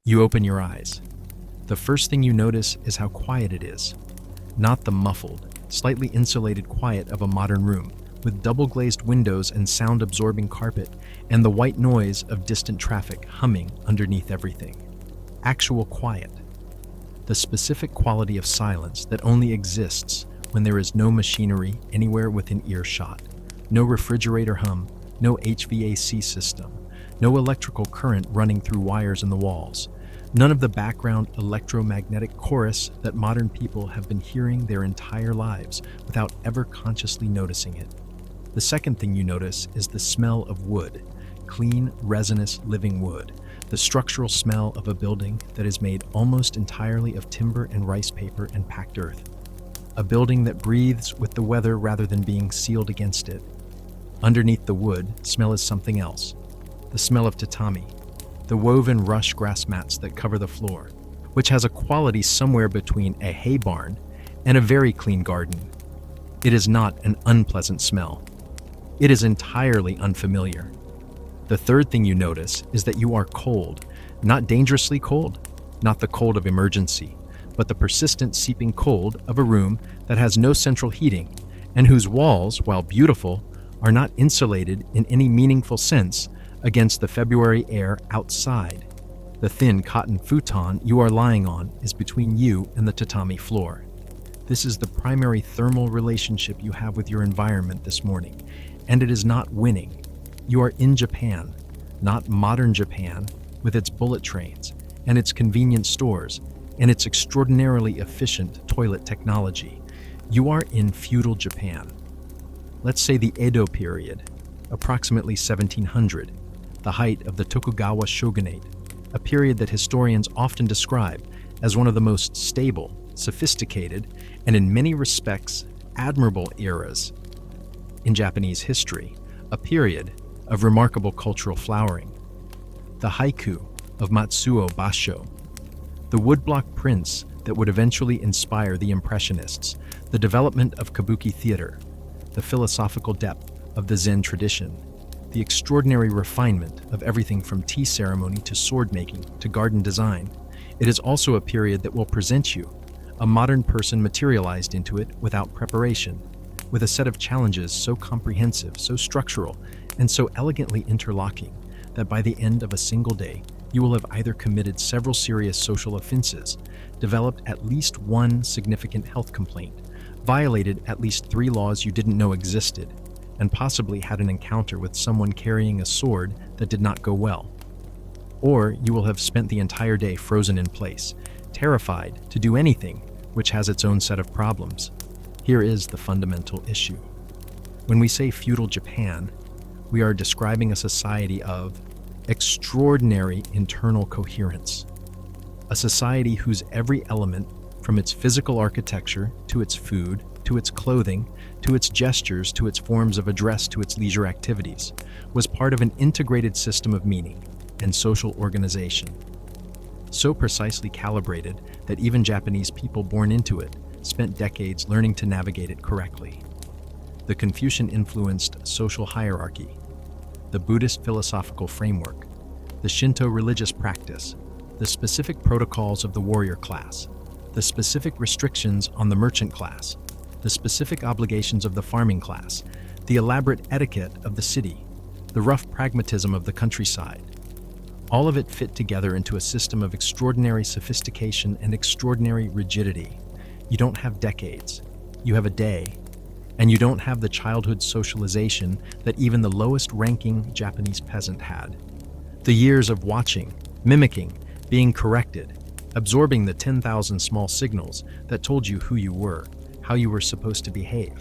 You open your eyes. The first thing you notice is how quiet it is. Not the muffled, slightly insulated quiet of a modern room, with double-glazed windows and sound-absorbing carpet, and the white noise of distant traffic humming underneath everything. Actual quiet. The specific quality of silence that only exists when there is no machinery anywhere within earshot, no refrigerator hum, no HVAC system, no electrical current running through wires in the walls, none of the background electromagnetic chorus that modern people have been hearing their entire lives without ever consciously noticing it. The second thing you notice is the smell of wood, clean, resinous, living wood, the structural smell of a building that is made almost entirely of timber and rice paper and packed earth. A building that breathes with the weather rather than being sealed against it. Underneath the wood, smell is something else. The smell of tatami, the woven rush grass mats that cover the floor, which has a quality somewhere between a hay barn and a very clean garden. It is not an unpleasant smell. It is entirely unfamiliar. The third thing you notice is that you are cold, not dangerously cold, not the cold of emergency, but the persistent seeping cold of a room that has no central heating and whose walls, while beautiful, are not insulated in any meaningful sense against the February air outside. The thin cotton futon you are lying on is between you and the tatami floor. This is the primary thermal relationship you have with your environment this morning, and it is not winning. You are in Japan, not modern Japan, with its bullet trains and its convenience stores and its extraordinarily efficient toilet technology. You are in feudal Japan. Let's say the Edo period, approximately 1700, the height of the Tokugawa shogunate, a period that historians often describe as one of the most stable, sophisticated, and in many respects, admirable eras in Japanese history, a period of remarkable cultural flowering. The haiku of Matsuo Basho, the woodblock prints that would eventually inspire the Impressionists, the development of kabuki theater, the philosophical depth of the Zen tradition, the extraordinary refinement of everything from tea ceremony to sword making to garden design. It is also a period that will present you, a modern person materialized into it without preparation, with a set of challenges so comprehensive, so structural, and so elegantly interlocking that by the end of a single day, you will have either committed several serious social offenses, developed at least one significant health complaint, violated at least 3 laws you didn't know existed, and possibly had an encounter with someone carrying a sword that did not go well. Or you will have spent the entire day frozen in place, terrified to do anything which has its own set of problems. Here is the fundamental issue. When we say feudal Japan, we are describing a society of extraordinary internal coherence. A society whose every element, from its physical architecture to its food, to its clothing, to its gestures, to its forms of address, to its leisure activities, was part of an integrated system of meaning and social organization. So precisely calibrated that even Japanese people born into it spent decades learning to navigate it correctly. The Confucian-influenced social hierarchy, the Buddhist philosophical framework, the Shinto religious practice, the specific protocols of the warrior class, the specific restrictions on the merchant class, the specific obligations of the farming class, the elaborate etiquette of the city, the rough pragmatism of the countryside. All of it fit together into a system of extraordinary sophistication and extraordinary rigidity. You don't have decades, you have a day, and you don't have the childhood socialization that even the lowest-ranking Japanese peasant had. The years of watching, mimicking, being corrected, absorbing the 10,000 small signals that told you who you were, how you were supposed to behave,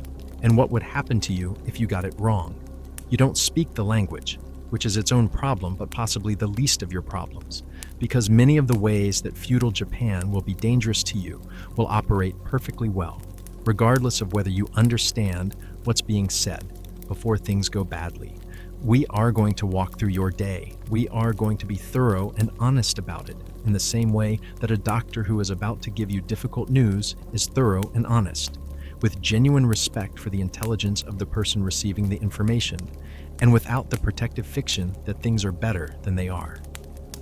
and what would happen to you if you got it wrong. You don't speak the language, which is its own problem, but possibly the least of your problems, because many of the ways that feudal Japan will be dangerous to you will operate perfectly well, regardless of whether you understand what's being said before things go badly. We are going to walk through your day. We are going to be thorough and honest about it, in the same way that a doctor who is about to give you difficult news is thorough and honest, with genuine respect for the intelligence of the person receiving the information, and without the protective fiction that things are better than they are.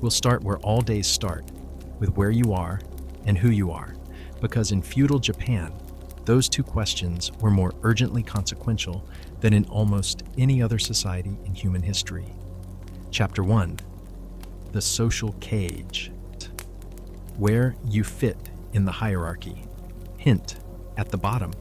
We'll start where all days start, with where you are and who you are, because in feudal Japan, those two questions were more urgently consequential than in almost any other society in human history. Chapter 1. The Social Cage. Where you fit in the hierarchy. Hint, at the bottom.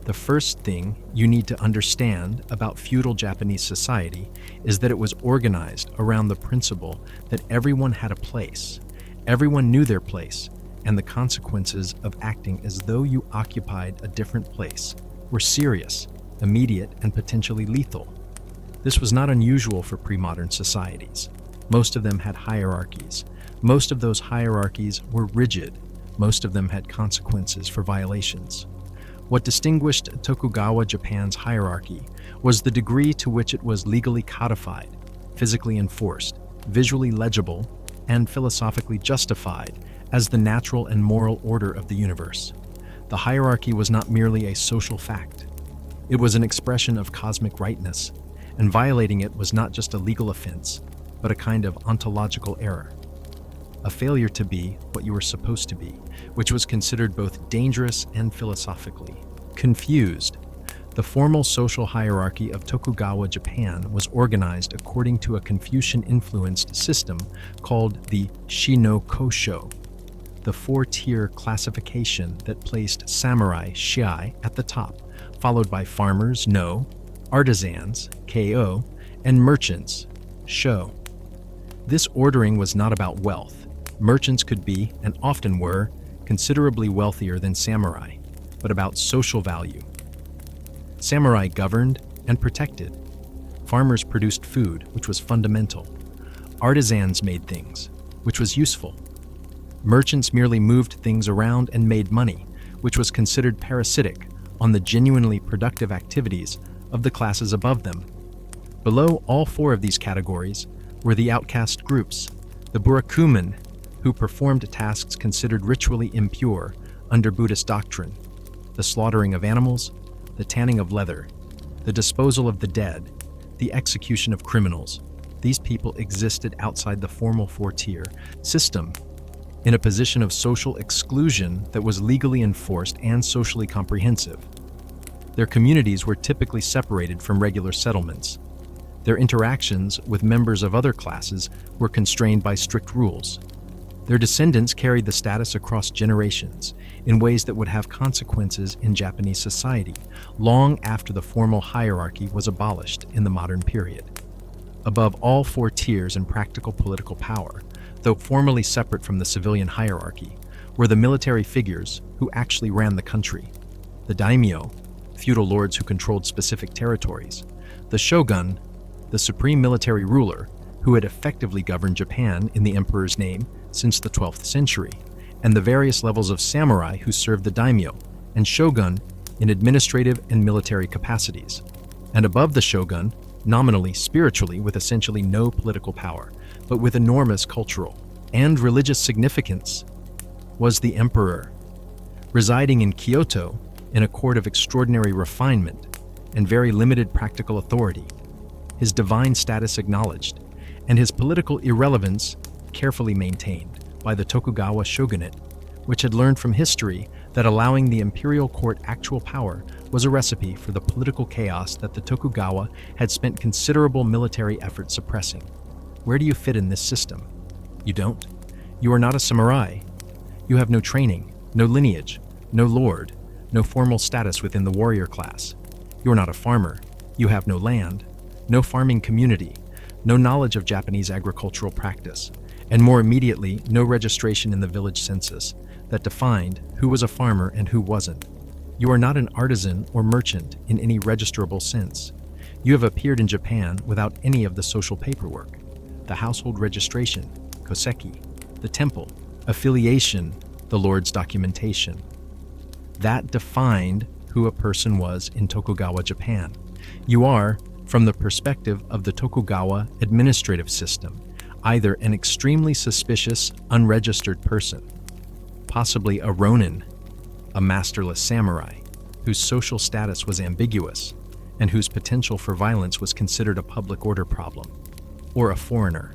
The first thing you need to understand about feudal Japanese society is that it was organized around the principle that everyone had a place, everyone knew their place, and the consequences of acting as though you occupied a different place were serious, immediate, and potentially lethal. This was not unusual for pre-modern societies. Most of them had hierarchies. Most of those hierarchies were rigid. Most of them had consequences for violations. What distinguished Tokugawa Japan's hierarchy was the degree to which it was legally codified, physically enforced, visually legible, and philosophically justified as the natural and moral order of the universe. The hierarchy was not merely a social fact. It was an expression of cosmic rightness, and violating it was not just a legal offense, but a kind of ontological error. A failure to be what you were supposed to be, which was considered both dangerous and philosophically confused. The formal social hierarchy of Tokugawa Japan was organized according to a Confucian-influenced system called the Shinokosho, the four-tier classification that placed samurai (shai) at the top, followed by farmers (no), artisans (ko), and merchants (sho). This ordering was not about wealth. Merchants could be, and often were, considerably wealthier than samurai, but about social value. Samurai governed and protected. Farmers produced food, which was fundamental. Artisans made things, which was useful. Merchants merely moved things around and made money, which was considered parasitic on the genuinely productive activities of the classes above them. Below all four of these categories were the outcast groups, the burakumen, who performed tasks considered ritually impure under Buddhist doctrine, the slaughtering of animals, the tanning of leather, the disposal of the dead, the execution of criminals. These people existed outside the formal four-tier system, in a position of social exclusion that was legally enforced and socially comprehensive. Their communities were typically separated from regular settlements. Their interactions with members of other classes were constrained by strict rules. Their descendants carried the status across generations in ways that would have consequences in Japanese society long after the formal hierarchy was abolished in the modern period. Above all four tiers in practical political power, though formally separate from the civilian hierarchy, were the military figures who actually ran the country. The daimyo, feudal lords who controlled specific territories, the shogun, the supreme military ruler who had effectively governed Japan in the emperor's name since the 12th century, and the various levels of samurai who served the daimyo and shogun in administrative and military capacities. And above the shogun, nominally spiritually with essentially no political power, but with enormous cultural and religious significance, was the emperor, residing in Kyoto in a court of extraordinary refinement and very limited practical authority, his divine status acknowledged, and his political irrelevance carefully maintained by the Tokugawa shogunate, which had learned from history that allowing the imperial court actual power was a recipe for the political chaos that the Tokugawa had spent considerable military effort suppressing. Where do you fit in this system? You don't. You are not a samurai. You have no training, no lineage, no lord, no formal status within the warrior class. You are not a farmer. You have no land, no farming community, no knowledge of Japanese agricultural practice, and more immediately, no registration in the village census that defined who was a farmer and who wasn't. You are not an artisan or merchant in any registrable sense. You have appeared in Japan without any of the social paperwork, the household registration, koseki, the temple, affiliation, the lord's documentation. That defined who a person was in Tokugawa Japan. You are, from the perspective of the Tokugawa administrative system, either an extremely suspicious, unregistered person, possibly a ronin, a masterless samurai, whose social status was ambiguous and whose potential for violence was considered a public order problem, or a foreigner,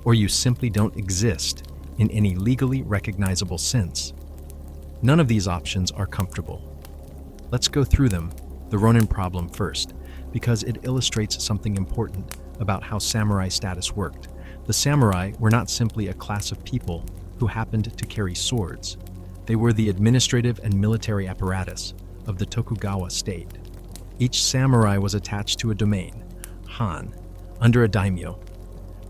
or you simply don't exist in any legally recognizable sense. None of these options are comfortable. Let's go through them, the Ronin problem first, because it illustrates something important about how samurai status worked. The samurai were not simply a class of people who happened to carry swords. They were the administrative and military apparatus of the Tokugawa state. Each samurai was attached to a domain, han, under a daimyo,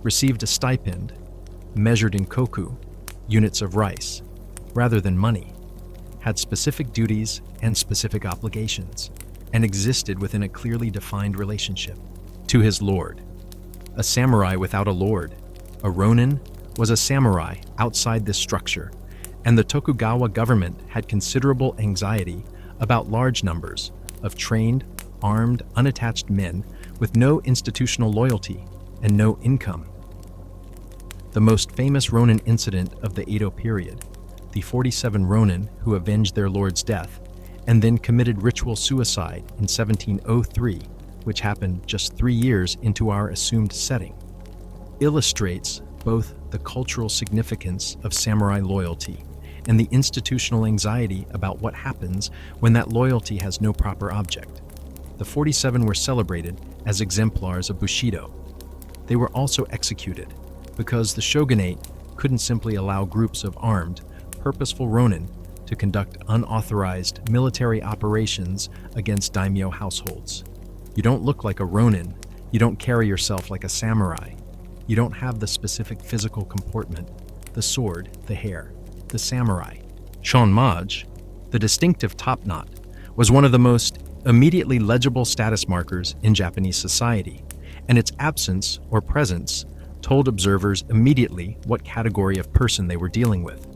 received a stipend, measured in koku, units of rice, rather than money, had specific duties and specific obligations, and existed within a clearly defined relationship to his lord. A samurai without a lord, a ronin, was a samurai outside this structure, and the Tokugawa government had considerable anxiety about large numbers of trained, armed, unattached men with no institutional loyalty and no income. The most famous ronin incident of the Edo period, the 47 ronin who avenged their lord's death and then committed ritual suicide in 1703, which happened just 3 years into our assumed setting, illustrates both the cultural significance of samurai loyalty and the institutional anxiety about what happens when that loyalty has no proper object. The 47 were celebrated as exemplars of Bushido. They were also executed because the shogunate couldn't simply allow groups of armed, purposeful ronin to conduct unauthorized military operations against daimyo households. You don't look like a ronin, you don't carry yourself like a samurai, you don't have the specific physical comportment, the sword, the hair, the samurai. Shonmaj, the distinctive top knot, was one of the most immediately legible status markers in Japanese society, and its absence or presence told observers immediately what category of person they were dealing with,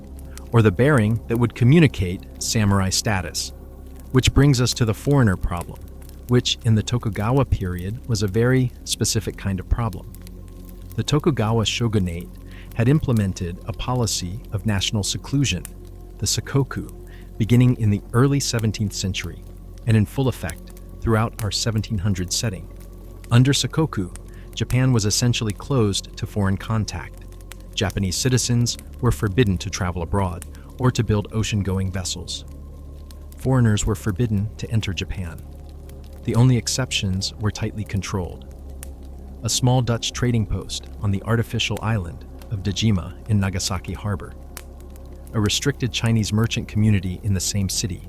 or the bearing that would communicate samurai status. Which brings us to the foreigner problem, which in the Tokugawa period was a very specific kind of problem. The Tokugawa shogunate had implemented a policy of national seclusion, the seppuku, beginning in the early 17th century and in full effect throughout our 1700 setting. Under seppuku, Japan was essentially closed to foreign contact. Japanese citizens were forbidden to travel abroad or to build ocean-going vessels. Foreigners were forbidden to enter Japan. The only exceptions were tightly controlled. A small Dutch trading post on the artificial island of Dejima in Nagasaki Harbor, a restricted Chinese merchant community in the same city,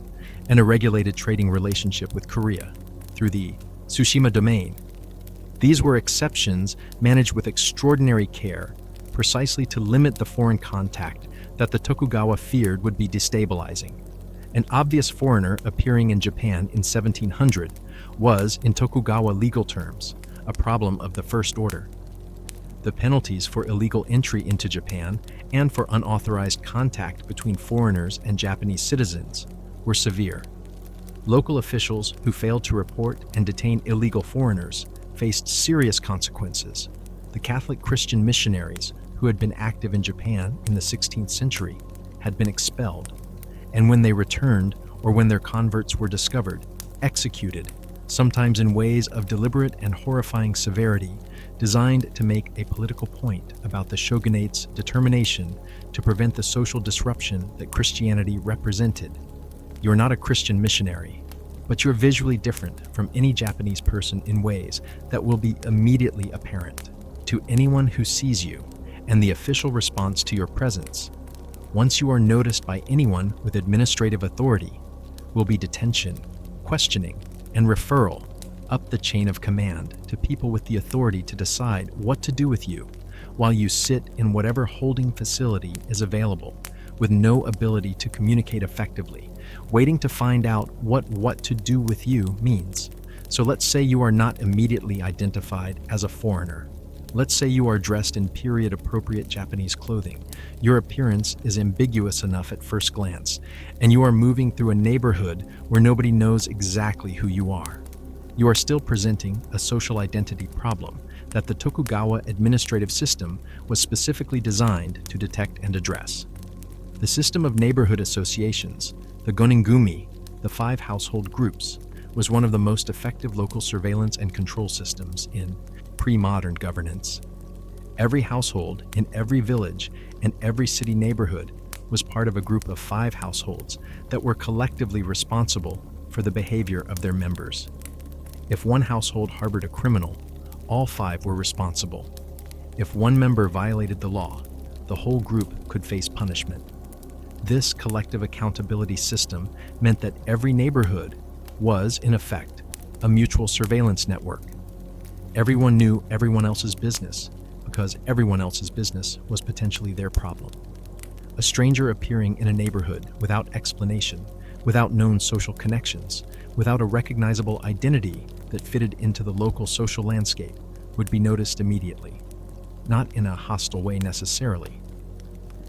and a regulated trading relationship with Korea through the Tsushima domain. These were exceptions managed with extraordinary care, precisely to limit the foreign contact that the Tokugawa feared would be destabilizing. An obvious foreigner appearing in Japan in 1700 was, in Tokugawa legal terms, a problem of the first order. The penalties for illegal entry into Japan and for unauthorized contact between foreigners and Japanese citizens were severe. Local officials who failed to report and detain illegal foreigners faced serious consequences. The Catholic Christian missionaries who had been active in Japan in the 16th century had been expelled, and when they returned or when their converts were discovered, executed, sometimes in ways of deliberate and horrifying severity, designed to make a political point about the shogunate's determination to prevent the social disruption that Christianity represented. You're not a Christian missionary, but you're visually different from any Japanese person in ways that will be immediately apparent to anyone who sees you, and the official response to your presence, once you are noticed by anyone with administrative authority, will be detention, questioning, and referral up the chain of command to people with the authority to decide what to do with you while you sit in whatever holding facility is available with no ability to communicate effectively, waiting to find out what to do with you means. So let's say you are not immediately identified as a foreigner. Let's say you are dressed in period-appropriate Japanese clothing. Your appearance is ambiguous enough at first glance, and you are moving through a neighborhood where nobody knows exactly who you are. You are still presenting a social identity problem that the Tokugawa administrative system was specifically designed to detect and address. The system of neighborhood associations, the goningumi, the 5 household groups, was one of the most effective local surveillance and control systems in pre-modern governance. Every household in every village and every city neighborhood was part of a group of 5 households that were collectively responsible for the behavior of their members. If one household harbored a criminal, all 5 were responsible. If one member violated the law, the whole group could face punishment. This collective accountability system meant that every neighborhood was, in effect, a mutual surveillance network. Everyone knew everyone else's business because everyone else's business was potentially their problem. A stranger appearing in a neighborhood without explanation, without known social connections, without a recognizable identity that fitted into the local social landscape would be noticed immediately, not in a hostile way necessarily.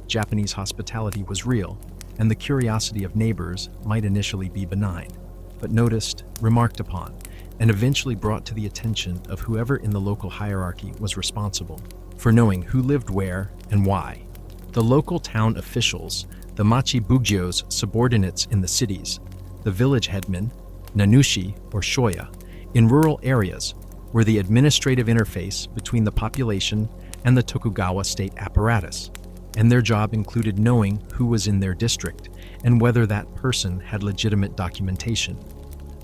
Japanese hospitality was real, and the curiosity of neighbors might initially be benign, but noticed, remarked upon, and eventually brought to the attention of whoever in the local hierarchy was responsible for knowing who lived where and why. The local town officials, the machi bugyos subordinates in the cities, the village headmen, nanushi or shoya, in rural areas were the administrative interface between the population and the Tokugawa state apparatus, and their job included knowing who was in their district and whether that person had legitimate documentation.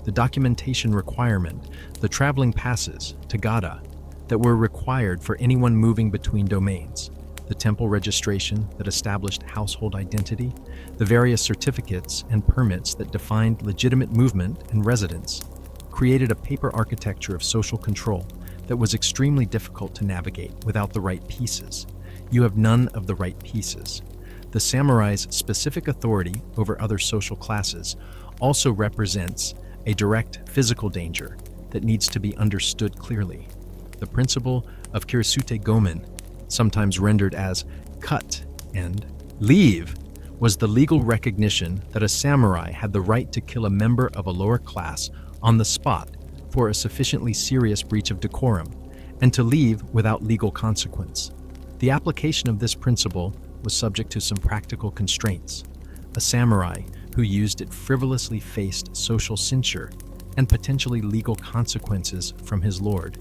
The documentation requirement, the traveling passes, tagada, that were required for anyone moving between domains, the temple registration that established household identity, the various certificates and permits that defined legitimate movement and residence, created a paper architecture of social control that was extremely difficult to navigate without the right pieces. You have none of the right pieces. The samurai's specific authority over other social classes also represents a direct physical danger that needs to be understood clearly. The principle of Kirisute Gomen, sometimes rendered as cut and leave, was the legal recognition that a samurai had the right to kill a member of a lower class on the spot for a sufficiently serious breach of decorum, and to leave without legal consequence. The application of this principle was subject to some practical constraints. A samurai who used it frivolously faced social censure and potentially legal consequences from his lord.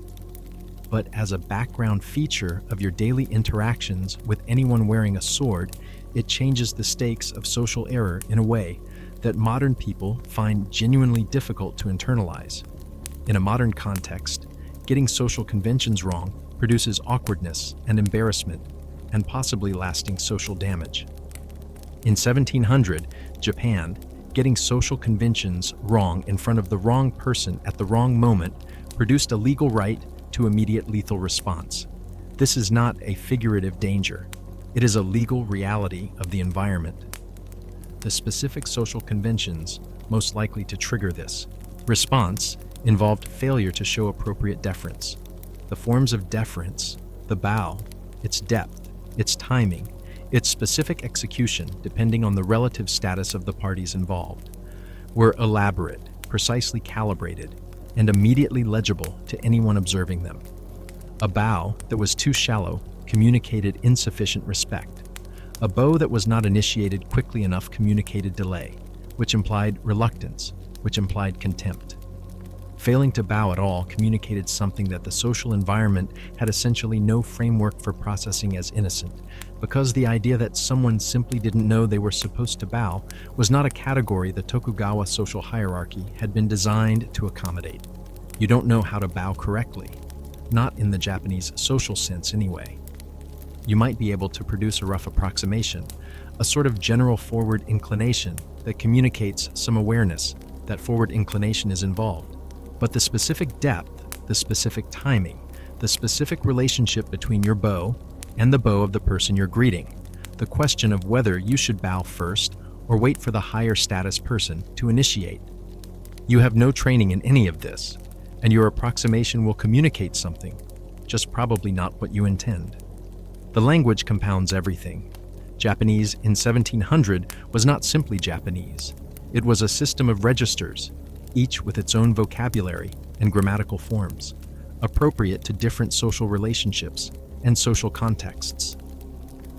But as a background feature of your daily interactions with anyone wearing a sword, it changes the stakes of social error in a way that modern people find genuinely difficult to internalize. In a modern context, getting social conventions wrong produces awkwardness and embarrassment, and possibly lasting social damage. In 1700, Japan, getting social conventions wrong in front of the wrong person at the wrong moment produced a legal right to immediate lethal response. This is not a figurative danger. It is a legal reality of the environment. The specific social conventions most likely to trigger this response involved failure to show appropriate deference. The forms of deference, the bow, its depth, its timing, its specific execution, depending on the relative status of the parties involved, were elaborate, precisely calibrated, and immediately legible to anyone observing them. A bow that was too shallow communicated insufficient respect. A bow that was not initiated quickly enough communicated delay, which implied reluctance, which implied contempt. Failing to bow at all communicated something that the social environment had essentially no framework for processing as innocent, because the idea that someone simply didn't know they were supposed to bow was not a category the Tokugawa social hierarchy had been designed to accommodate. You don't know how to bow correctly, not in the Japanese social sense anyway. You might be able to produce a rough approximation, a sort of general forward inclination that communicates some awareness that forward inclination is involved. But the specific depth, the specific timing, the specific relationship between your bow and the bow of the person you're greeting, the question of whether you should bow first or wait for the higher status person to initiate. You have no training in any of this, and your approximation will communicate something, just probably not what you intend. The language compounds everything. Japanese in 1700 was not simply Japanese. It was a system of registers, each with its own vocabulary and grammatical forms, appropriate to different social relationships and social contexts.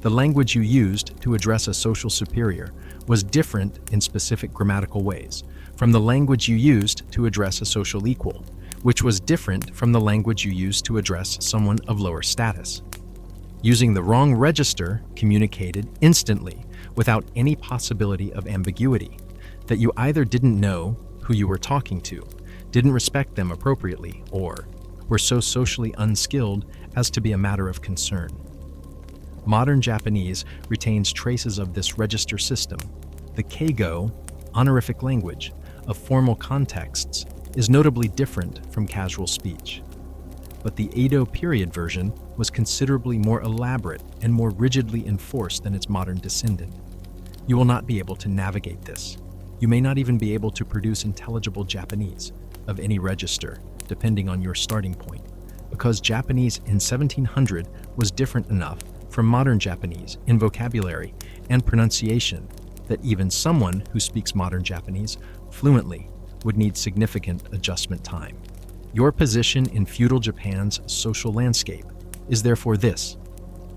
The language you used to address a social superior was different in specific grammatical ways from the language you used to address a social equal, which was different from the language you used to address someone of lower status. Using the wrong register communicated instantly without any possibility of ambiguity, that you either didn't know who you were talking to, didn't respect them appropriately, or were so socially unskilled as to be a matter of concern. Modern Japanese retains traces of this register system. The keigo, honorific language, of formal contexts is notably different from casual speech. But the Edo period version was considerably more elaborate and more rigidly enforced than its modern descendant. You will not be able to navigate this. You may not even be able to produce intelligible Japanese of any register, depending on your starting point, because Japanese in 1700 was different enough from modern Japanese in vocabulary and pronunciation that even someone who speaks modern Japanese fluently would need significant adjustment time. Your position in feudal Japan's social landscape is therefore this: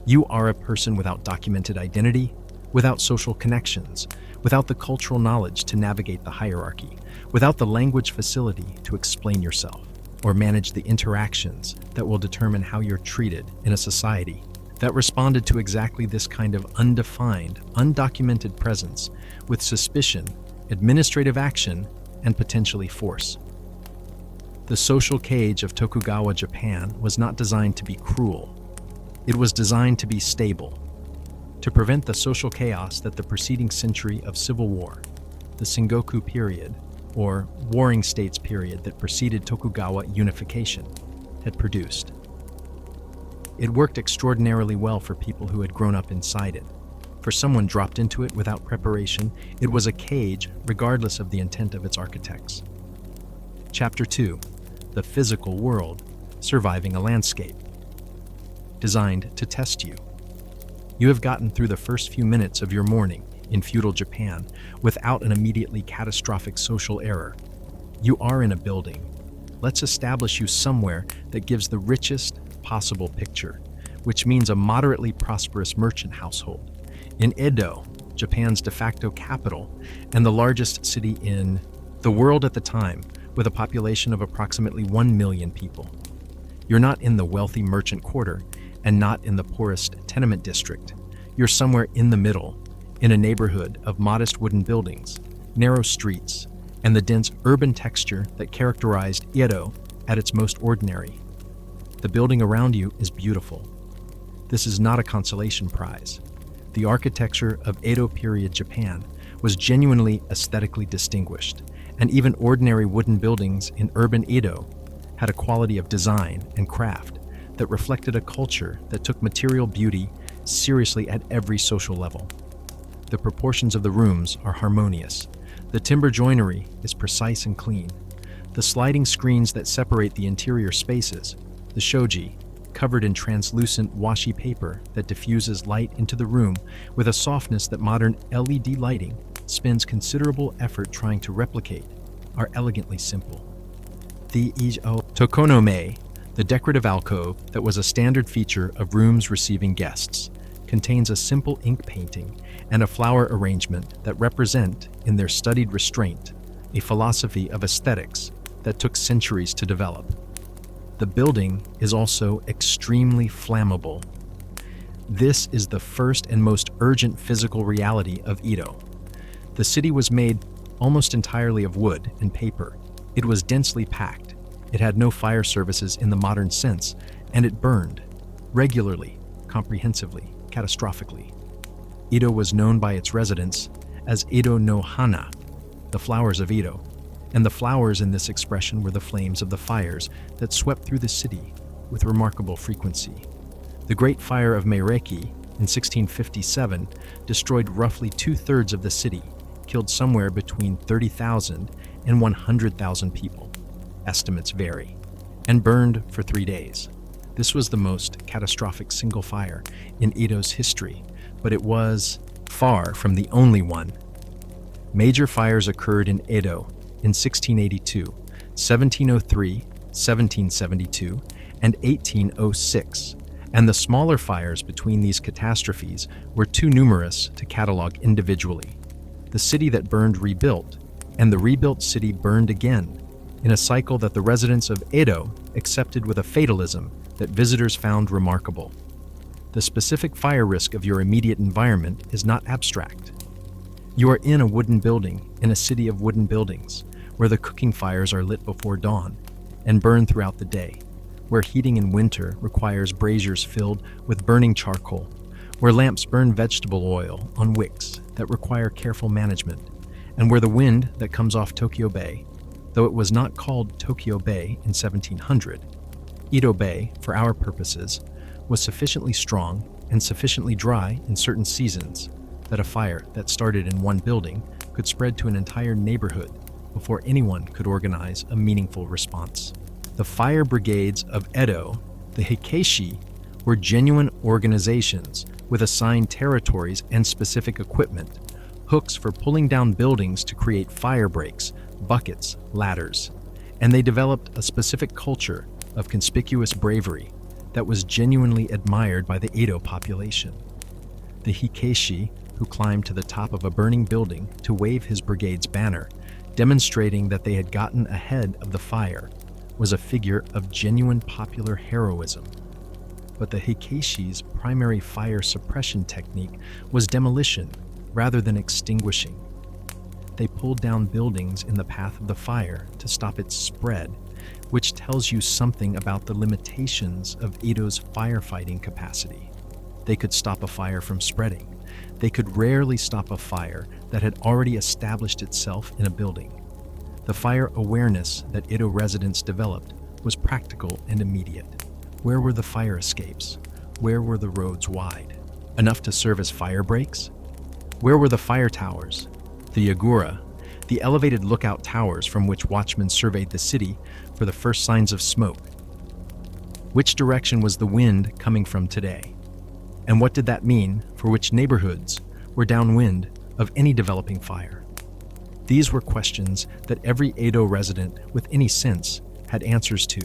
you are a person without documented identity, without social connections, without the cultural knowledge to navigate the hierarchy, without the language facility to explain yourself or manage the interactions that will determine how you're treated in a society that responded to exactly this kind of undefined, undocumented presence with suspicion, administrative action, and potentially force. The social cage of Tokugawa Japan was not designed to be cruel. It was designed to be stable, to prevent the social chaos that the preceding century of civil war, the Sengoku period, or warring states period that preceded Tokugawa unification, had produced. It worked extraordinarily well for people who had grown up inside it. For someone dropped into it without preparation, it was a cage regardless of the intent of its architects. Chapter 2. The Physical World, Surviving a Landscape. Designed to test you. You have gotten through the first few minutes of your morning in feudal Japan without an immediately catastrophic social error. You are in a building. Let's establish you somewhere that gives the richest possible picture, which means a moderately prosperous merchant household. In Edo, Japan's de facto capital and the largest city in the world at the time, with a population of approximately 1 million people. You're not in the wealthy merchant quarter and not in the poorest tenement district. You're somewhere in the middle, in a neighborhood of modest wooden buildings, narrow streets, and the dense urban texture that characterized Edo at its most ordinary. The building around you is beautiful. This is not a consolation prize. The architecture of Edo period Japan was genuinely aesthetically distinguished, and even ordinary wooden buildings in urban Edo had a quality of design and craft that reflected a culture that took material beauty seriously at every social level. The proportions of the rooms are harmonious. The timber joinery is precise and clean. The sliding screens that separate the interior spaces, the shoji, covered in translucent washi paper that diffuses light into the room with a softness that modern LED lighting spends considerable effort trying to replicate, are elegantly simple. The Ijo Tokonome, the decorative alcove that was a standard feature of rooms receiving guests, contains a simple ink painting and a flower arrangement that represent, in their studied restraint, a philosophy of aesthetics that took centuries to develop. The building is also extremely flammable. This is the first and most urgent physical reality of Edo. The city was made almost entirely of wood and paper. It was densely packed. It had no fire services in the modern sense, and it burned regularly, comprehensively, catastrophically. Edo was known by its residents as Edo no Hana, the flowers of Edo, and the flowers in this expression were the flames of the fires that swept through the city with remarkable frequency. The Great Fire of Meireki in 1657 destroyed roughly 2/3 of the city, killed somewhere between 30,000 and 100,000 people. Estimates vary, and burned for 3 days. This was the most catastrophic single fire in Edo's history, but it was far from the only one. Major fires occurred in Edo in 1682, 1703, 1772, and 1806, and the smaller fires between these catastrophes were too numerous to catalog individually. The city that burned rebuilt, and the rebuilt city burned again, in a cycle that the residents of Edo accepted with a fatalism that visitors found remarkable. The specific fire risk of your immediate environment is not abstract. You are in a wooden building in a city of wooden buildings, where the cooking fires are lit before dawn and burn throughout the day, where heating in winter requires braziers filled with burning charcoal, where lamps burn vegetable oil on wicks that require careful management, and where the wind that comes off Tokyo Bay, though it was not called Tokyo Bay in 1700, Edo Bay, for our purposes, was sufficiently strong and sufficiently dry in certain seasons that a fire that started in one building could spread to an entire neighborhood before anyone could organize a meaningful response. The fire brigades of Edo, the hierarchies, were genuine organizations with assigned territories and specific equipment, hooks for pulling down buildings to create fire breaks, buckets, ladders, and they developed a specific culture of conspicuous bravery that was genuinely admired by the Edo population. The hierarchies, who climbed to the top of a burning building to wave his brigade's banner, demonstrating that they had gotten ahead of the fire, was a figure of genuine popular heroism. But the hierarchies' primary fire suppression technique was demolition rather than extinguishing. They pulled down buildings in the path of the fire to stop its spread, which tells you something about the limitations of Edo's firefighting capacity. They could stop a fire from spreading. They could rarely stop a fire that had already established itself in a building. The fire awareness that Edo residents developed was practical and immediate. Where were the fire escapes? Where were the roads wide? Enough to serve as fire breaks? Where were the fire towers? The yagura, the elevated lookout towers from which watchmen surveyed the city for the first signs of smoke. Which direction was the wind coming from today? And what did that mean for which neighborhoods were downwind of any developing fire? These were questions that every Edo resident with any sense had answers to,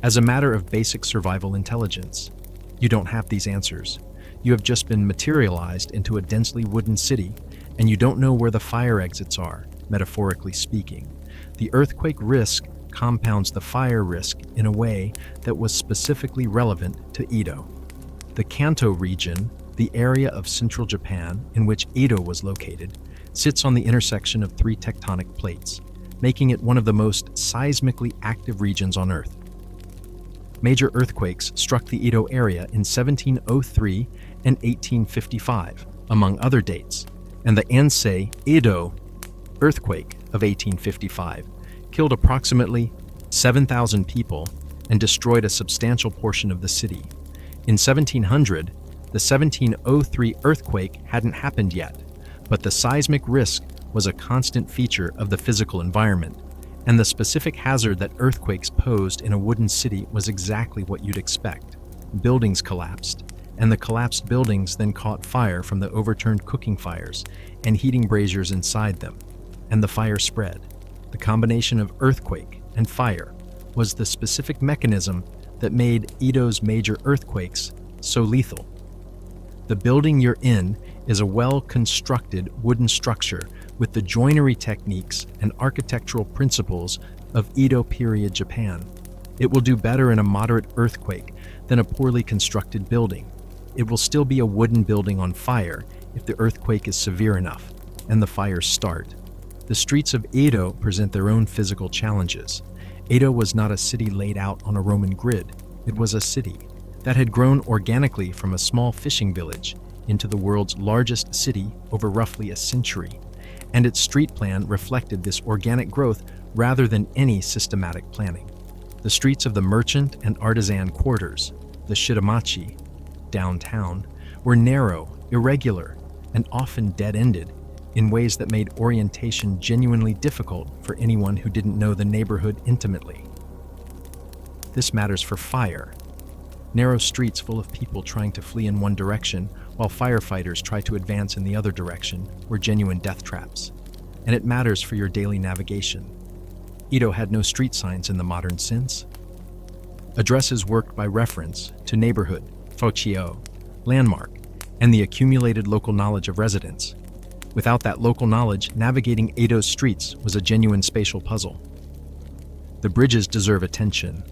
as a matter of basic survival intelligence. You don't have these answers. You have just been materialized into a densely wooden city, and you don't know where the fire exits are, metaphorically speaking. The earthquake risk compounds the fire risk in a way that was specifically relevant to Edo. The Kanto region, the area of central Japan in which Edo was located, sits on the intersection of three tectonic plates, making it one of the most seismically active regions on Earth. Major earthquakes struck the Edo area in 1703 and 1855, among other dates, and the Ansei Edo earthquake of 1855 killed approximately 7,000 people and destroyed a substantial portion of the city. In 1700, the 1703 earthquake hadn't happened yet, but the seismic risk was a constant feature of the physical environment, and the specific hazard that earthquakes posed in a wooden city was exactly what you'd expect. Buildings collapsed, and the collapsed buildings then caught fire from the overturned cooking fires and heating braziers inside them, and the fire spread. The combination of earthquake and fire was the specific mechanism that made Edo's major earthquakes so lethal. The building you're in is a well-constructed wooden structure with the joinery techniques and architectural principles of Edo period Japan. It will do better in a moderate earthquake than a poorly constructed building. It will still be a wooden building on fire if the earthquake is severe enough and the fires start. The streets of Edo present their own physical challenges. Edo was not a city laid out on a Roman grid. It was a city that had grown organically from a small fishing village into the world's largest city over roughly a century, and its street plan reflected this organic growth rather than any systematic planning. The streets of the merchant and artisan quarters, the Shitamachi, downtown, were narrow, irregular, and often dead-ended in ways that made orientation genuinely difficult for anyone who didn't know the neighborhood intimately. This matters for fire. Narrow streets full of people trying to flee in one direction while firefighters try to advance in the other direction were genuine death traps. And it matters for your daily navigation. Edo had no street signs in the modern sense. Addresses worked by reference to neighborhood, fochio, landmark, and the accumulated local knowledge of residents. Without that local knowledge, navigating Edo's streets was a genuine spatial puzzle. The bridges deserve attention.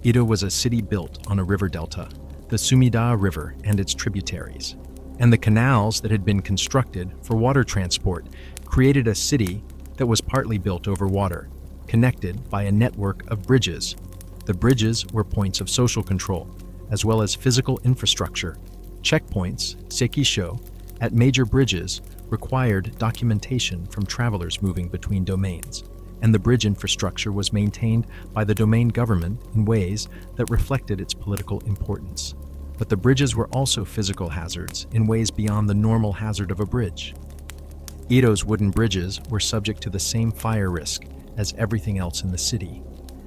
Edo was a city built on a river delta, the Sumida River and its tributaries, and the canals that had been constructed for water transport created a city that was partly built over water, connected by a network of bridges. The bridges were points of social control, as well as physical infrastructure. Checkpoints, sekisho, at major bridges required documentation from travelers moving between domains, and the bridge infrastructure was maintained by the domain government in ways that reflected its political importance. But the bridges were also physical hazards in ways beyond the normal hazard of a bridge. Edo's wooden bridges were subject to the same fire risk as everything else in the city,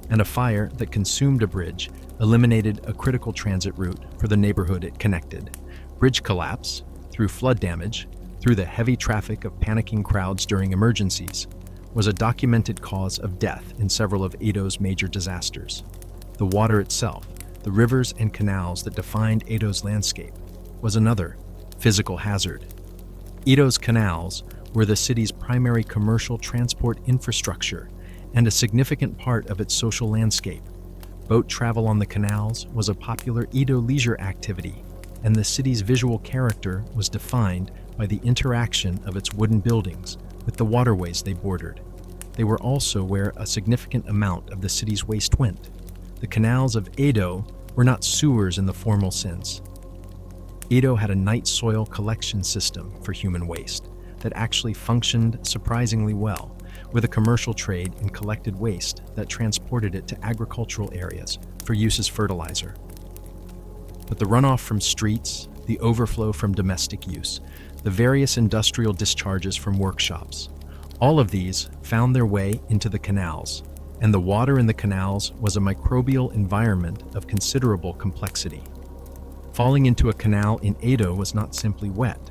and a fire that consumed a bridge eliminated a critical transit route for the neighborhood it connected. Bridge collapse, through flood damage, through the heavy traffic of panicking crowds during emergencies, was a documented cause of death in several of Edo's major disasters. The water itself, the rivers and canals that defined Edo's landscape, was another physical hazard. Edo's canals were the city's primary commercial transport infrastructure and a significant part of its social landscape. Boat travel on the canals was a popular Edo leisure activity, and the city's visual character was defined by the interaction of its wooden buildings with the waterways they bordered. They were also where a significant amount of the city's waste went. The canals of Edo were not sewers in the formal sense. Edo had a night soil collection system for human waste that actually functioned surprisingly well, with a commercial trade in collected waste that transported it to agricultural areas for use as fertilizer. But the runoff from streets, the overflow from domestic use, the various industrial discharges from workshops, all of these found their way into the canals, and the water in the canals was a microbial environment of considerable complexity. Falling into a canal in Edo was not simply wet.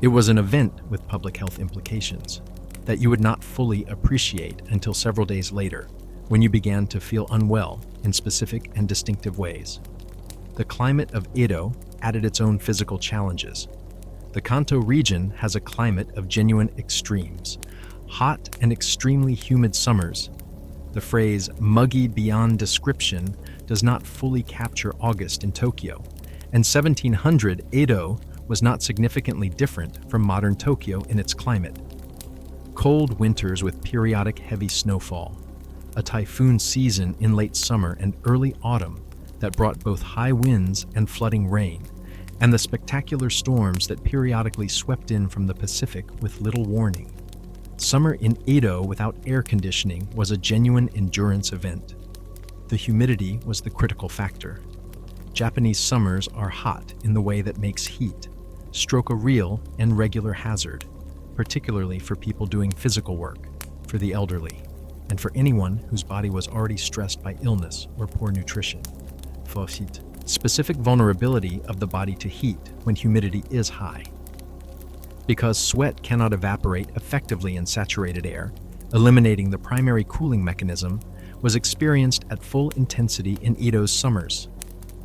It was an event with public health implications that you would not fully appreciate until several days later, when you began to feel unwell in specific and distinctive ways. The climate of Edo added its own physical challenges. The Kanto region has a climate of genuine extremes, hot and extremely humid summers. The phrase muggy beyond description does not fully capture August in Tokyo, and 1700 Edo was not significantly different from modern Tokyo in its climate. Cold winters with periodic heavy snowfall, a typhoon season in late summer and early autumn that brought both high winds and flooding rain, and the spectacular storms that periodically swept in from the Pacific with little warning. Summer in Edo without air conditioning was a genuine endurance event. The humidity was the critical factor. Japanese summers are hot in the way that makes heat stroke a real and regular hazard, particularly for people doing physical work, for the elderly, and for anyone whose body was already stressed by illness or poor nutrition. Faucet. Specific vulnerability of the body to heat when humidity is high. Because sweat cannot evaporate effectively in saturated air, eliminating the primary cooling mechanism was experienced at full intensity in Edo's summers.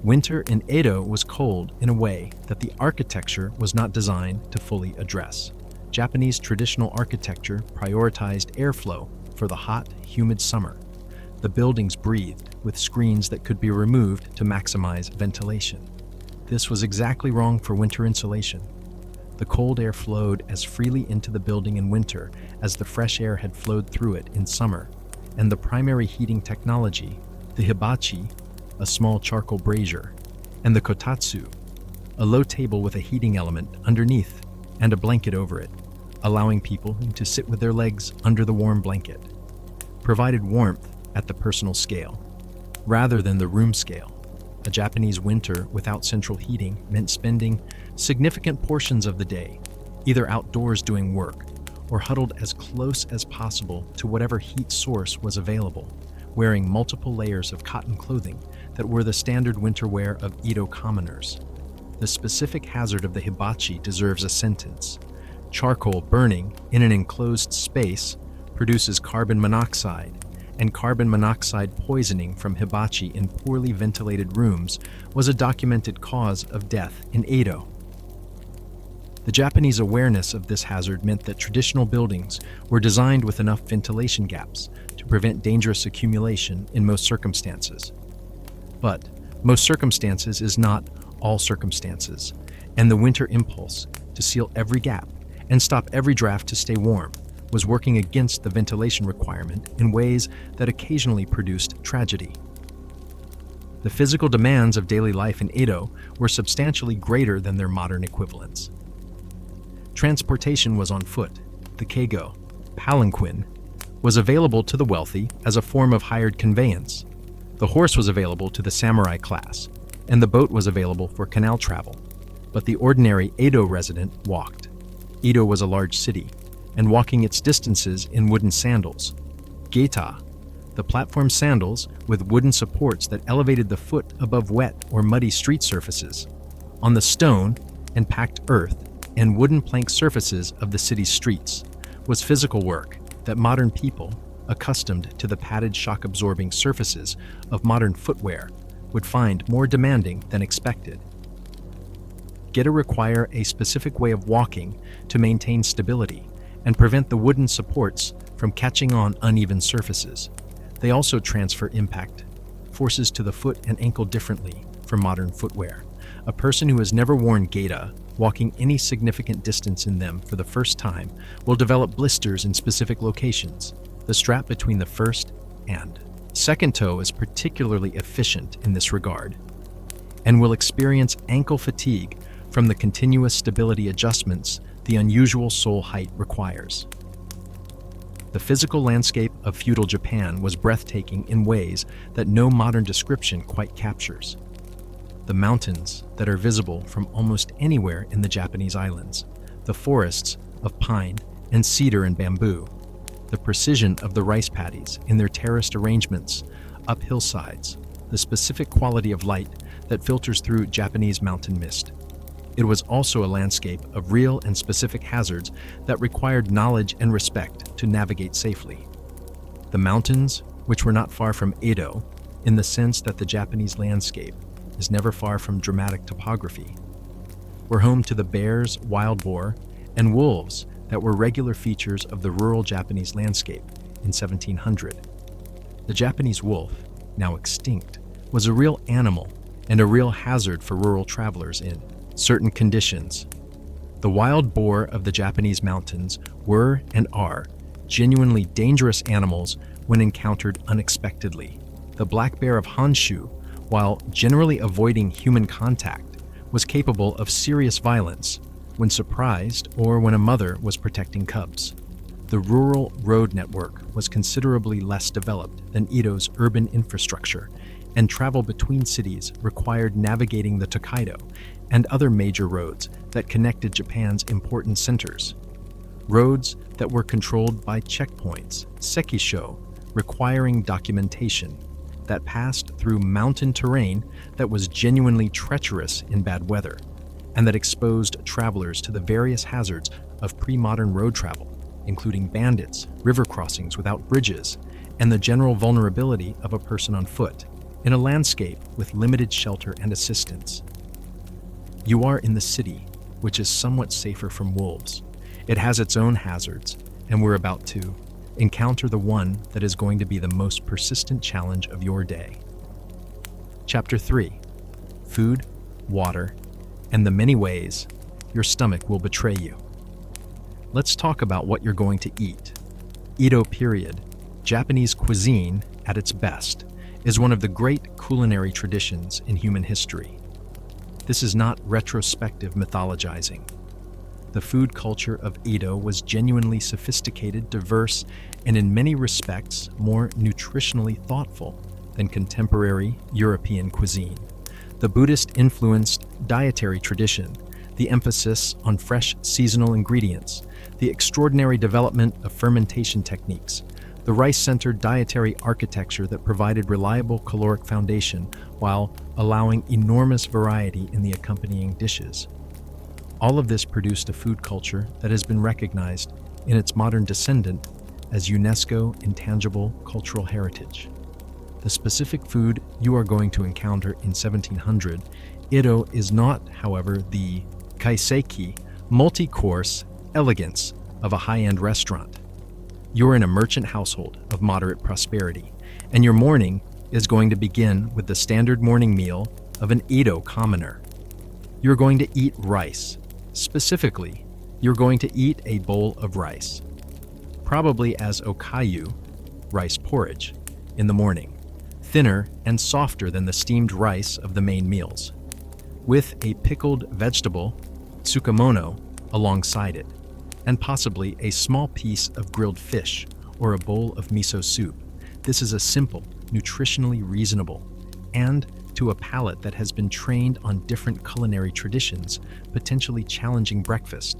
Winter in Edo was cold in a way that the architecture was not designed to fully address. Japanese traditional architecture prioritized airflow for the hot, humid summer. The buildings breathed with screens that could be removed to maximize ventilation. This was exactly wrong for winter insulation. The cold air flowed as freely into the building in winter as the fresh air had flowed through it in summer, and the primary heating technology, the hibachi, a small charcoal brazier, and the kotatsu, a low table with a heating element underneath and a blanket over it, allowing people to sit with their legs under the warm blanket, provided warmth at the personal scale, rather than the room scale. A Japanese winter without central heating meant spending significant portions of the day either outdoors doing work or huddled as close as possible to whatever heat source was available, wearing multiple layers of cotton clothing that were the standard winter wear of Edo commoners. The specific hazard of the hibachi deserves a sentence. Charcoal burning in an enclosed space produces carbon monoxide, and carbon monoxide poisoning from hibachi in poorly ventilated rooms was a documented cause of death in Edo. The Japanese awareness of this hazard meant that traditional buildings were designed with enough ventilation gaps to prevent dangerous accumulation in most circumstances. But most circumstances is not all circumstances, and the winter impulse to seal every gap and stop every draft to stay warm was working against the ventilation requirement in ways that occasionally produced tragedy. The physical demands of daily life in Edo were substantially greater than their modern equivalents. Transportation was on foot. The keigo, palanquin, was available to the wealthy as a form of hired conveyance. The horse was available to the samurai class, and the boat was available for canal travel. But the ordinary Edo resident walked. Edo was a large city, and walking its distances in wooden sandals. Geita, the platform sandals with wooden supports that elevated the foot above wet or muddy street surfaces, on the stone and packed earth and wooden plank surfaces of the city's streets, was physical work that modern people, accustomed to the padded shock-absorbing surfaces of modern footwear, would find more demanding than expected. Geta require a specific way of walking to maintain stability and prevent the wooden supports from catching on uneven surfaces. They also transfer impact forces to the foot and ankle differently from modern footwear. A person who has never worn Geta, walking any significant distance in them for the first time, will develop blisters in specific locations. The strap between the first and second toe is particularly efficient in this regard, and will experience ankle fatigue from the continuous stability adjustments the unusual sole height requires. The physical landscape of feudal Japan was breathtaking in ways that no modern description quite captures. The mountains that are visible from almost anywhere in the Japanese islands, the forests of pine and cedar and bamboo, the precision of the rice paddies in their terraced arrangements up hillsides, the specific quality of light that filters through Japanese mountain mist. It was also a landscape of real and specific hazards that required knowledge and respect to navigate safely. The mountains, which were not far from Edo, in the sense that the Japanese landscape is never far from dramatic topography, were home to the bears, wild boar, and wolves that were regular features of the rural Japanese landscape in 1700. The Japanese wolf, now extinct, was a real animal and a real hazard for rural travelers in certain conditions. The wild boar of the Japanese mountains were and are genuinely dangerous animals when encountered unexpectedly. The black bear of Honshu, while generally avoiding human contact, was capable of serious violence when surprised or when a mother was protecting cubs. The rural road network was considerably less developed than Edo's urban infrastructure, and travel between cities required navigating the Tokaido and other major roads that connected Japan's important centers. Roads that were controlled by checkpoints, sekisho, requiring documentation, that passed through mountain terrain that was genuinely treacherous in bad weather, and that exposed travelers to the various hazards of pre-modern road travel, including bandits, river crossings without bridges, and the general vulnerability of a person on foot, in a landscape with limited shelter and assistance. You are in the city, which is somewhat safer from wolves. It has its own hazards, and we're about to encounter the one that is going to be the most persistent challenge of your day. Chapter 3: Food, Water, and the many ways your stomach will betray you. Let's talk about what you're going to eat. Edo period, Japanese cuisine at its best, is one of the great culinary traditions in human history. This is not retrospective mythologizing. The food culture of Edo was genuinely sophisticated, diverse, and in many respects more nutritionally thoughtful than contemporary European cuisine. The Buddhist-influenced dietary tradition, the emphasis on fresh seasonal ingredients, the extraordinary development of fermentation techniques, the rice-centered dietary architecture that provided reliable caloric foundation while allowing enormous variety in the accompanying dishes. All of this produced a food culture that has been recognized in its modern descendant as UNESCO Intangible Cultural Heritage. The specific food you are going to encounter in 1700 Edo is not, however, the kaiseki, multi-course elegance of a high-end restaurant. You're in a merchant household of moderate prosperity, and your morning is going to begin with the standard morning meal of an Edo commoner. You're going to eat rice. Specifically, you're going to eat a bowl of rice, probably as okayu, rice porridge, in the morning, thinner and softer than the steamed rice of the main meals, with a pickled vegetable, tsukemono, alongside it, and possibly a small piece of grilled fish or a bowl of miso soup. This is a simple, nutritionally reasonable, and to a palate that has been trained on different culinary traditions, potentially challenging breakfast.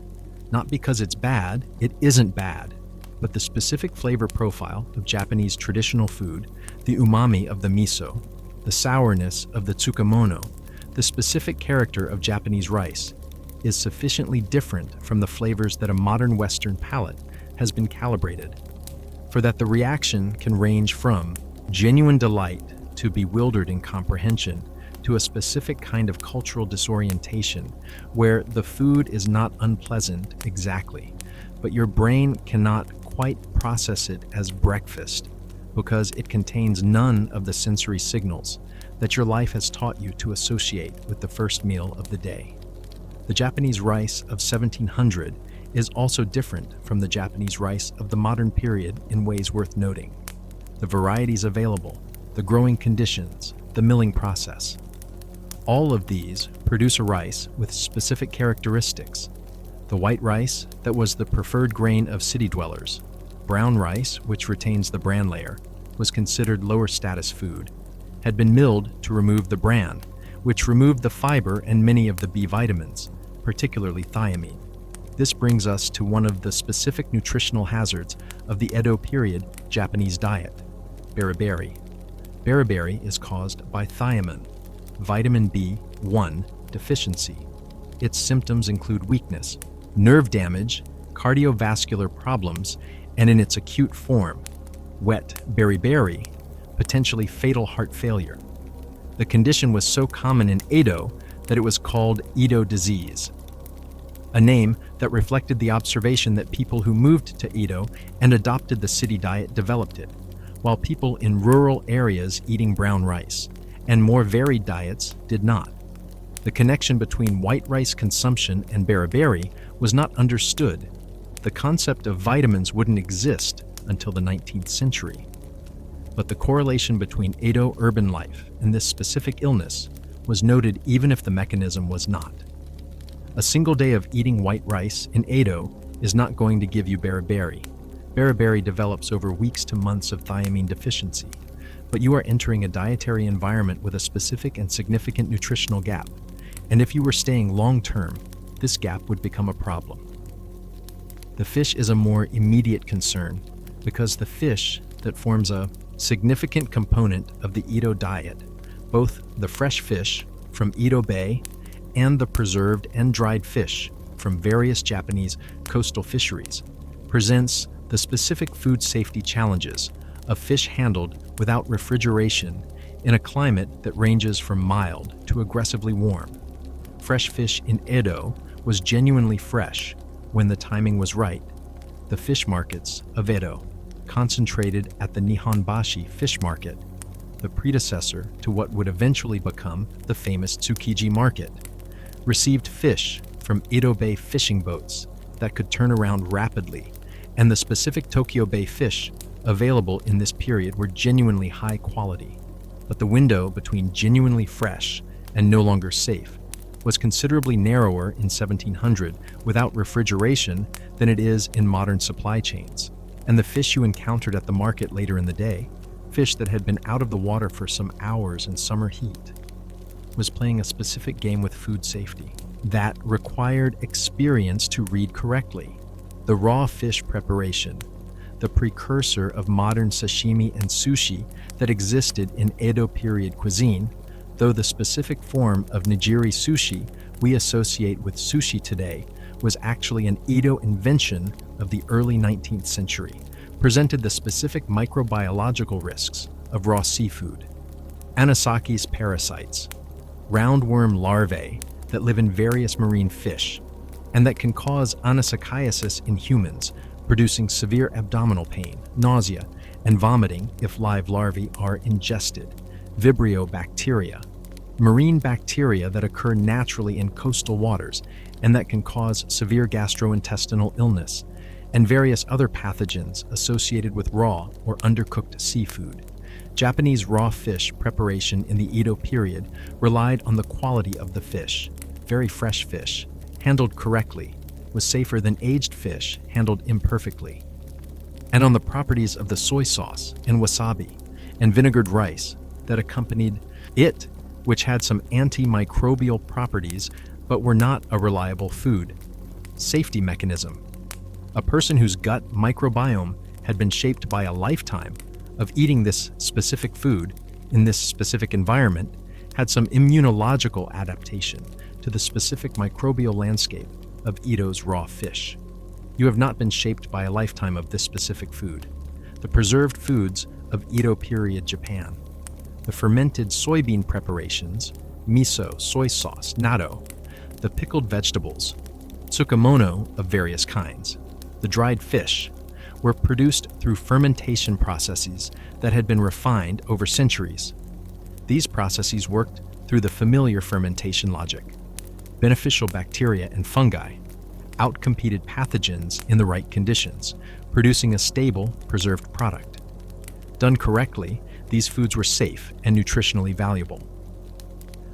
Not because it's bad, it isn't bad, but the specific flavor profile of Japanese traditional food, the umami of the miso, the sourness of the tsukemono, the specific character of Japanese rice, is sufficiently different from the flavors that a modern Western palate has been calibrated, for that the reaction can range from genuine delight to bewildered incomprehension to a specific kind of cultural disorientation where the food is not unpleasant exactly, but your brain cannot quite process it as breakfast because it contains none of the sensory signals that your life has taught you to associate with the first meal of the day. The Japanese rice of 1700 is also different from the Japanese rice of the modern period in ways worth noting. The varieties available, the growing conditions, the milling process. All of these produce a rice with specific characteristics. The white rice that was the preferred grain of city dwellers, brown rice, which retains the bran layer, was considered lower status food, had been milled to remove the bran, which removed the fiber and many of the B vitamins, particularly thiamine. This brings us to one of the specific nutritional hazards of the Edo period Japanese diet, beriberi. Beriberi is caused by thiamine, vitamin B1 deficiency. Its symptoms include weakness, nerve damage, cardiovascular problems, and in its acute form, wet beriberi, potentially fatal heart failure. The condition was so common in Edo that it was called Edo disease, a name that reflected the observation that people who moved to Edo and adopted the city diet developed it, while people in rural areas eating brown rice and more varied diets did not. The connection between white rice consumption and beriberi was not understood. The concept of vitamins wouldn't exist until the 19th century. But the correlation between Edo urban life and this specific illness was noted even if the mechanism was not. A single day of eating white rice in Edo is not going to give you beriberi. Beriberi develops over weeks to months of thiamine deficiency, but you are entering a dietary environment with a specific and significant nutritional gap, and if you were staying long-term, this gap would become a problem. The fish is a more immediate concern because the fish that forms a significant component of the Edo diet, both the fresh fish from Edo Bay and the preserved and dried fish from various Japanese coastal fisheries, presents the specific food safety challenges of fish handled without refrigeration in a climate that ranges from mild to aggressively warm. Fresh fish in Edo was genuinely fresh when the timing was right. The fish markets of Edo, concentrated at the Nihonbashi fish market, the predecessor to what would eventually become the famous Tsukiji market, received fish from Edo Bay fishing boats that could turn around rapidly, and the specific Tokyo Bay fish available in this period were genuinely high quality. But the window between genuinely fresh and no longer safe was considerably narrower in 1700 without refrigeration than it is in modern supply chains. And the fish you encountered at the market later in the day, fish that had been out of the water for some hours in summer heat, was playing a specific game with food safety that required experience to read correctly. The raw fish preparation, the precursor of modern sashimi and sushi that existed in Edo period cuisine, though the specific form of nigiri sushi we associate with sushi today was actually an Edo invention of the early 19th century, presented the specific microbiological risks of raw seafood. Anisaki's parasites, roundworm larvae that live in various marine fish, and that can cause anisakiasis in humans, producing severe abdominal pain, nausea, and vomiting if live larvae are ingested. Vibrio bacteria, marine bacteria that occur naturally in coastal waters and that can cause severe gastrointestinal illness, and various other pathogens associated with raw or undercooked seafood. Japanese raw fish preparation in the Edo period relied on the quality of the fish. Very fresh fish, handled correctly, was safer than aged fish handled imperfectly. And on the properties of the soy sauce and wasabi and vinegared rice that accompanied it, which had some antimicrobial properties but were not a reliable food. Safety mechanism. A person whose gut microbiome had been shaped by a lifetime of eating this specific food in this specific environment had some immunological adaptation to the specific microbial landscape of Edo's raw fish. You have not been shaped by a lifetime of this specific food. The preserved foods of Edo period Japan. The fermented soybean preparations, miso, soy sauce, natto, the pickled vegetables, tsukemono of various kinds, the dried fish, were produced through fermentation processes that had been refined over centuries. These processes worked through the familiar fermentation logic. Beneficial bacteria and fungi outcompeted pathogens in the right conditions, producing a stable, preserved product. Done correctly, these foods were safe and nutritionally valuable.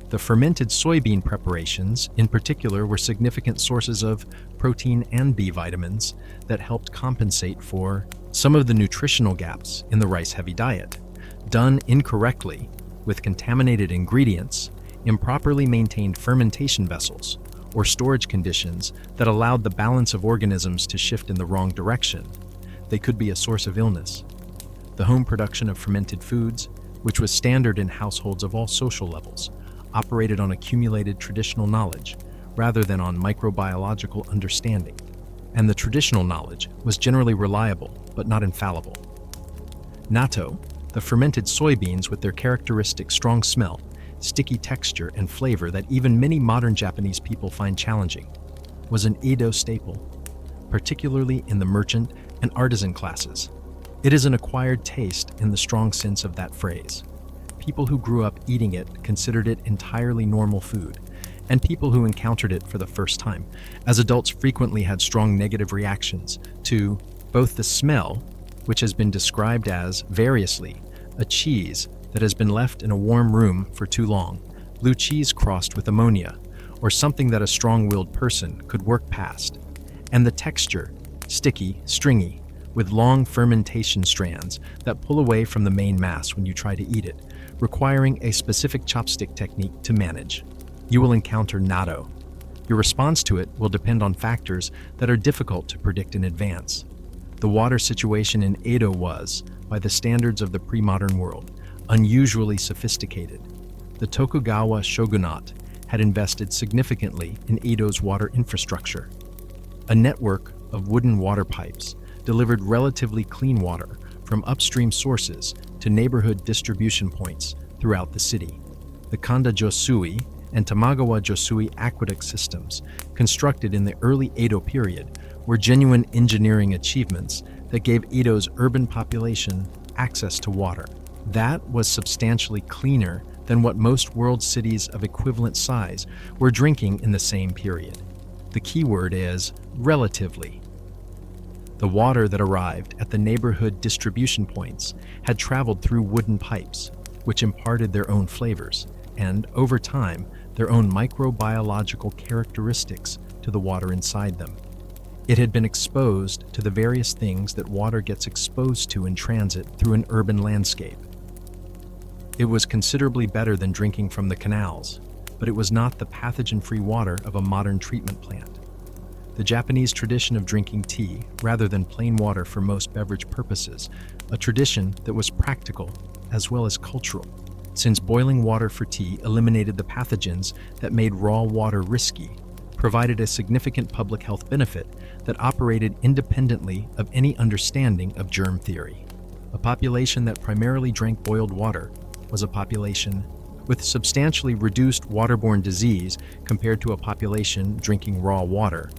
The fermented soybean preparations, in particular, were significant sources of protein and B vitamins that helped compensate for some of the nutritional gaps in the rice-heavy diet. Done incorrectly, with contaminated ingredients, improperly maintained fermentation vessels, or storage conditions that allowed the balance of organisms to shift in the wrong direction, they could be a source of illness. The home production of fermented foods, which was standard in households of all social levels, operated on accumulated traditional knowledge rather than on microbiological understanding, and the traditional knowledge was generally reliable but not infallible. Natto, the fermented soybeans with their characteristic strong smell, sticky texture, and flavor that even many modern Japanese people find challenging, was an Edo staple, particularly in the merchant and artisan classes. It is an acquired taste in the strong sense of that phrase. People who grew up eating it considered it entirely normal food, and people who encountered it for the first time as adults frequently had strong negative reactions to both the smell, which has been described as, variously, a cheese that has been left in a warm room for too long, blue cheese crossed with ammonia, or something that a strong-willed person could work past, and the texture, sticky, stringy, with long fermentation strands that pull away from the main mass when you try to eat it, requiring a specific chopstick technique to manage. You will encounter natto. Your response to it will depend on factors that are difficult to predict in advance. The water situation in Edo was, by the standards of the pre-modern world, unusually sophisticated. The Tokugawa shogunate had invested significantly in Edo's water infrastructure. A network of wooden water pipes delivered relatively clean water from upstream sources to neighborhood distribution points throughout the city. The Kanda Josui and Tamagawa Josui aqueduct systems, constructed in the early Edo period, were genuine engineering achievements that gave Edo's urban population access to water. That was substantially cleaner than what most world cities of equivalent size were drinking in the same period. The key word is relatively. The water that arrived at the neighborhood distribution points had traveled through wooden pipes, which imparted their own flavors and, over time, their own microbiological characteristics to the water inside them. It had been exposed to the various things that water gets exposed to in transit through an urban landscape. It was considerably better than drinking from the canals, but it was not the pathogen-free water of a modern treatment plant. The Japanese tradition of drinking tea rather than plain water for most beverage purposes, a tradition that was practical as well as cultural, since boiling water for tea eliminated the pathogens that made raw water risky, provided a significant public health benefit that operated independently of any understanding of germ theory. A population that primarily drank boiled water was a population with substantially reduced waterborne disease compared to a population drinking raw water,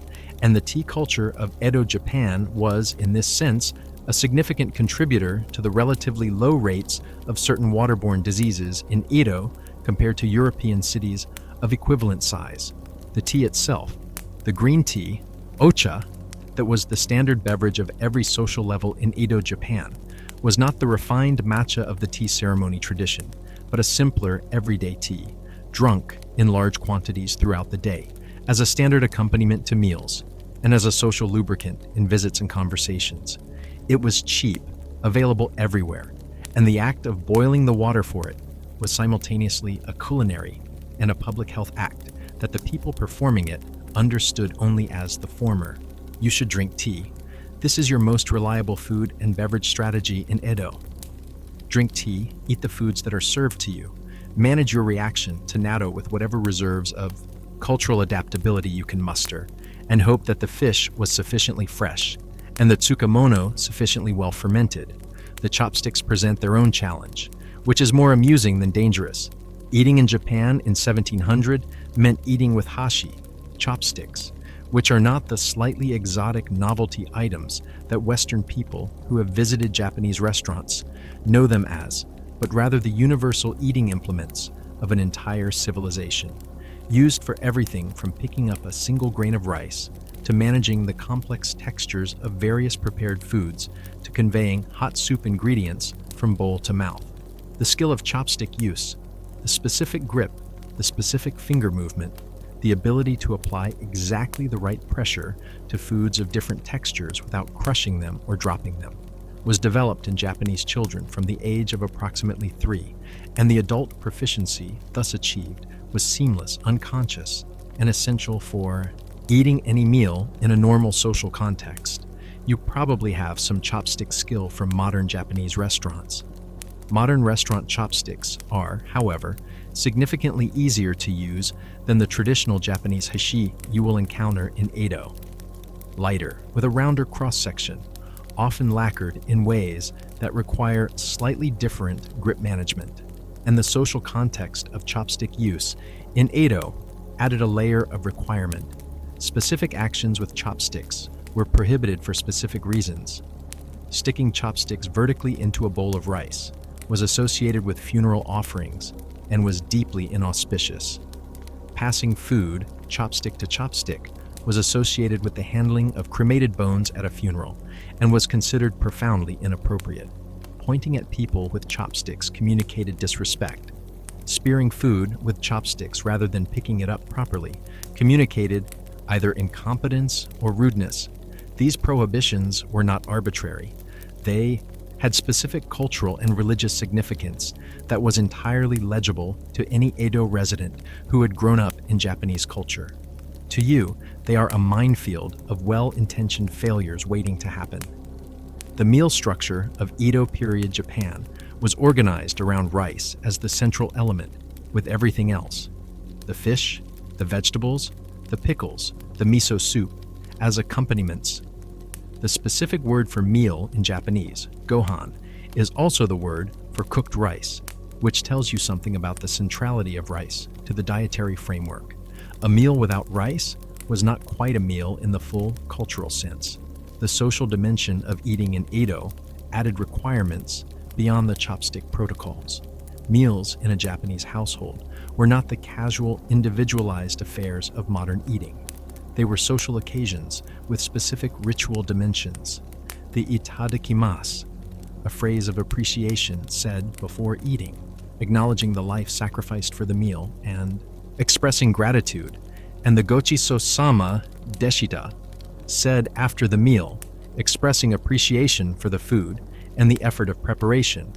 and the tea culture of Edo Japan was, in this sense, a significant contributor to the relatively low rates of certain waterborne diseases in Edo compared to European cities of equivalent size. The tea itself, the green tea, ocha, that was the standard beverage of every social level in Edo, Japan, was not the refined matcha of the tea ceremony tradition, but a simpler, everyday tea, drunk in large quantities throughout the day, as a standard accompaniment to meals, and as a social lubricant in visits and conversations. It was cheap, available everywhere, and the act of boiling the water for it was simultaneously a culinary and a public health act that the people performing it understood only as the former. You should drink tea. This is your most reliable food and beverage strategy in Edo. Drink tea, eat the foods that are served to you, manage your reaction to natto with whatever reserves of cultural adaptability you can muster, and hope that the fish was sufficiently fresh and the tsukemono sufficiently well fermented. The chopsticks present their own challenge, which is more amusing than dangerous. Eating in Japan in 1700 meant eating with hashi, chopsticks, which are not the slightly exotic novelty items that Western people who have visited Japanese restaurants know them as, but rather the universal eating implements of an entire civilization, used for everything from picking up a single grain of rice to managing the complex textures of various prepared foods to conveying hot soup ingredients from bowl to mouth. The skill of chopstick use, the specific grip, the specific finger movement, the ability to apply exactly the right pressure to foods of different textures without crushing them or dropping them, was developed in Japanese children from the age of approximately 3, and the adult proficiency thus achieved was seamless, unconscious, and essential for eating any meal in a normal social context. You probably have some chopstick skill from modern Japanese restaurants. Modern restaurant chopsticks are, however, significantly easier to use than the traditional Japanese hashi you will encounter in Edo. Lighter, with a rounder cross-section, often lacquered in ways that require slightly different grip management, and the social context of chopstick use in Edo added a layer of requirement. Specific actions with chopsticks were prohibited for specific reasons. Sticking chopsticks vertically into a bowl of rice was associated with funeral offerings and was deeply inauspicious. Passing food, chopstick to chopstick, was associated with the handling of cremated bones at a funeral and was considered profoundly inappropriate. Pointing at people with chopsticks communicated disrespect. Spearing food with chopsticks rather than picking it up properly communicated either incompetence or rudeness. These prohibitions were not arbitrary. They had specific cultural and religious significance that was entirely legible to any Edo resident who had grown up in Japanese culture. To you, they are a minefield of well-intentioned failures waiting to happen. The meal structure of Edo period Japan was organized around rice as the central element, with everything else: the fish, the vegetables, the pickles, the miso soup, as accompaniments. The specific word for meal in Japanese, gohan, is also the word for cooked rice, which tells you something about the centrality of rice to the dietary framework. A meal without rice was not quite a meal in the full cultural sense. The social dimension of eating in Edo added requirements beyond the chopstick protocols. Meals in a Japanese household were not the casual, individualized affairs of modern eating. They were social occasions with specific ritual dimensions. The itadakimasu, a phrase of appreciation said before eating, acknowledging the life sacrificed for the meal and expressing gratitude, and the gochiso-sama deshita, said after the meal, expressing appreciation for the food and the effort of preparation,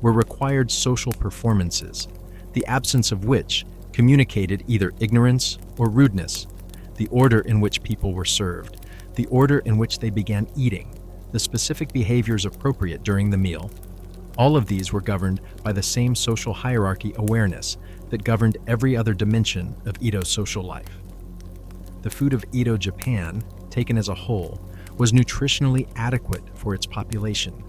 were required social performances, the absence of which communicated either ignorance or rudeness, the order in which people were served, the order in which they began eating, the specific behaviors appropriate during the meal. All of these were governed by the same social hierarchy awareness that governed every other dimension of Edo's social life. The food of Edo, Japan, taken as a whole, was nutritionally adequate for its population,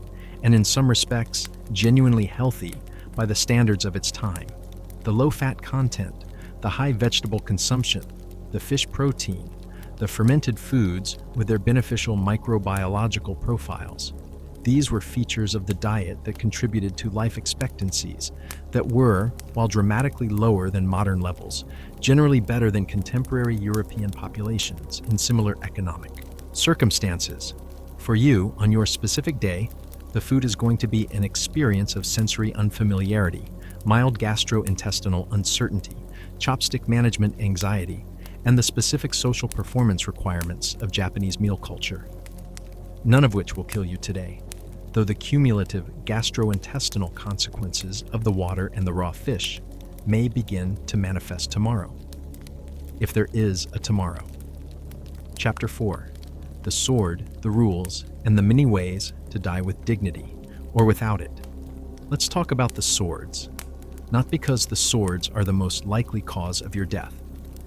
and in some respects, genuinely healthy by the standards of its time. The low-fat content, the high vegetable consumption, the fish protein, the fermented foods with their beneficial microbiological profiles. These were features of the diet that contributed to life expectancies that were, while dramatically lower than modern levels, generally better than contemporary European populations in similar economic circumstances. For you, on your specific day, the food is going to be an experience of sensory unfamiliarity, mild gastrointestinal uncertainty, chopstick management anxiety, and the specific social performance requirements of Japanese meal culture. None of which will kill you today, though the cumulative gastrointestinal consequences of the water and the raw fish may begin to manifest tomorrow, if there is a tomorrow. Chapter 4. The Sword, the Rules, and the Many Ways to Die with Dignity, or Without It. Let's talk about the swords. Not because the swords are the most likely cause of your death.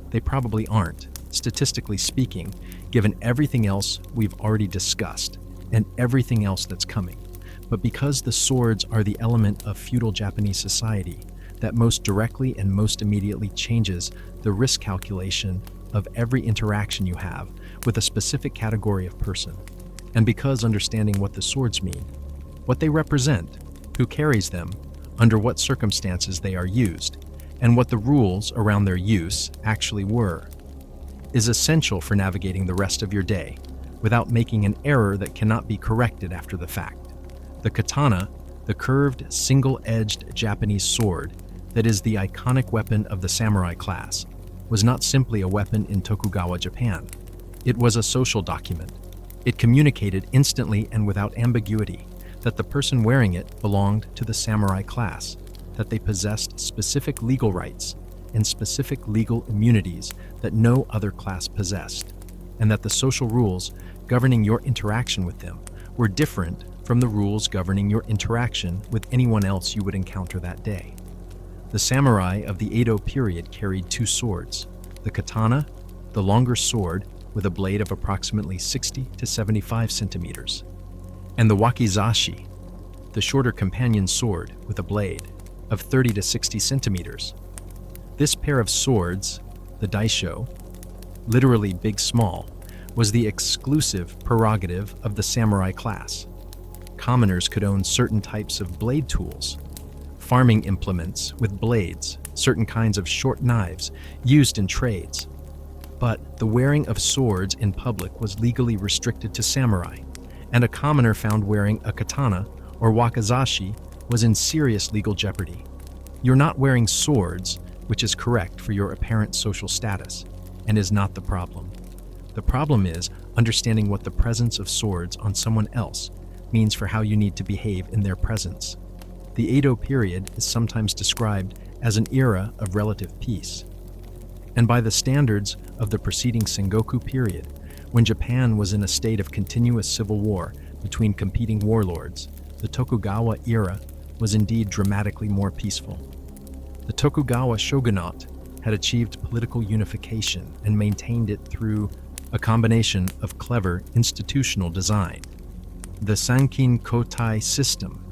They probably aren't, statistically speaking, given everything else we've already discussed and everything else that's coming, but because the swords are the element of feudal Japanese society that most directly and most immediately changes the risk calculation of every interaction you have with a specific category of person, and because understanding what the swords mean, what they represent, who carries them, under what circumstances they are used, and what the rules around their use actually were, is essential for navigating the rest of your day without making an error that cannot be corrected after the fact. The katana, the curved, single-edged Japanese sword that is the iconic weapon of the samurai class, was not simply a weapon in Tokugawa Japan. It was a social document. It communicated instantly and without ambiguity that the person wearing it belonged to the samurai class, that they possessed specific legal rights and specific legal immunities that no other class possessed, and that the social rules governing your interaction with them were different from the rules governing your interaction with anyone else you would encounter that day. The samurai of the Edo period carried two swords: the katana, the longer sword with a blade of approximately 60 to 75 centimeters, and the wakizashi, the shorter companion sword with a blade of 30 to 60 centimeters. This pair of swords, the daisho, literally big-small, was the exclusive prerogative of the samurai class. Commoners could own certain types of blade tools, farming implements with blades, certain kinds of short knives used in trades. But the wearing of swords in public was legally restricted to samurai, and a commoner found wearing a katana or wakizashi was in serious legal jeopardy. You're not wearing swords, which is correct for your apparent social status, and is not the problem. The problem is understanding what the presence of swords on someone else means for how you need to behave in their presence. The Edo period is sometimes described as an era of relative peace. And by the standards of the preceding Sengoku period, when Japan was in a state of continuous civil war between competing warlords, the Tokugawa era was indeed dramatically more peaceful. The Tokugawa shogunate had achieved political unification and maintained it through a combination of clever institutional design. The Sankin Kotai system,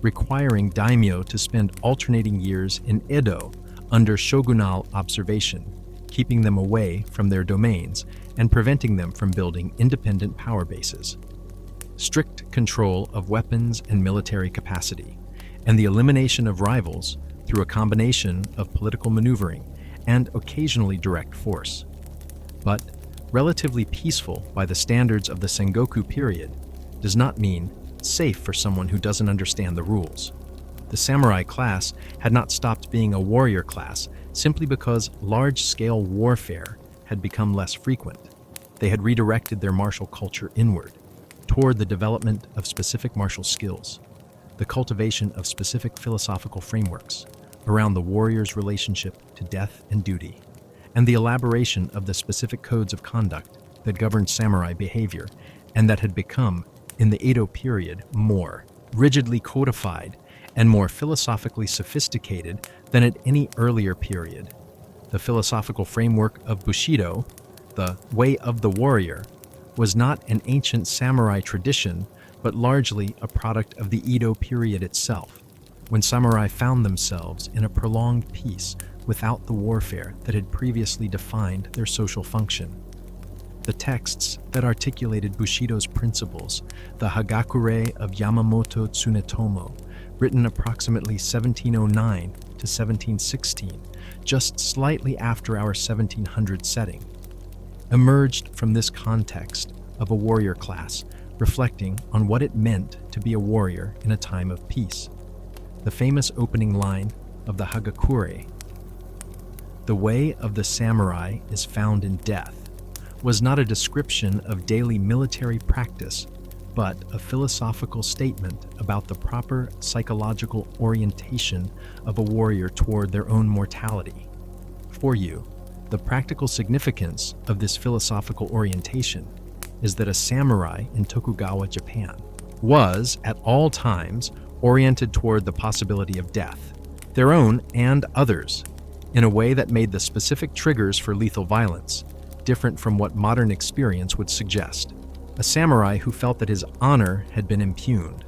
requiring daimyo to spend alternating years in Edo under shogunal observation, keeping them away from their domains and preventing them from building independent power bases. Strict control of weapons and military capacity, and the elimination of rivals through a combination of political maneuvering and occasionally direct force. But relatively peaceful by the standards of the Sengoku period does not mean safe for someone who doesn't understand the rules. The samurai class had not stopped being a warrior class simply because large-scale warfare had become less frequent. They had redirected their martial culture inward, toward the development of specific martial skills, the cultivation of specific philosophical frameworks around the warrior's relationship to death and duty, and the elaboration of the specific codes of conduct that governed samurai behavior and that had become, in the Edo period, more rigidly codified and more philosophically sophisticated than at any earlier period. The philosophical framework of Bushido, the way of the warrior, was not an ancient samurai tradition, but largely a product of the Edo period itself, when samurai found themselves in a prolonged peace without the warfare that had previously defined their social function. The texts that articulated Bushido's principles, the Hagakure of Yamamoto Tsunetomo, written approximately 1709 to 1716, just slightly after our 1700 setting, emerged from this context of a warrior class, reflecting on what it meant to be a warrior in a time of peace. The famous opening line of the Hagakure, "The way of the samurai is found in death," was not a description of daily military practice, but a philosophical statement about the proper psychological orientation of a warrior toward their own mortality. For you, the practical significance of this philosophical orientation is that a samurai in Tokugawa Japan was, at all times, oriented toward the possibility of death, their own and others, in a way that made the specific triggers for lethal violence different from what modern experience would suggest. A samurai who felt that his honor had been impugned,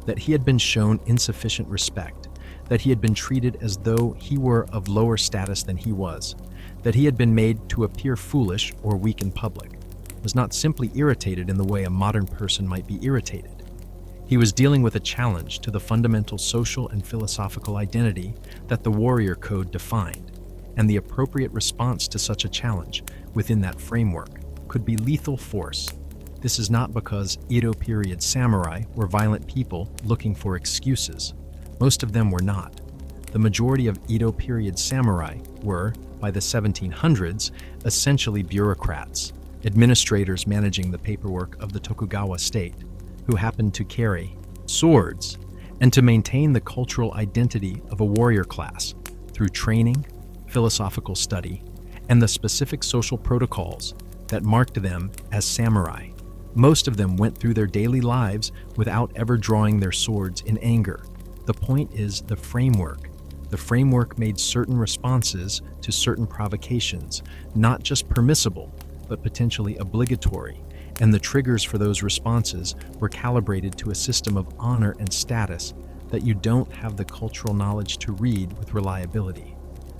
that he had been shown insufficient respect, that he had been treated as though he were of lower status than he was, that he had been made to appear foolish or weak in public, was not simply irritated in the way a modern person might be irritated. He was dealing with a challenge to the fundamental social and philosophical identity that the warrior code defined, and the appropriate response to such a challenge within that framework could be lethal force. This is not because Edo period samurai were violent people looking for excuses. Most of them were not. The majority of Edo period samurai were, by the 1700s, essentially bureaucrats, administrators managing the paperwork of the Tokugawa state, who happened to carry swords and to maintain the cultural identity of a warrior class through training, philosophical study, and the specific social protocols that marked them as samurai. Most of them went through their daily lives without ever drawing their swords in anger. The point is the framework. The framework made certain responses to certain provocations, not just permissible, but potentially obligatory, and the triggers for those responses were calibrated to a system of honor and status that you don't have the cultural knowledge to read with reliability.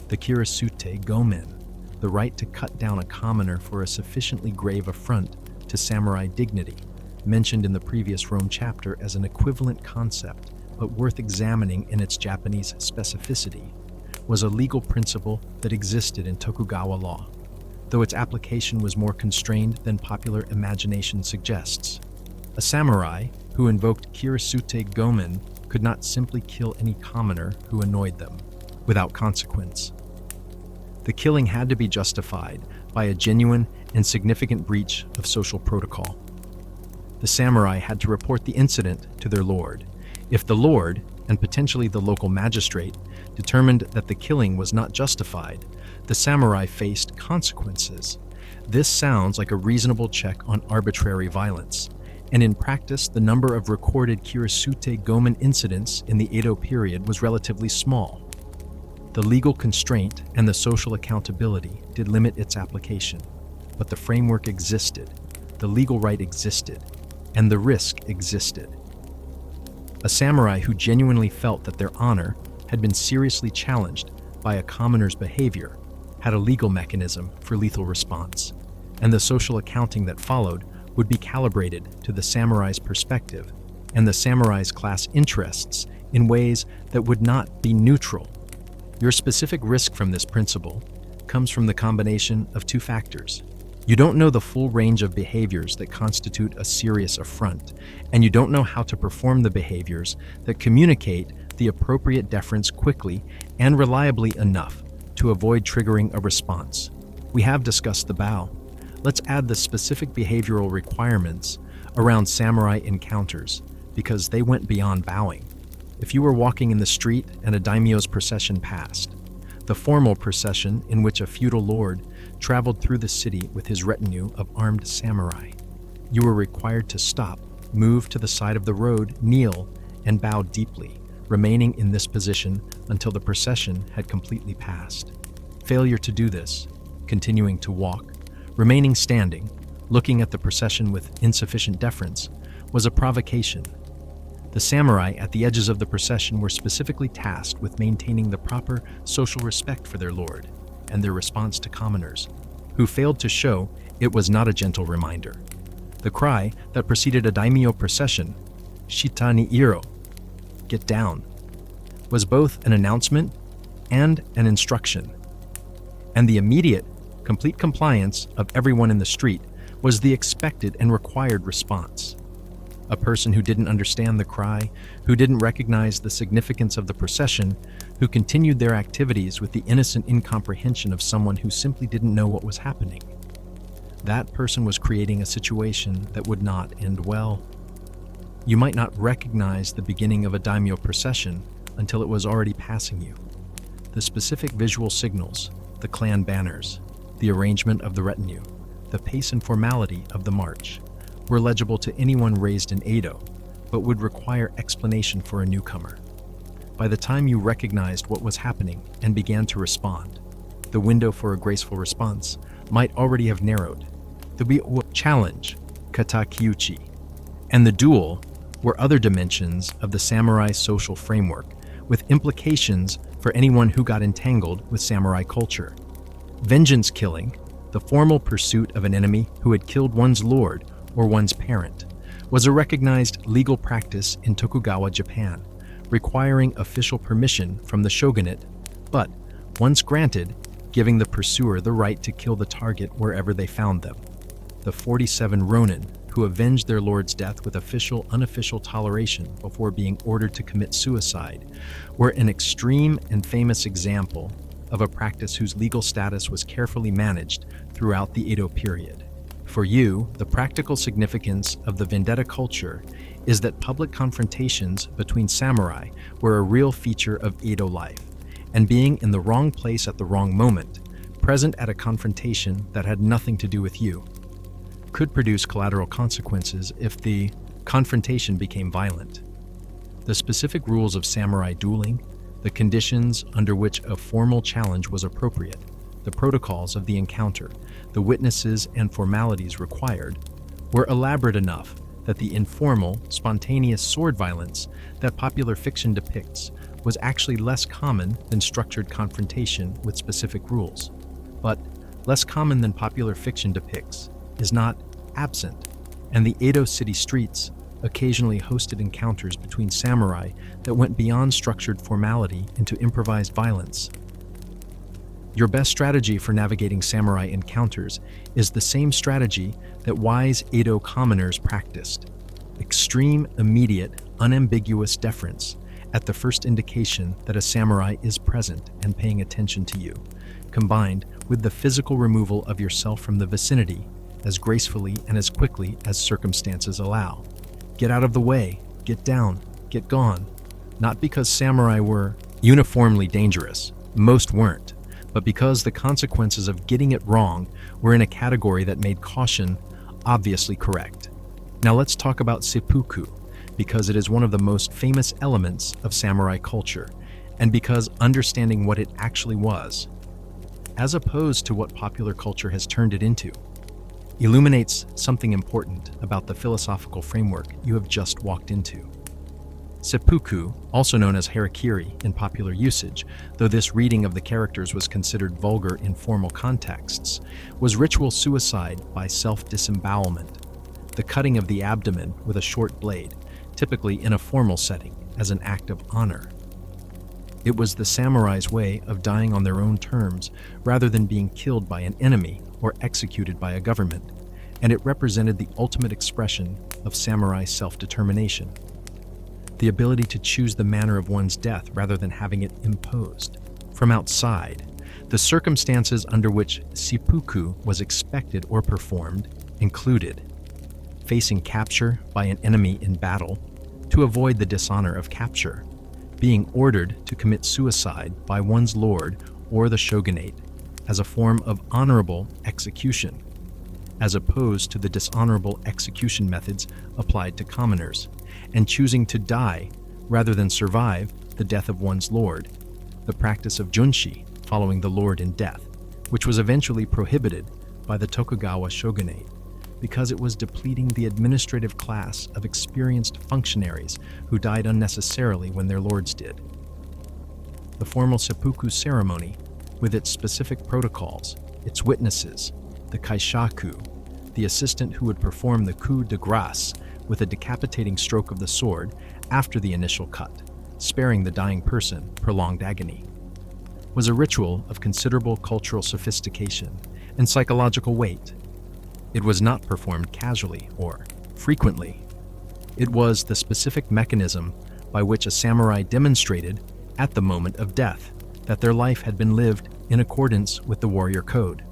The Kirasute Gomen, the right to cut down a commoner for a sufficiently grave affront to samurai dignity, mentioned in the previous Rome chapter as an equivalent concept, but worth examining in its Japanese specificity, was a legal principle that existed in Tokugawa law, though its application was more constrained than popular imagination suggests. A samurai who invoked Kirasute Gomen could not simply kill any commoner who annoyed them, without consequence. The killing had to be justified by a genuine and significant breach of social protocol. The samurai had to report the incident to their lord. If the lord, and potentially the local magistrate, determined that the killing was not justified, the samurai faced consequences. This sounds like a reasonable check on arbitrary violence, and in practice, the number of recorded Kirasute Gomen incidents in the Edo period was relatively small. The legal constraint and the social accountability did limit its application, but the framework existed, the legal right existed, and the risk existed. A samurai who genuinely felt that their honor had been seriously challenged by a commoner's behavior had a legal mechanism for lethal response, and the social accounting that followed would be calibrated to the samurai's perspective and the samurai's class interests in ways that would not be neutral. Your specific risk from this principle comes from the combination of two factors. You don't know the full range of behaviors that constitute a serious affront, and you don't know how to perform the behaviors that communicate the appropriate deference quickly and reliably enough to avoid triggering a response. We have discussed the bow. Let's add the specific behavioral requirements around samurai encounters, because they went beyond bowing. If you were walking in the street and a daimyo's procession passed, the formal procession in which a feudal lord traveled through the city with his retinue of armed samurai, you were required to stop, move to the side of the road, kneel, and bow deeply, remaining in this position until the procession had completely passed. Failure to do this, continuing to walk, remaining standing, looking at the procession with insufficient deference, was a provocation. The samurai at the edges of the procession were specifically tasked with maintaining the proper social respect for their lord and their response to commoners, who failed to show It was not a gentle reminder. The cry that preceded a daimyo procession, "Shita ni iro," get down, was both an announcement and an instruction. And the immediate, complete compliance of everyone in the street was the expected and required response. A person who didn't understand the cry, who didn't recognize the significance of the procession, who continued their activities with the innocent incomprehension of someone who simply didn't know what was happening. That person was creating a situation that would not end well. You might not recognize the beginning of a daimyo procession until it was already passing you. The specific visual signals, the clan banners, the arrangement of the retinue, the pace and formality of the march, were legible to anyone raised in Edo, but would require explanation for a newcomer. By the time you recognized what was happening and began to respond, the window for a graceful response might already have narrowed. The challenge, kata kyuchi, and the duel were other dimensions of the samurai social framework, with implications for anyone who got entangled with samurai culture. Vengeance killing, the formal pursuit of an enemy who had killed one's lord or one's parent, was a recognized legal practice in Tokugawa Japan, requiring official permission from the shogunate, but, once granted, giving the pursuer the right to kill the target wherever they found them. The 47 ronin, who avenged their lord's death with official-unofficial toleration before being ordered to commit suicide, were an extreme and famous example of a practice whose legal status was carefully managed throughout the Edo period. For you, the practical significance of the vendetta culture is that public confrontations between samurai were a real feature of Edo life, and being in the wrong place at the wrong moment, present at a confrontation that had nothing to do with you, could produce collateral consequences if the confrontation became violent. The specific rules of samurai dueling, the conditions under which a formal challenge was appropriate, the protocols of the encounter, the witnesses and formalities required, were elaborate enough that the informal, spontaneous sword violence that popular fiction depicts was actually less common than structured confrontation with specific rules. But less common than popular fiction depicts is not absent, and the Edo city streets occasionally hosted encounters between samurai that went beyond structured formality into improvised violence. Your best strategy for navigating samurai encounters is the same strategy that wise Edo commoners practiced: extreme, immediate, unambiguous deference at the first indication that a samurai is present and paying attention to you, combined with the physical removal of yourself from the vicinity as gracefully and as quickly as circumstances allow. Get out of the way, get down, get gone. Not because samurai were uniformly dangerous, most weren't, but because the consequences of getting it wrong were in a category that made caution obviously correct. Now let's talk about seppuku, because it is one of the most famous elements of samurai culture, and because understanding what it actually was, as opposed to what popular culture has turned it into, illuminates something important about the philosophical framework you have just walked into. Seppuku, also known as harakiri in popular usage, though this reading of the characters was considered vulgar in formal contexts, was ritual suicide by self-disembowelment, the cutting of the abdomen with a short blade, typically in a formal setting, as an act of honor. It was the samurai's way of dying on their own terms rather than being killed by an enemy or executed by a government, and it represented the ultimate expression of samurai self-determination. The ability to choose the manner of one's death rather than having it imposed. From outside, the circumstances under which seppuku was expected or performed included facing capture by an enemy in battle to avoid the dishonor of capture, being ordered to commit suicide by one's lord or the shogunate as a form of honorable execution, as opposed to the dishonorable execution methods applied to commoners, and choosing to die rather than survive the death of one's lord, the practice of junshi following the lord in death, which was eventually prohibited by the Tokugawa shogunate because it was depleting the administrative class of experienced functionaries who died unnecessarily when their lords did. The formal seppuku ceremony, with its specific protocols, its witnesses, the the kaishaku, the assistant who would perform the coup de grace with a decapitating stroke of the sword after the initial cut, sparing the dying person prolonged agony, was a ritual of considerable cultural sophistication and psychological weight. It was not performed casually or frequently. It was the specific mechanism by which a samurai demonstrated, at the moment of death, that their life had been lived in accordance with the warrior code.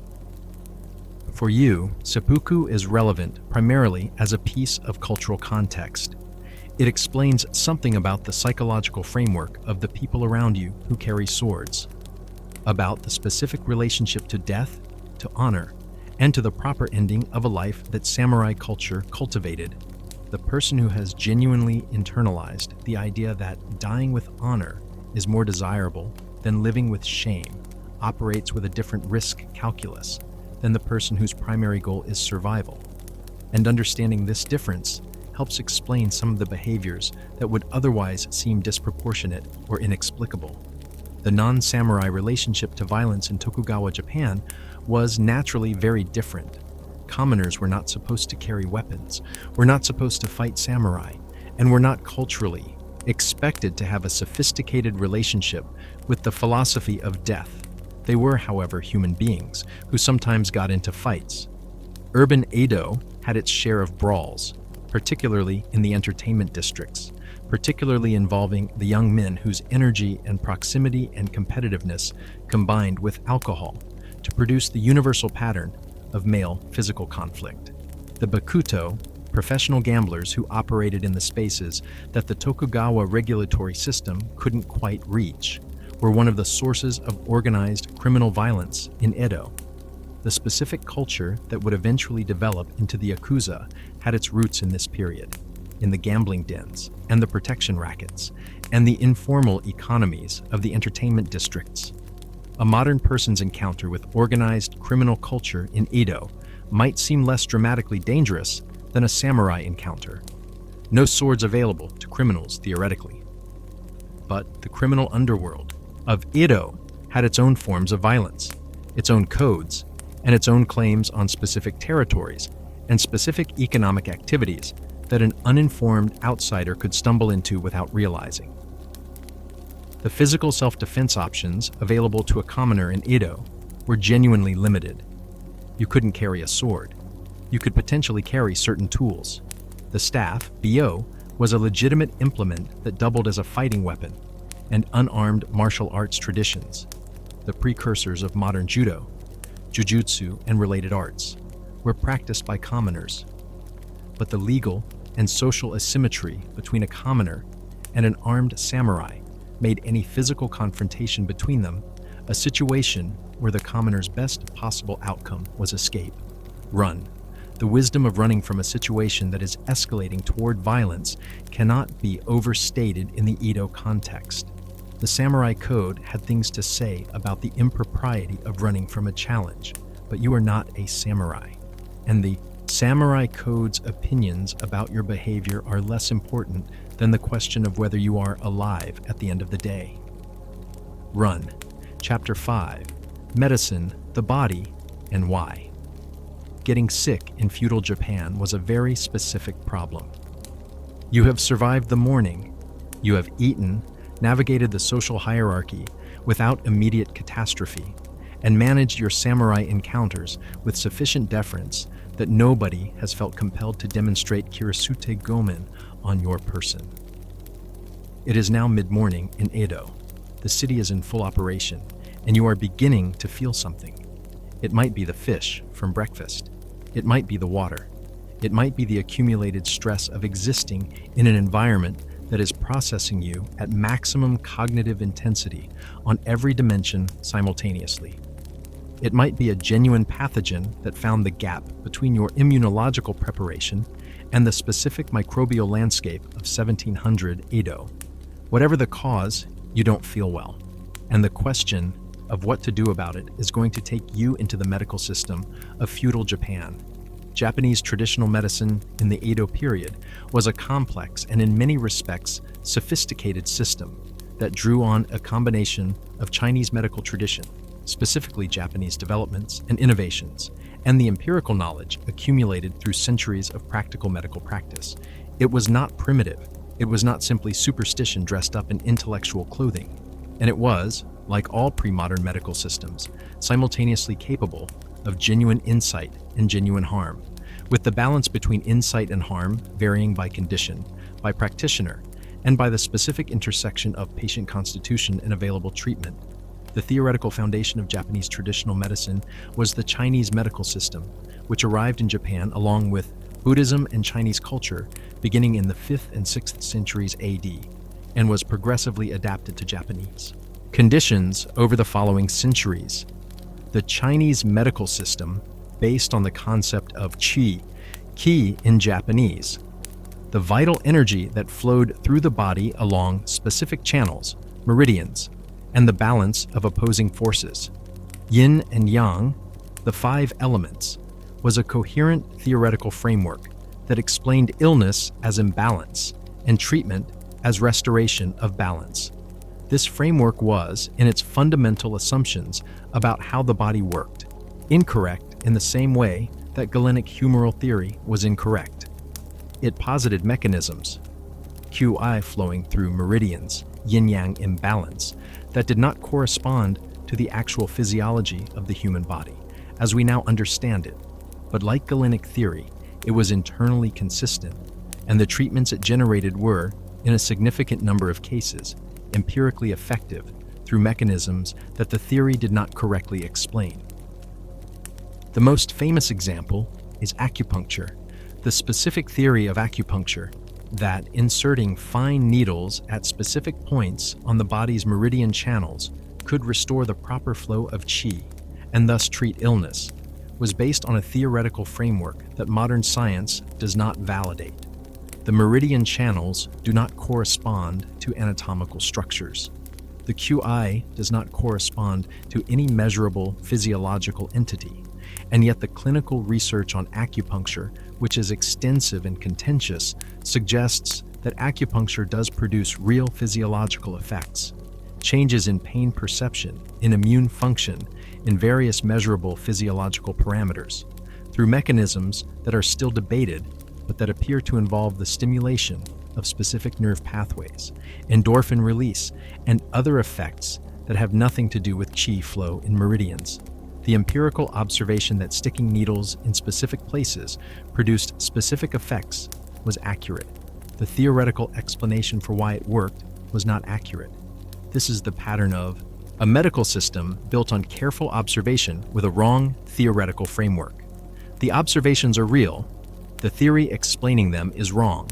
For you, seppuku is relevant primarily as a piece of cultural context. It explains something about the psychological framework of the people around you who carry swords, about the specific relationship to death, to honor, and to the proper ending of a life that samurai culture cultivated. The person who has genuinely internalized the idea that dying with honor is more desirable than living with shame operates with a different risk calculus than the person whose primary goal is survival. And understanding this difference helps explain some of the behaviors that would otherwise seem disproportionate or inexplicable. The non-samurai relationship to violence in Tokugawa Japan was naturally very different. Commoners were not supposed to carry weapons, were not supposed to fight samurai, and were not culturally expected to have a sophisticated relationship with the philosophy of death. They were, however, human beings who sometimes got into fights. Urban Edo had its share of brawls, particularly in the entertainment districts, particularly involving the young men whose energy and proximity and competitiveness combined with alcohol to produce the universal pattern of male physical conflict. The bakuto, professional gamblers who operated in the spaces that the Tokugawa regulatory system couldn't quite reach, were one of the sources of organized criminal violence in Edo. The specific culture that would eventually develop into the yakuza had its roots in this period, in the gambling dens and the protection rackets, and the informal economies of the entertainment districts. A modern person's encounter with organized criminal culture in Edo might seem less dramatically dangerous than a samurai encounter. No swords available to criminals theoretically. But the criminal underworld of Edo had its own forms of violence, its own codes, and its own claims on specific territories and specific economic activities that an uninformed outsider could stumble into without realizing. The physical self-defense options available to a commoner in Edo were genuinely limited. You couldn't carry a sword. You could potentially carry certain tools. The staff, BO, was a legitimate implement that doubled as a fighting weapon, and unarmed martial arts traditions, the precursors of modern judo, jujutsu, and related arts, were practiced by commoners. But the legal and social asymmetry between a commoner and an armed samurai made any physical confrontation between them a situation where the commoner's best possible outcome was escape. Run. The wisdom of running from a situation that is escalating toward violence cannot be overstated in the Edo context. The samurai code had things to say about the impropriety of running from a challenge, but you are not a samurai. And the samurai code's opinions about your behavior are less important than the question of whether you are alive at the end of the day. Run. Chapter 5. Medicine, the Body, and Why. Getting sick in feudal Japan was a very specific problem. You have survived the morning. You have eaten, navigated the social hierarchy without immediate catastrophe, and managed your samurai encounters with sufficient deference that nobody has felt compelled to demonstrate kirasute gomen on your person. It is now mid-morning in Edo. The city is in full operation, and you are beginning to feel something. It might be the fish from breakfast. It might be the water. It might be the accumulated stress of existing in an environment that is processing you at maximum cognitive intensity on every dimension simultaneously. It might be a genuine pathogen that found the gap between your immunological preparation and the specific microbial landscape of 1700 Edo. Whatever the cause, you don't feel well. And the question of what to do about it is going to take you into the medical system of feudal Japan. Japanese traditional medicine in the Edo period was a complex and in many respects sophisticated system that drew on a combination of Chinese medical tradition, specifically Japanese developments and innovations, and the empirical knowledge accumulated through centuries of practical medical practice. It was not primitive. It was not simply superstition dressed up in intellectual clothing. And it was, like all pre-modern medical systems, simultaneously capable of genuine insight and genuine harm, with the balance between insight and harm varying by condition, by practitioner, and by the specific intersection of patient constitution and available treatment. The theoretical foundation of Japanese traditional medicine was the Chinese medical system, which arrived in Japan along with Buddhism and Chinese culture beginning in the 5th and 6th centuries AD, and was progressively adapted to Japanese conditions over the following centuries. The Chinese medical system, based on the concept of qi, ki in Japanese, the vital energy that flowed through the body along specific channels, meridians, and the balance of opposing forces, yin and yang, the 5 elements, was a coherent theoretical framework that explained illness as imbalance and treatment as restoration of balance. This framework was, in its fundamental assumptions about how the body worked, incorrect in the same way that Galenic humoral theory was incorrect. It posited mechanisms, qi flowing through meridians, yin-yang imbalance, that did not correspond to the actual physiology of the human body, as we now understand it. But like Galenic theory, it was internally consistent, and the treatments it generated were, in a significant number of cases, empirically effective through mechanisms that the theory did not correctly explain. The most famous example is acupuncture, the specific theory of acupuncture that inserting fine needles at specific points on the body's meridian channels could restore the proper flow of qi and thus treat illness, was based on a theoretical framework that modern science does not validate. The meridian channels do not correspond to anatomical structures. The qi does not correspond to any measurable physiological entity, and yet the clinical research on acupuncture, which is extensive and contentious, suggests that acupuncture does produce real physiological effects. Changes in pain perception, in immune function, in various measurable physiological parameters, through mechanisms that are still debated, but that appear to involve the stimulation of specific nerve pathways, endorphin release, and other effects that have nothing to do with qi flow in meridians. The empirical observation that sticking needles in specific places produced specific effects was accurate. The theoretical explanation for why it worked was not accurate. This is the pattern of a medical system built on careful observation with a wrong theoretical framework. The observations are real, the theory explaining them is wrong,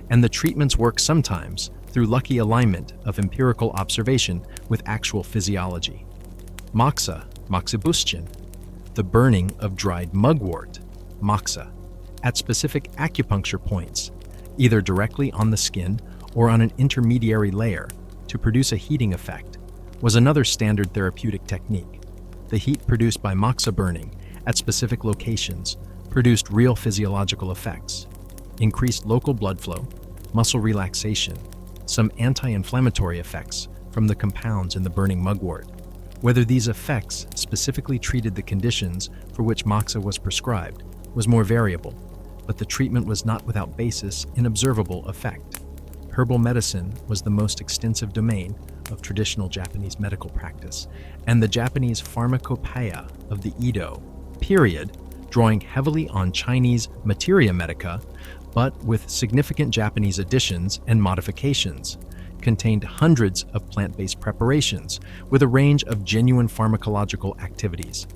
and the treatments work sometimes through lucky alignment of empirical observation with actual physiology. Moxa, moxibustion, the burning of dried mugwort, moxa, at specific acupuncture points, either directly on the skin or on an intermediary layer to produce a heating effect, was another standard therapeutic technique. The heat produced by moxa burning at specific locations produced real physiological effects, increased local blood flow, muscle relaxation, some anti-inflammatory effects from the compounds in the burning mugwort. Whether these effects specifically treated the conditions for which moxa was prescribed was more variable, but the treatment was not without basis in observable effect. Herbal medicine was the most extensive domain of traditional Japanese medical practice, and the Japanese pharmacopoeia of the Edo period, drawing heavily on Chinese materia medica, but with significant Japanese additions and modifications, contained hundreds of plant-based preparations with a range of genuine pharmacological activities.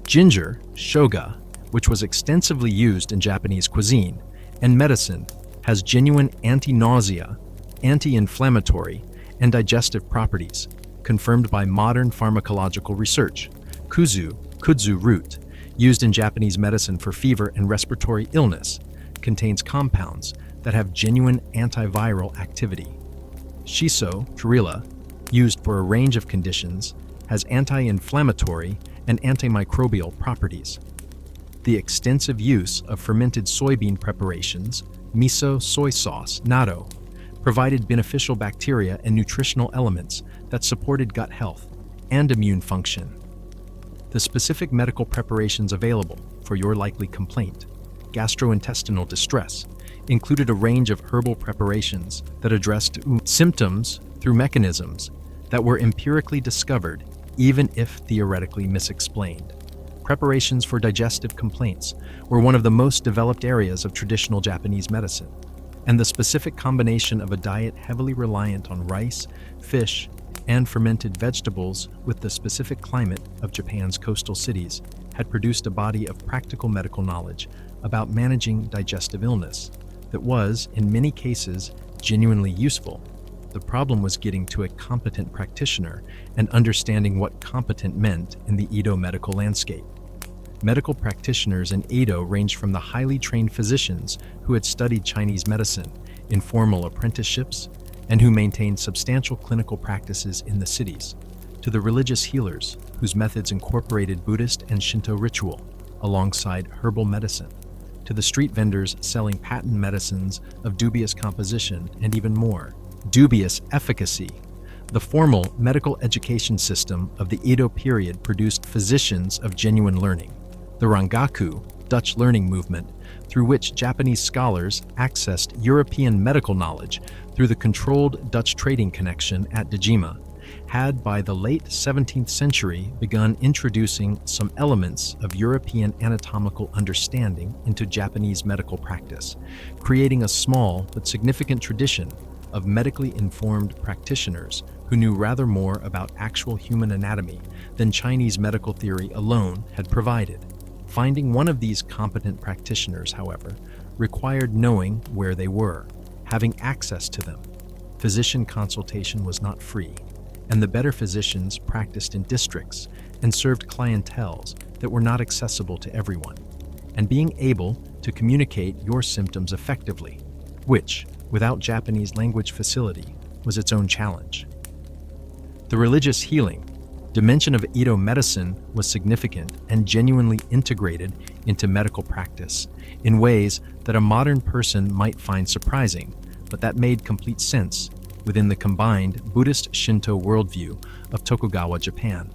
Ginger, shoga, which was extensively used in Japanese cuisine and medicine, has genuine anti-nausea, anti-inflammatory, and digestive properties, confirmed by modern pharmacological research. Kudzu root, used in Japanese medicine for fever and respiratory illness, contains compounds that have genuine antiviral activity. Shiso, Trilla, used for a range of conditions, has anti-inflammatory and antimicrobial properties. The extensive use of fermented soybean preparations, miso, soy sauce, natto, provided beneficial bacteria and nutritional elements that supported gut health and immune function. The specific medical preparations available for your likely complaint, gastrointestinal distress, included a range of herbal preparations that addressed symptoms through mechanisms that were empirically discovered, even if theoretically misexplained. Preparations for digestive complaints were one of the most developed areas of traditional Japanese medicine, and the specific combination of a diet heavily reliant on rice, fish, and fermented vegetables with the specific climate of Japan's coastal cities had produced a body of practical medical knowledge about managing digestive illness that was, in many cases, genuinely useful. The problem was getting to a competent practitioner and understanding what competent meant in the Edo medical landscape. Medical practitioners in Edo ranged from the highly trained physicians who had studied Chinese medicine in formal apprenticeships and who maintained substantial clinical practices in the cities, to the religious healers whose methods incorporated Buddhist and Shinto ritual alongside herbal medicine, to the street vendors selling patent medicines of dubious composition and even more, dubious efficacy. The formal medical education system of the Edo period produced physicians of genuine learning. The Rangaku, Dutch learning movement, through which Japanese scholars accessed European medical knowledge through the controlled Dutch trading connection at Dejima, had by the late 17th century begun introducing some elements of European anatomical understanding into Japanese medical practice, creating a small but significant tradition of medically informed practitioners who knew rather more about actual human anatomy than Chinese medical theory alone had provided. Finding one of these competent practitioners, however, required knowing where they were, having access to them. Physician consultation was not free, and the better physicians practiced in districts and served clienteles that were not accessible to everyone, and being able to communicate your symptoms effectively, which, without Japanese language facility, was its own challenge. The religious healing dimension of Edo medicine was significant and genuinely integrated into medical practice in ways that a modern person might find surprising, but that made complete sense within the combined Buddhist-Shinto worldview of Tokugawa Japan.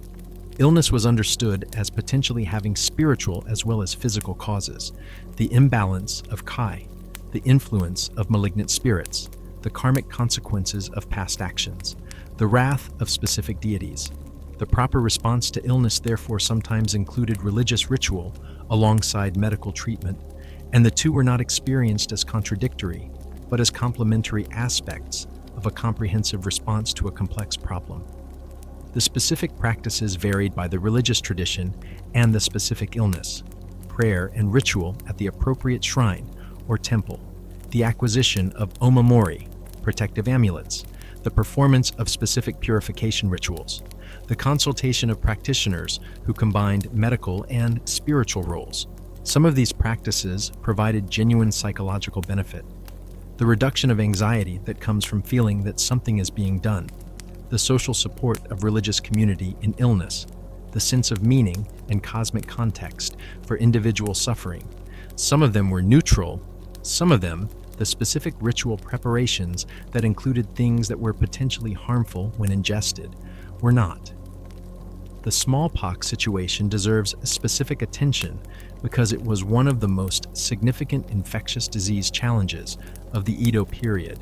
Illness was understood as potentially having spiritual as well as physical causes, the imbalance of kai, the influence of malignant spirits, the karmic consequences of past actions, the wrath of specific deities. The proper response to illness therefore sometimes included religious ritual alongside medical treatment, and the two were not experienced as contradictory, but as complementary aspects of a comprehensive response to a complex problem. The specific practices varied by the religious tradition and the specific illness: prayer and ritual at the appropriate shrine or temple, the acquisition of omamori, protective amulets, the performance of specific purification rituals, the consultation of practitioners who combined medical and spiritual roles. Some of these practices provided genuine psychological benefit: the reduction of anxiety that comes from feeling that something is being done, the social support of religious community in illness, the sense of meaning and cosmic context for individual suffering. Some of them were neutral, some of them the specific ritual preparations that included things that were potentially harmful when ingested were not. The smallpox situation deserves specific attention because it was one of the most significant infectious disease challenges of the Edo period,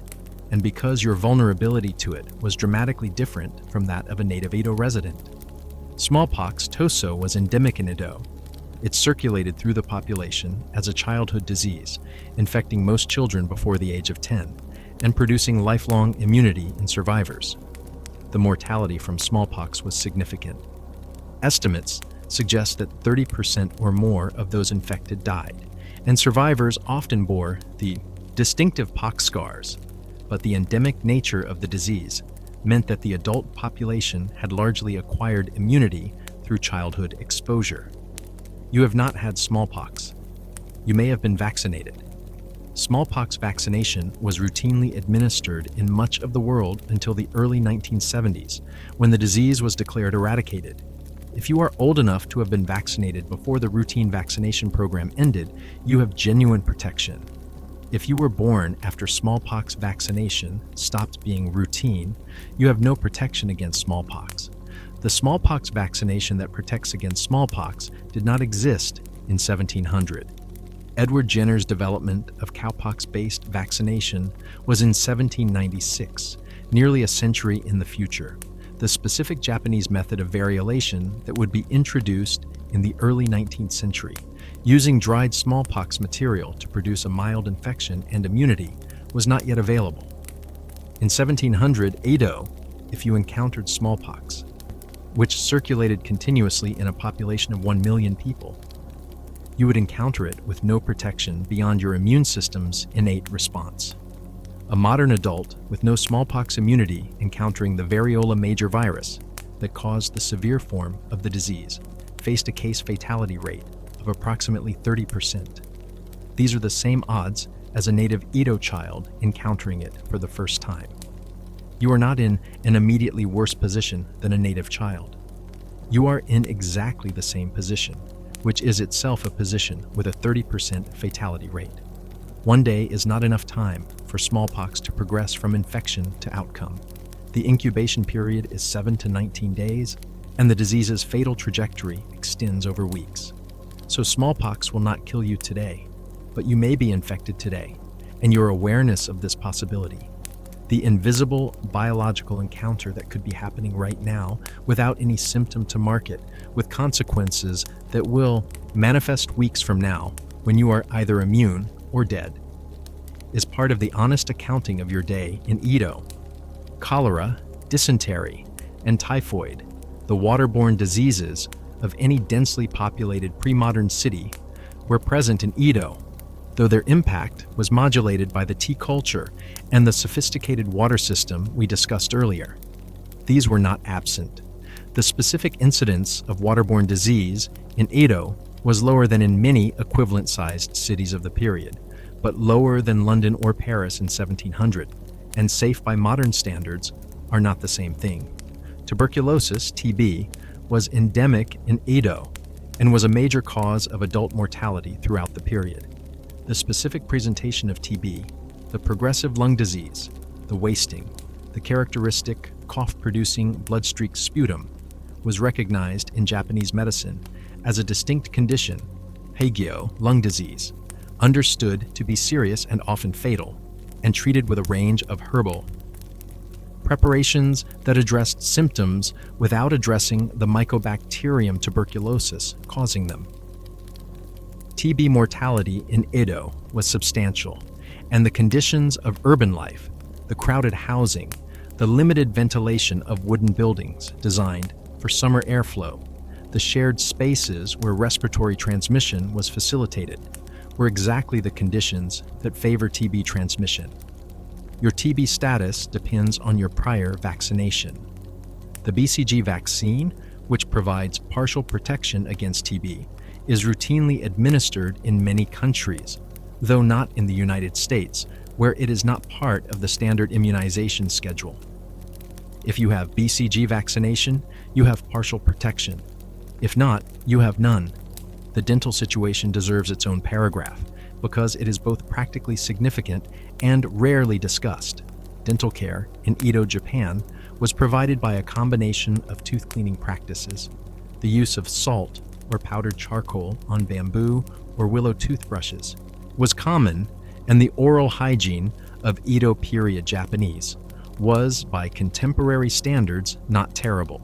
and because your vulnerability to it was dramatically different from that of a native Edo resident. Smallpox, Toso, was endemic in Edo. It circulated through the population as a childhood disease, infecting most children before the age of 10, and producing lifelong immunity in survivors. The mortality from smallpox was significant. Estimates suggest that 30% or more of those infected died, and survivors often bore the distinctive pox scars. But the endemic nature of the disease meant that the adult population had largely acquired immunity through childhood exposure. You have not had smallpox. You may have been vaccinated. Smallpox vaccination was routinely administered in much of the world until the early 1970s, when the disease was declared eradicated. If you are old enough to have been vaccinated before the routine vaccination program ended, you have genuine protection. If you were born after smallpox vaccination stopped being routine, you have no protection against smallpox. The smallpox vaccination that protects against smallpox did not exist in 1700. Edward Jenner's development of cowpox-based vaccination was in 1796, nearly a century in the future. The specific Japanese method of variolation that would be introduced in the early 19th century, using dried smallpox material to produce a mild infection and immunity, was not yet available. In 1700, Edo, if you encountered smallpox, which circulated continuously in a population of 1 million people, you would encounter it with no protection beyond your immune system's innate response. A modern adult with no smallpox immunity encountering the variola major virus that caused the severe form of the disease faced a case fatality rate of approximately 30%. These are the same odds as a native Edo child encountering it for the first time. You are not in an immediately worse position than a native child. You are in exactly the same position, which is itself a position with a 30% fatality rate. One day is not enough time for smallpox to progress from infection to outcome. The incubation period is 7 to 19 days, and the disease's fatal trajectory extends over weeks. So smallpox will not kill you today, but you may be infected today, and your awareness of this possibility, the invisible biological encounter that could be happening right now without any symptom to mark it, with consequences that will manifest weeks from now when you are either immune or dead, is part of the honest accounting of your day in Edo. Cholera, dysentery, and typhoid, the waterborne diseases of any densely populated pre-modern city, were present in Edo, though their impact was modulated by the tea culture and the sophisticated water system we discussed earlier. These were not absent. The specific incidence of waterborne disease in Edo was lower than in many equivalent-sized cities of the period, but lower than London or Paris in 1700, and safe by modern standards are not the same thing. Tuberculosis, TB, was endemic in Edo and was a major cause of adult mortality throughout the period. The specific presentation of TB, the progressive lung disease, the wasting, the characteristic cough-producing blood-streaked sputum, was recognized in Japanese medicine as a distinct condition, Heigyo, lung disease, understood to be serious and often fatal, and treated with a range of herbal preparations that addressed symptoms without addressing the Mycobacterium tuberculosis causing them. TB mortality in Edo was substantial, and the conditions of urban life, the crowded housing, the limited ventilation of wooden buildings designed for summer airflow, the shared spaces where respiratory transmission was facilitated, were exactly the conditions that favor TB transmission. Your TB status depends on your prior vaccination. The BCG vaccine, which provides partial protection against TB, is routinely administered in many countries, though not in the United States, where it is not part of the standard immunization schedule. If you have BCG vaccination, you have partial protection. If not, you have none. The dental situation deserves its own paragraph, because it is both practically significant and rarely discussed. Dental care in Edo, Japan, was provided by a combination of tooth cleaning practices. The use of salt or powdered charcoal on bamboo or willow toothbrushes was common, and the oral hygiene of Edo period Japanese was, by contemporary standards, not terrible.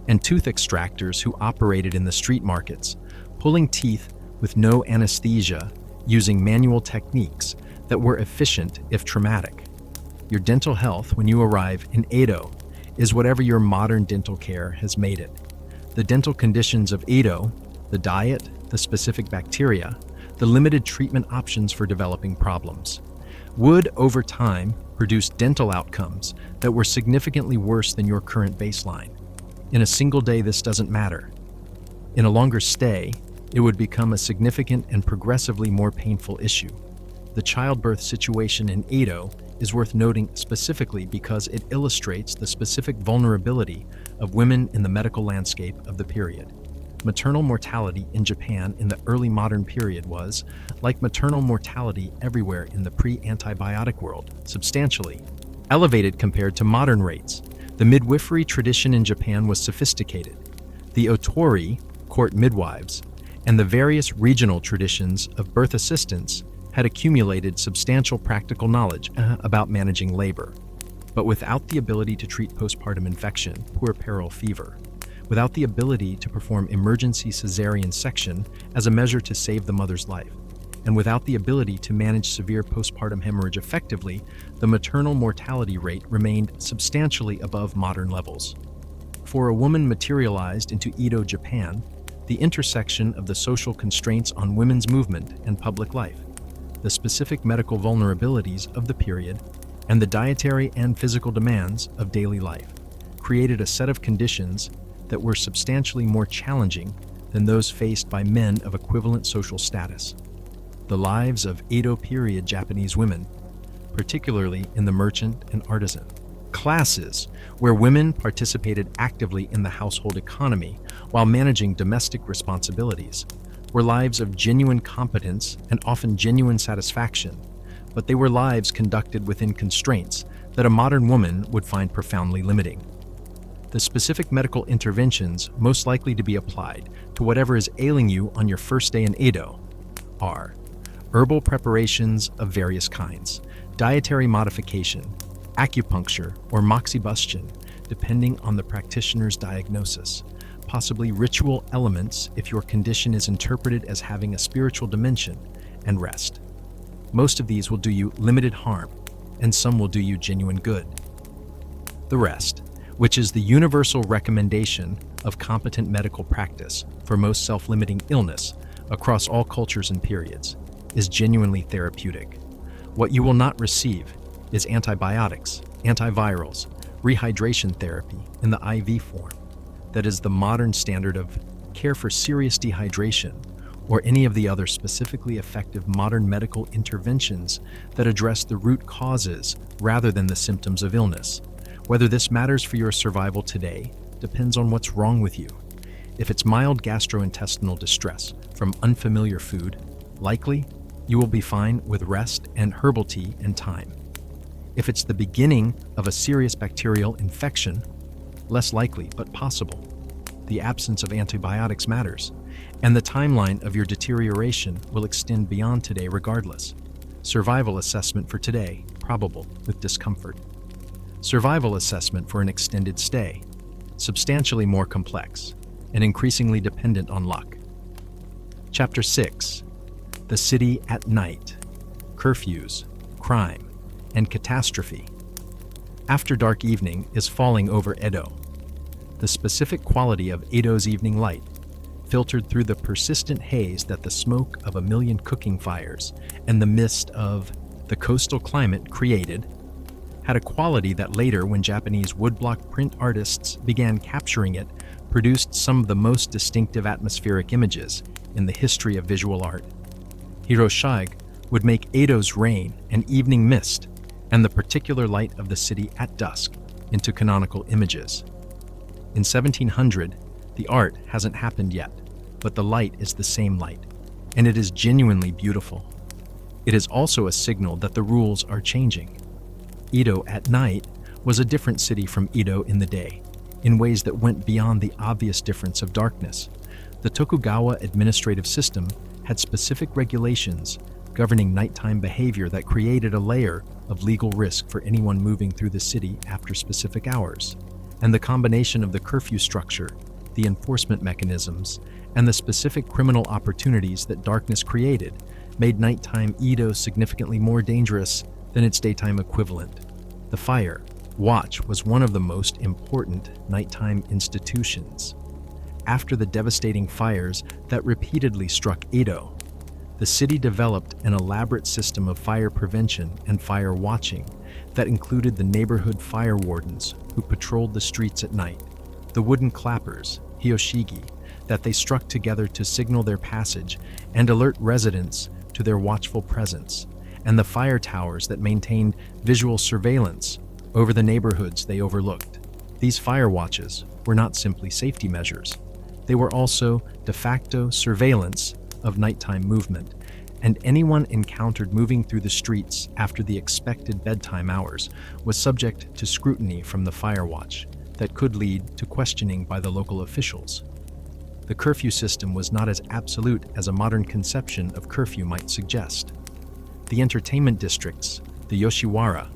And tooth extractors who operated in the street markets, pulling teeth with no anesthesia, using manual techniques that were efficient if traumatic. Your dental health when you arrive in Edo is whatever your modern dental care has made it. The dental conditions of Edo, the diet, the specific bacteria, the limited treatment options for developing problems, would over time produce dental outcomes that were significantly worse than your current baseline. In a single day, this doesn't matter. In a longer stay, it would become a significant and progressively more painful issue. The childbirth situation in Edo is worth noting specifically because it illustrates the specific vulnerability of women in the medical landscape of the period. Maternal mortality in Japan in the early modern period was, like maternal mortality everywhere in the pre-antibiotic world, substantially elevated compared to modern rates. The midwifery tradition in Japan was sophisticated. The otori, court midwives, and the various regional traditions of birth assistance had accumulated substantial practical knowledge about managing labor. But without the ability to treat postpartum infection, puerperal fever, without the ability to perform emergency cesarean section as a measure to save the mother's life, and without the ability to manage severe postpartum hemorrhage effectively, the maternal mortality rate remained substantially above modern levels. For a woman materialized into Edo Japan, the intersection of the social constraints on women's movement and public life, the specific medical vulnerabilities of the period, and the dietary and physical demands of daily life created a set of conditions that were substantially more challenging than those faced by men of equivalent social status. The lives of Edo period Japanese women, particularly in the merchant and artisan classes, where women participated actively in the household economy while managing domestic responsibilities, were lives of genuine competence and often genuine satisfaction, but they were lives conducted within constraints that a modern woman would find profoundly limiting. The specific medical interventions most likely to be applied to whatever is ailing you on your first day in Edo are herbal preparations of various kinds, dietary modification, acupuncture or moxibustion, depending on the practitioner's diagnosis, possibly ritual elements if your condition is interpreted as having a spiritual dimension, and rest. Most of these will do you limited harm, and some will do you genuine good. The rest, which is the universal recommendation of competent medical practice for most self-limiting illness across all cultures and periods, is genuinely therapeutic. What you will not receive is antibiotics, antivirals, rehydration therapy in the IV form. That is the modern standard of care for serious dehydration, or any of the other specifically effective modern medical interventions that address the root causes rather than the symptoms of illness. Whether this matters for your survival today depends on what's wrong with you. If it's mild gastrointestinal distress from unfamiliar food, likely you will be fine with rest and herbal tea and thyme. If it's the beginning of a serious bacterial infection, less likely but possible. The absence of antibiotics matters, and the timeline of your deterioration will extend beyond today regardless. Survival assessment for today, probable with discomfort. Survival assessment for an extended stay, substantially more complex and increasingly dependent on luck. Chapter 6. The City at Night. Curfews, Crime, and Catastrophe. After dark evening is falling over Edo. The specific quality of Edo's evening light, filtered through the persistent haze that the smoke of a million cooking fires and the mist of the coastal climate created, had a quality that later, when Japanese woodblock print artists began capturing it, produced some of the most distinctive atmospheric images in the history of visual art. Hiroshige would make Edo's rain and evening mist and the particular light of the city at dusk into canonical images. In 1700, the art hasn't happened yet, but the light is the same light, and it is genuinely beautiful. It is also a signal that the rules are changing. Edo at night was a different city from Edo in the day, in ways that went beyond the obvious difference of darkness. The Tokugawa administrative system had specific regulations governing nighttime behavior that created a layer of legal risk for anyone moving through the city after specific hours. And the combination of the curfew structure, the enforcement mechanisms, and the specific criminal opportunities that darkness created made nighttime Edo significantly more dangerous than its daytime equivalent. The fire watch was one of the most important nighttime institutions. After the devastating fires that repeatedly struck Edo, the city developed an elaborate system of fire prevention and fire watching that included the neighborhood fire wardens who patrolled the streets at night, the wooden clappers, hyoshigi, that they struck together to signal their passage and alert residents to their watchful presence, and the fire towers that maintained visual surveillance over the neighborhoods they overlooked. These fire watches were not simply safety measures. They were also de facto surveillance of nighttime movement, and anyone encountered moving through the streets after the expected bedtime hours was subject to scrutiny from the fire watch that could lead to questioning by the local officials. The curfew system was not as absolute as a modern conception of curfew might suggest. The entertainment districts, the Yoshiwara,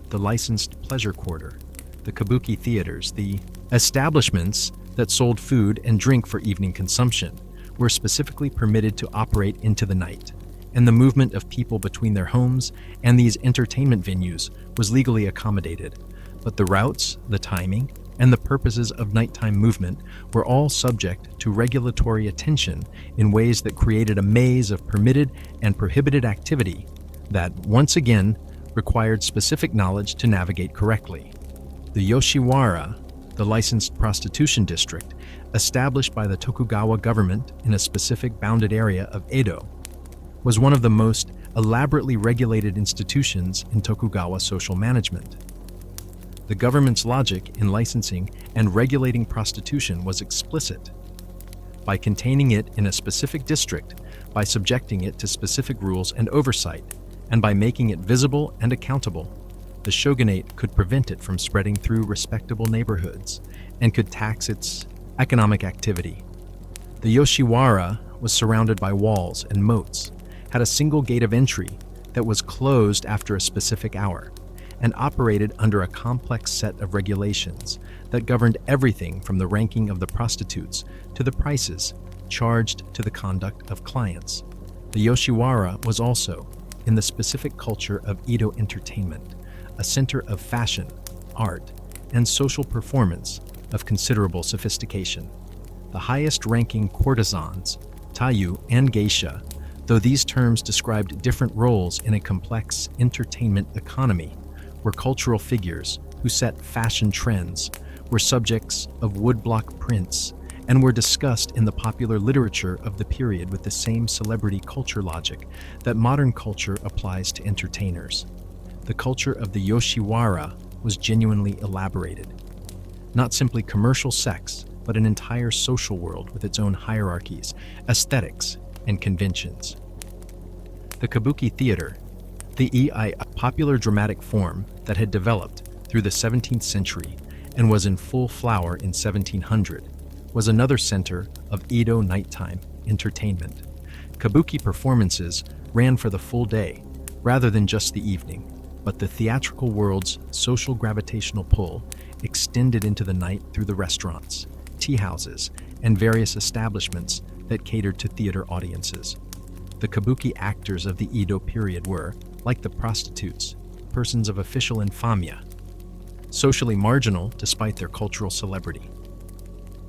the licensed pleasure quarter, the kabuki theaters, the establishments that sold food and drink for evening consumption, were specifically permitted to operate into the night, and the movement of people between their homes and these entertainment venues was legally accommodated. But the routes, the timing, and the purposes of nighttime movement were all subject to regulatory attention in ways that created a maze of permitted and prohibited activity that, once again, required specific knowledge to navigate correctly. The Yoshiwara, the licensed prostitution district, established by the Tokugawa government in a specific bounded area of Edo, was one of the most elaborately regulated institutions in Tokugawa social management. The government's logic in licensing and regulating prostitution was explicit. By containing it in a specific district, by subjecting it to specific rules and oversight, and by making it visible and accountable, the shogunate could prevent it from spreading through respectable neighborhoods and could tax its economic activity. The Yoshiwara was surrounded by walls and moats, had a single gate of entry that was closed after a specific hour, and operated under a complex set of regulations that governed everything from the ranking of the prostitutes to the prices charged to the conduct of clients. The Yoshiwara was also, in the specific culture of Edo entertainment, a center of fashion, art, and social performance of considerable sophistication. The highest-ranking courtesans, tayu and geisha, though these terms described different roles in a complex entertainment economy, were cultural figures who set fashion trends, were subjects of woodblock prints, and were discussed in the popular literature of the period with the same celebrity culture logic that modern culture applies to entertainers. The culture of the Yoshiwara was genuinely elaborated. Not simply commercial sex, but an entire social world with its own hierarchies, aesthetics, and conventions. The kabuki theater, a popular dramatic form that had developed through the 17th century and was in full flower in 1700, was another center of Edo nighttime entertainment. Kabuki performances ran for the full day, rather than just the evening, but the theatrical world's social gravitational pull extended into the night through the restaurants, tea houses, and various establishments that catered to theater audiences. The kabuki actors of the Edo period were, like the prostitutes, persons of official infamia, socially marginal despite their cultural celebrity.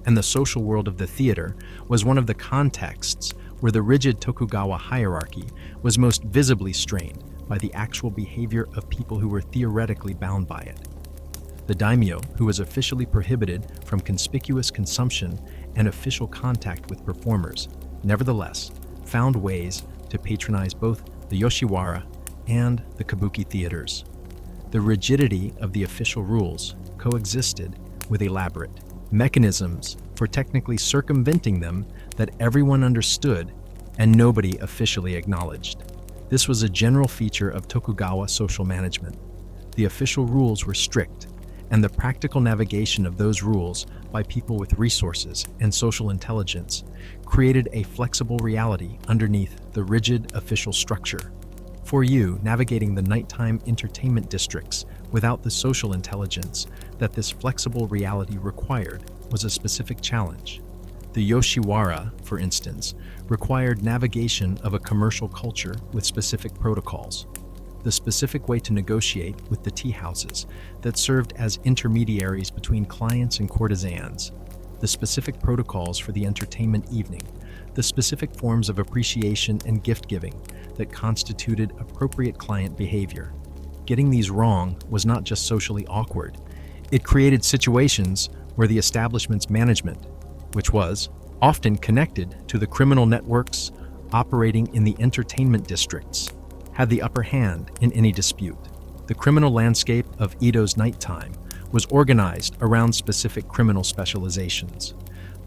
And the social world of the theater was one of the contexts where the rigid Tokugawa hierarchy was most visibly strained by the actual behavior of people who were theoretically bound by it. The daimyo, who was officially prohibited from conspicuous consumption and official contact with performers, nevertheless found ways to patronize both the Yoshiwara and the kabuki theaters. The rigidity of the official rules coexisted with elaborate mechanisms for technically circumventing them that everyone understood and nobody officially acknowledged. This was a general feature of Tokugawa social management. The official rules were strict, and the practical navigation of those rules by people with resources and social intelligence created a flexible reality underneath the rigid official structure. For you, navigating the nighttime entertainment districts without the social intelligence that this flexible reality required was a specific challenge. The Yoshiwara, for instance, required navigation of a commercial culture with specific protocols. The specific way to negotiate with the tea houses that served as intermediaries between clients and courtesans, the specific protocols for the entertainment evening, the specific forms of appreciation and gift-giving that constituted appropriate client behavior. Getting these wrong was not just socially awkward. It created situations where the establishment's management, which was often connected to the criminal networks operating in the entertainment districts, had the upper hand in any dispute. The criminal landscape of Edo's nighttime was organized around specific criminal specializations.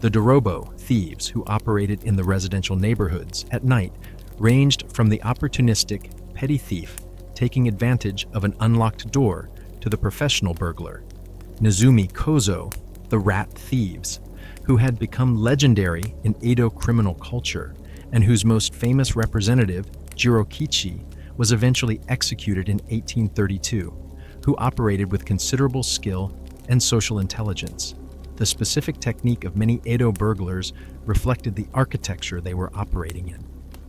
The dorobo, thieves who operated in the residential neighborhoods at night, ranged from the opportunistic, petty thief taking advantage of an unlocked door to the professional burglar, Nezumi Kozo, the rat thieves, who had become legendary in Edo criminal culture and whose most famous representative, Jirokichi, was eventually executed in 1832, who operated with considerable skill and social intelligence. The specific technique of many Edo burglars reflected the architecture they were operating in.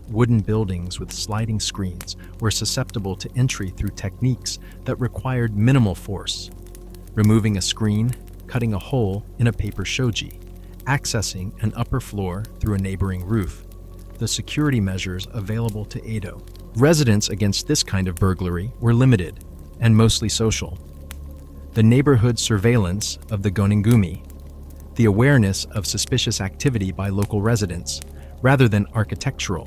Wooden buildings with sliding screens were susceptible to entry through techniques that required minimal force. Removing a screen, cutting a hole in a paper shoji, accessing an upper floor through a neighboring roof. The security measures available to Edo residents against this kind of burglary were limited and mostly social. The neighborhood surveillance of the gonengumi, the awareness of suspicious activity by local residents, rather than architectural.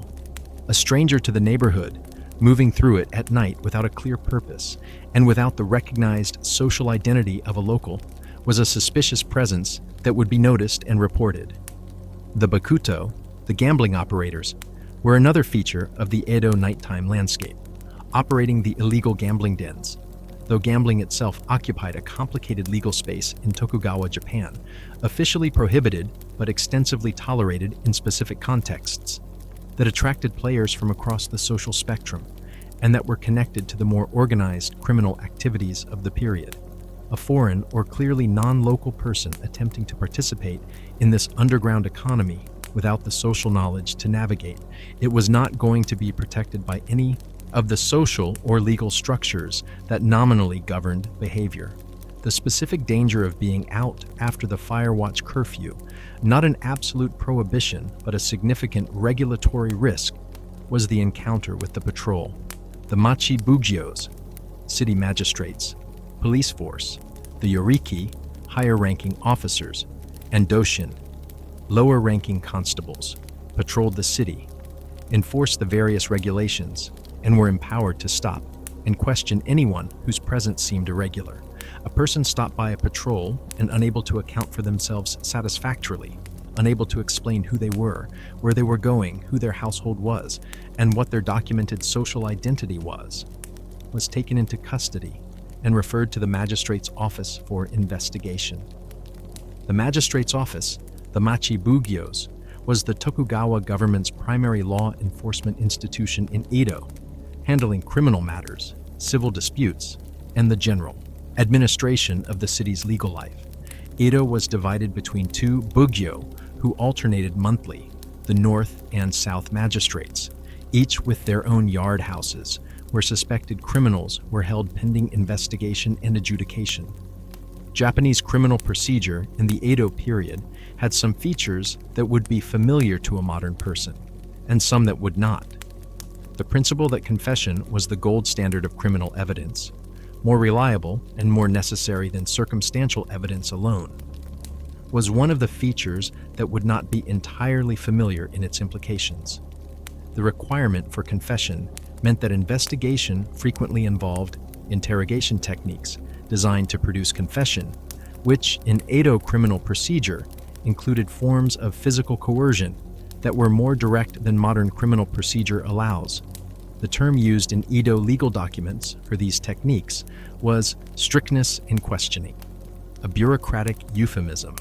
A stranger to the neighborhood, moving through it at night without a clear purpose and without the recognized social identity of a local, was a suspicious presence that would be noticed and reported. The bakuto, the gambling operators, were another feature of the Edo nighttime landscape, operating the illegal gambling dens. Though gambling itself occupied a complicated legal space in Tokugawa, Japan, officially prohibited but extensively tolerated in specific contexts, that attracted players from across the social spectrum and that were connected to the more organized criminal activities of the period. A foreign or clearly non-local person attempting to participate in this underground economy without the social knowledge to navigate it was not going to be protected by any of the social or legal structures that nominally governed behavior. The specific danger of being out after the firewatch curfew, not an absolute prohibition but a significant regulatory risk, was the encounter with the patrol, the machi bugyos, city magistrates, police force, the yoriki, higher-ranking officers, and doshin, lower-ranking constables, patrolled the city, enforced the various regulations, and were empowered to stop and question anyone whose presence seemed irregular. A person stopped by a patrol and unable to account for themselves satisfactorily, unable to explain who they were, where they were going, who their household was, and what their documented social identity was taken into custody and referred to the magistrate's office for investigation. The magistrate's office, the Machi Bugyos, was the Tokugawa government's primary law enforcement institution in Edo, handling criminal matters, civil disputes, and the general administration of the city's legal life. Edo was divided between two bugyo who alternated monthly, the north and south magistrates, each with their own yard houses, where suspected criminals were held pending investigation and adjudication. Japanese criminal procedure in the Edo period had some features that would be familiar to a modern person, and some that would not. The principle that confession was the gold standard of criminal evidence, more reliable and more necessary than circumstantial evidence alone, was one of the features that would not be entirely familiar in its implications. The requirement for confession meant that investigation frequently involved interrogation techniques designed to produce confession, which in Edo criminal procedure included forms of physical coercion that were more direct than modern criminal procedure allows. The term used in Edo legal documents for these techniques was strictness in questioning, a bureaucratic euphemism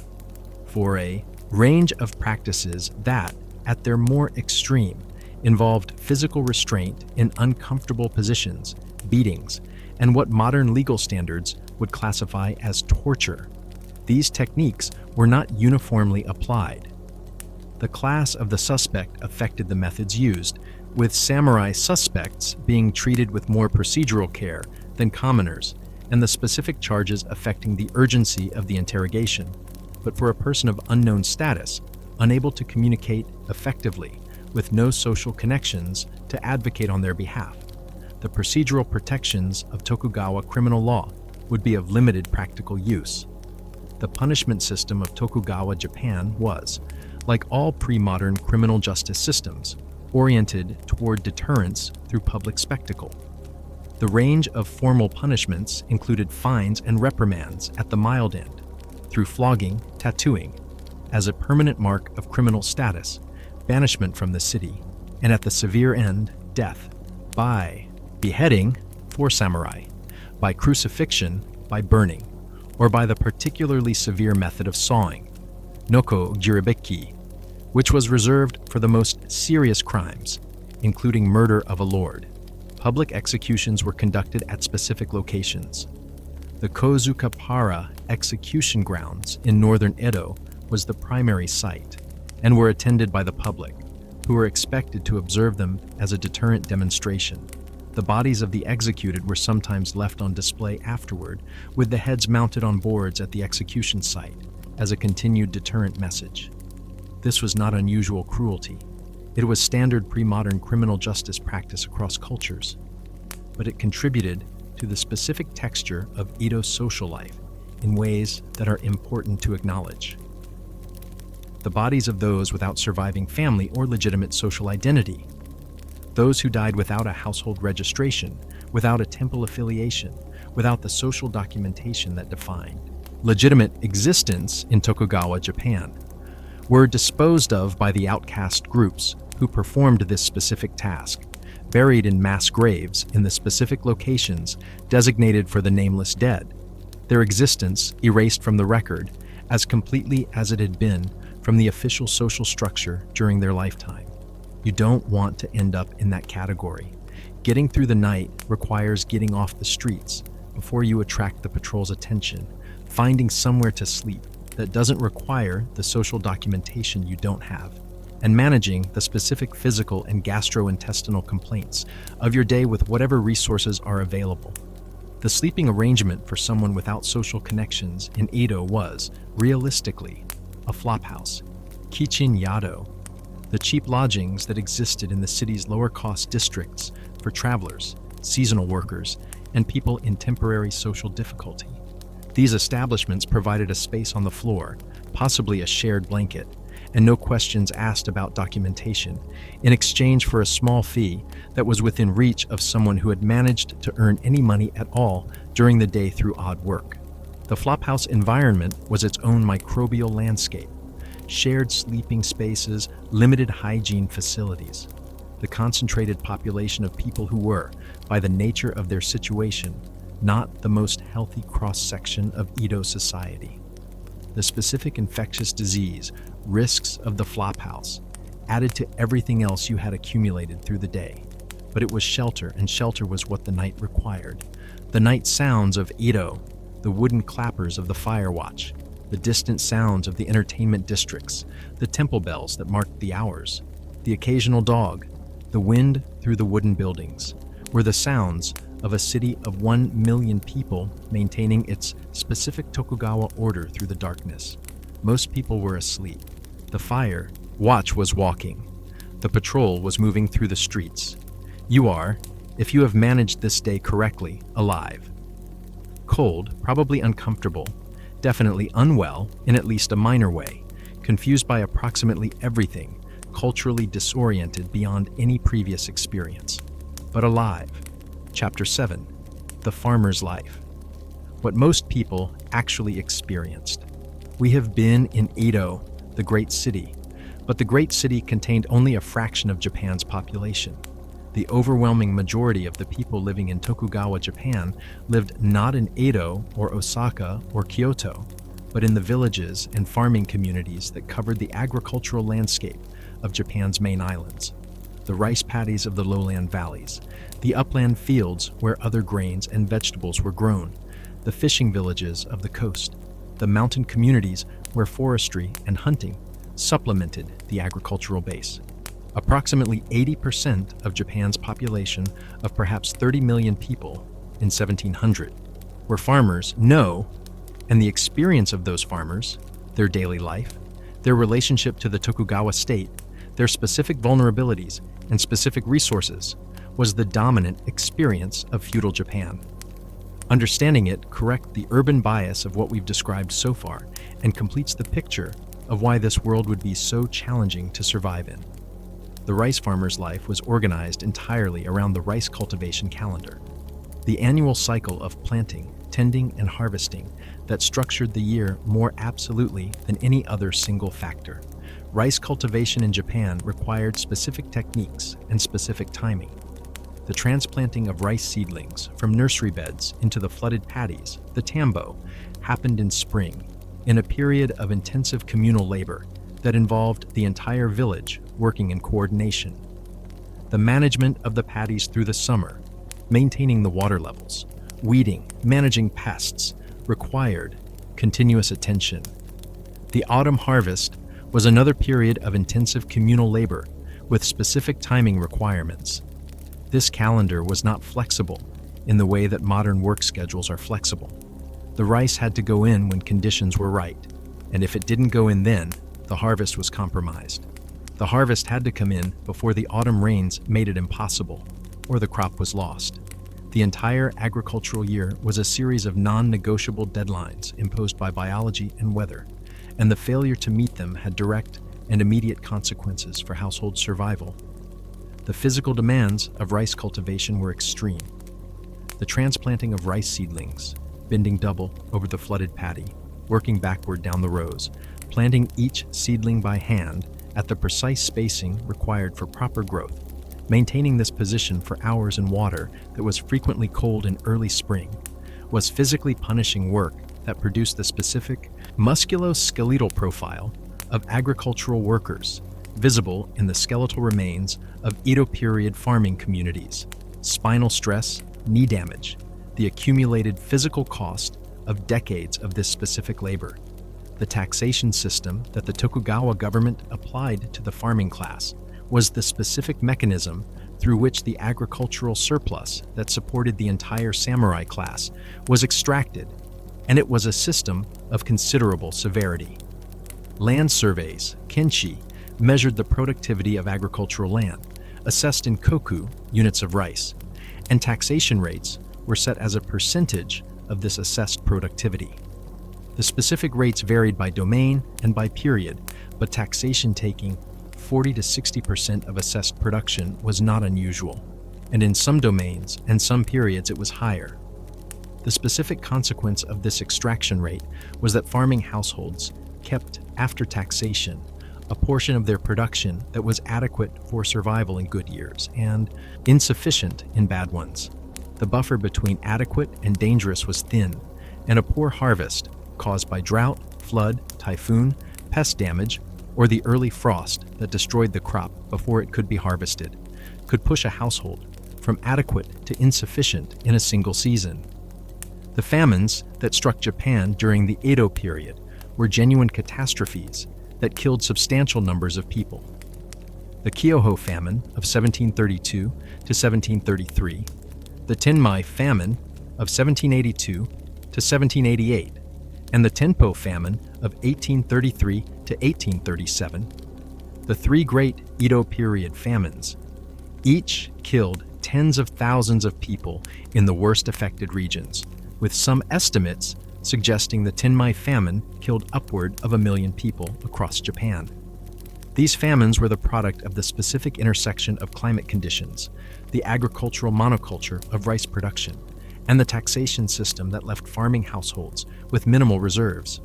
for a range of practices that, at their more extreme, involved physical restraint in uncomfortable positions, beatings, and what modern legal standards would classify as torture. These techniques were not uniformly applied. The class of the suspect affected the methods used, with samurai suspects being treated with more procedural care than commoners, and the specific charges affecting the urgency of the interrogation. But for a person of unknown status, unable to communicate effectively, with no social connections to advocate on their behalf, the procedural protections of Tokugawa criminal law would be of limited practical use. The punishment system of Tokugawa Japan was, like all pre-modern criminal justice systems, oriented toward deterrence through public spectacle. The range of formal punishments included fines and reprimands at the mild end, through flogging, tattooing, as a permanent mark of criminal status, banishment from the city, and at the severe end, death, by beheading for samurai, by crucifixion, by burning, or by the particularly severe method of sawing, noko jiribeki, which was reserved for the most serious crimes, including murder of a lord. Public executions were conducted at specific locations. The Kozukapara execution grounds in northern Edo was the primary site, and were attended by the public, who were expected to observe them as a deterrent demonstration. The bodies of the executed were sometimes left on display afterward, with the heads mounted on boards at the execution site, as a continued deterrent message. This was not unusual cruelty. It was standard pre-modern criminal justice practice across cultures, but it contributed to the specific texture of Edo's social life in ways that are important to acknowledge. The bodies of those without surviving family or legitimate social identity, those who died without a household registration, without a temple affiliation, without the social documentation that defined legitimate existence in Tokugawa Japan, were disposed of by the outcast groups who performed this specific task, buried in mass graves in the specific locations designated for the nameless dead, their existence erased from the record as completely as it had been from the official social structure during their lifetime. You don't want to end up in that category. Getting through the night requires getting off the streets before you attract the patrol's attention, finding somewhere to sleep that doesn't require the social documentation you don't have, and managing the specific physical and gastrointestinal complaints of your day with whatever resources are available. The sleeping arrangement for someone without social connections in Edo was, realistically, a flophouse, kichin yado, the cheap lodgings that existed in the city's lower-cost districts for travelers, seasonal workers, and people in temporary social difficulty. These establishments provided a space on the floor, possibly a shared blanket, and no questions asked about documentation, in exchange for a small fee that was within reach of someone who had managed to earn any money at all during the day through odd work. The flophouse environment was its own microbial landscape, shared sleeping spaces, limited hygiene facilities, the concentrated population of people who were, by the nature of their situation, not the most healthy cross-section of Edo society. The specific infectious disease risks of the flophouse added to everything else you had accumulated through the day. But it was shelter, and shelter was what the night required. The night sounds of Edo, the wooden clappers of the fire watch, the distant sounds of the entertainment districts, the temple bells that marked the hours, the occasional dog, the wind through the wooden buildings, were the sounds of a city of 1 million people maintaining its specific Tokugawa order through the darkness. Most people were asleep. The fire watch was walking. The patrol was moving through the streets. You are, if you have managed this day correctly, alive. Cold, probably uncomfortable, definitely unwell in at least a minor way, confused by approximately everything, culturally disoriented beyond any previous experience. But alive. Chapter 7. The Farmer's Life. What most people actually experienced. We have been in Edo, the great city, but the great city contained only a fraction of Japan's population. The overwhelming majority of the people living in Tokugawa Japan lived not in Edo or Osaka or Kyoto, but in the villages and farming communities that covered the agricultural landscape of Japan's main islands. The rice paddies of the lowland valleys, the upland fields where other grains and vegetables were grown, the fishing villages of the coast, the mountain communities where forestry and hunting supplemented the agricultural base. Approximately 80% of Japan's population of perhaps 30 million people in 1700 were farmers. And the experience of those farmers, their daily life, their relationship to the Tokugawa state, their specific vulnerabilities and specific resources was the dominant experience of feudal Japan. Understanding it corrects the urban bias of what we've described so far and completes the picture of why this world would be so challenging to survive in. The rice farmer's life was organized entirely around the rice cultivation calendar, the annual cycle of planting, tending, and harvesting that structured the year more absolutely than any other single factor. Rice cultivation in Japan required specific techniques and specific timing. The transplanting of rice seedlings from nursery beds into the flooded paddies, the tambo, happened in spring, in a period of intensive communal labor that involved the entire village working in coordination. The management of the paddies through the summer, maintaining the water levels, weeding, managing pests, required continuous attention. The autumn harvest was another period of intensive communal labor with specific timing requirements. This calendar was not flexible in the way that modern work schedules are flexible. The rice had to go in when conditions were right, and if it didn't go in then, the harvest was compromised. The harvest had to come in before the autumn rains made it impossible, or the crop was lost. The entire agricultural year was a series of non-negotiable deadlines imposed by biology and weather, and the failure to meet them had direct and immediate consequences for household survival. The physical demands of rice cultivation were extreme. The transplanting of rice seedlings, bending double over the flooded paddy, working backward down the rows, planting each seedling by hand at the precise spacing required for proper growth, maintaining this position for hours in water that was frequently cold in early spring, was physically punishing work that produced the specific musculoskeletal profile of agricultural workers, visible in the skeletal remains of Edo period farming communities, spinal stress, knee damage, the accumulated physical cost of decades of this specific labor. The taxation system that the Tokugawa government applied to the farming class was the specific mechanism through which the agricultural surplus that supported the entire samurai class was extracted, and it was a system of considerable severity. Land surveys, kenshi, measured the productivity of agricultural land, assessed in koku, units of rice, and taxation rates were set as a percentage of this assessed productivity. The specific rates varied by domain and by period, but taxation taking 40 to 60% of assessed production was not unusual, and in some domains and some periods it was higher. The specific consequence of this extraction rate was that farming households kept, after taxation, a portion of their production that was adequate for survival in good years and insufficient in bad ones. The buffer between adequate and dangerous was thin, and a poor harvest, caused by drought, flood, typhoon, pest damage, or the early frost that destroyed the crop before it could be harvested, could push a household from adequate to insufficient in a single season. The famines that struck Japan during the Edo period were genuine catastrophes that killed substantial numbers of people. The Kyoho famine of 1732 to 1733, the Tenmai famine of 1782 to 1788, and the Tenpo famine of 1833 to 1837, the three great Edo period famines, each killed tens of thousands of people in the worst affected regions, with some estimates suggesting the Tenmai famine killed upward of 1 million people across Japan. These famines were the product of the specific intersection of climate conditions, the agricultural monoculture of rice production, and the taxation system that left farming households with minimal reserves.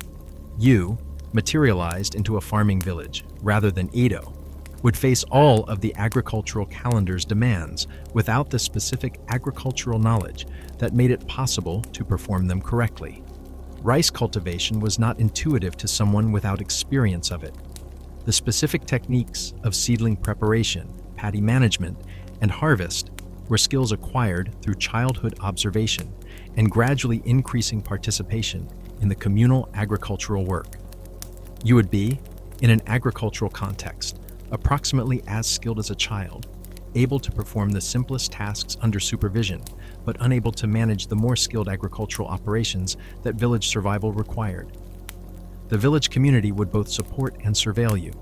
You, materialized into a farming village rather than Edo, would face all of the agricultural calendar's demands without the specific agricultural knowledge that made it possible to perform them correctly. Rice cultivation was not intuitive to someone without experience of it. The specific techniques of seedling preparation, paddy management, and harvest were skills acquired through childhood observation and gradually increasing participation in the communal agricultural work. You would be, in an agricultural context, approximately as skilled as a child, able to perform the simplest tasks under supervision, but unable to manage the more skilled agricultural operations that village survival required. The village community would both support and surveil you.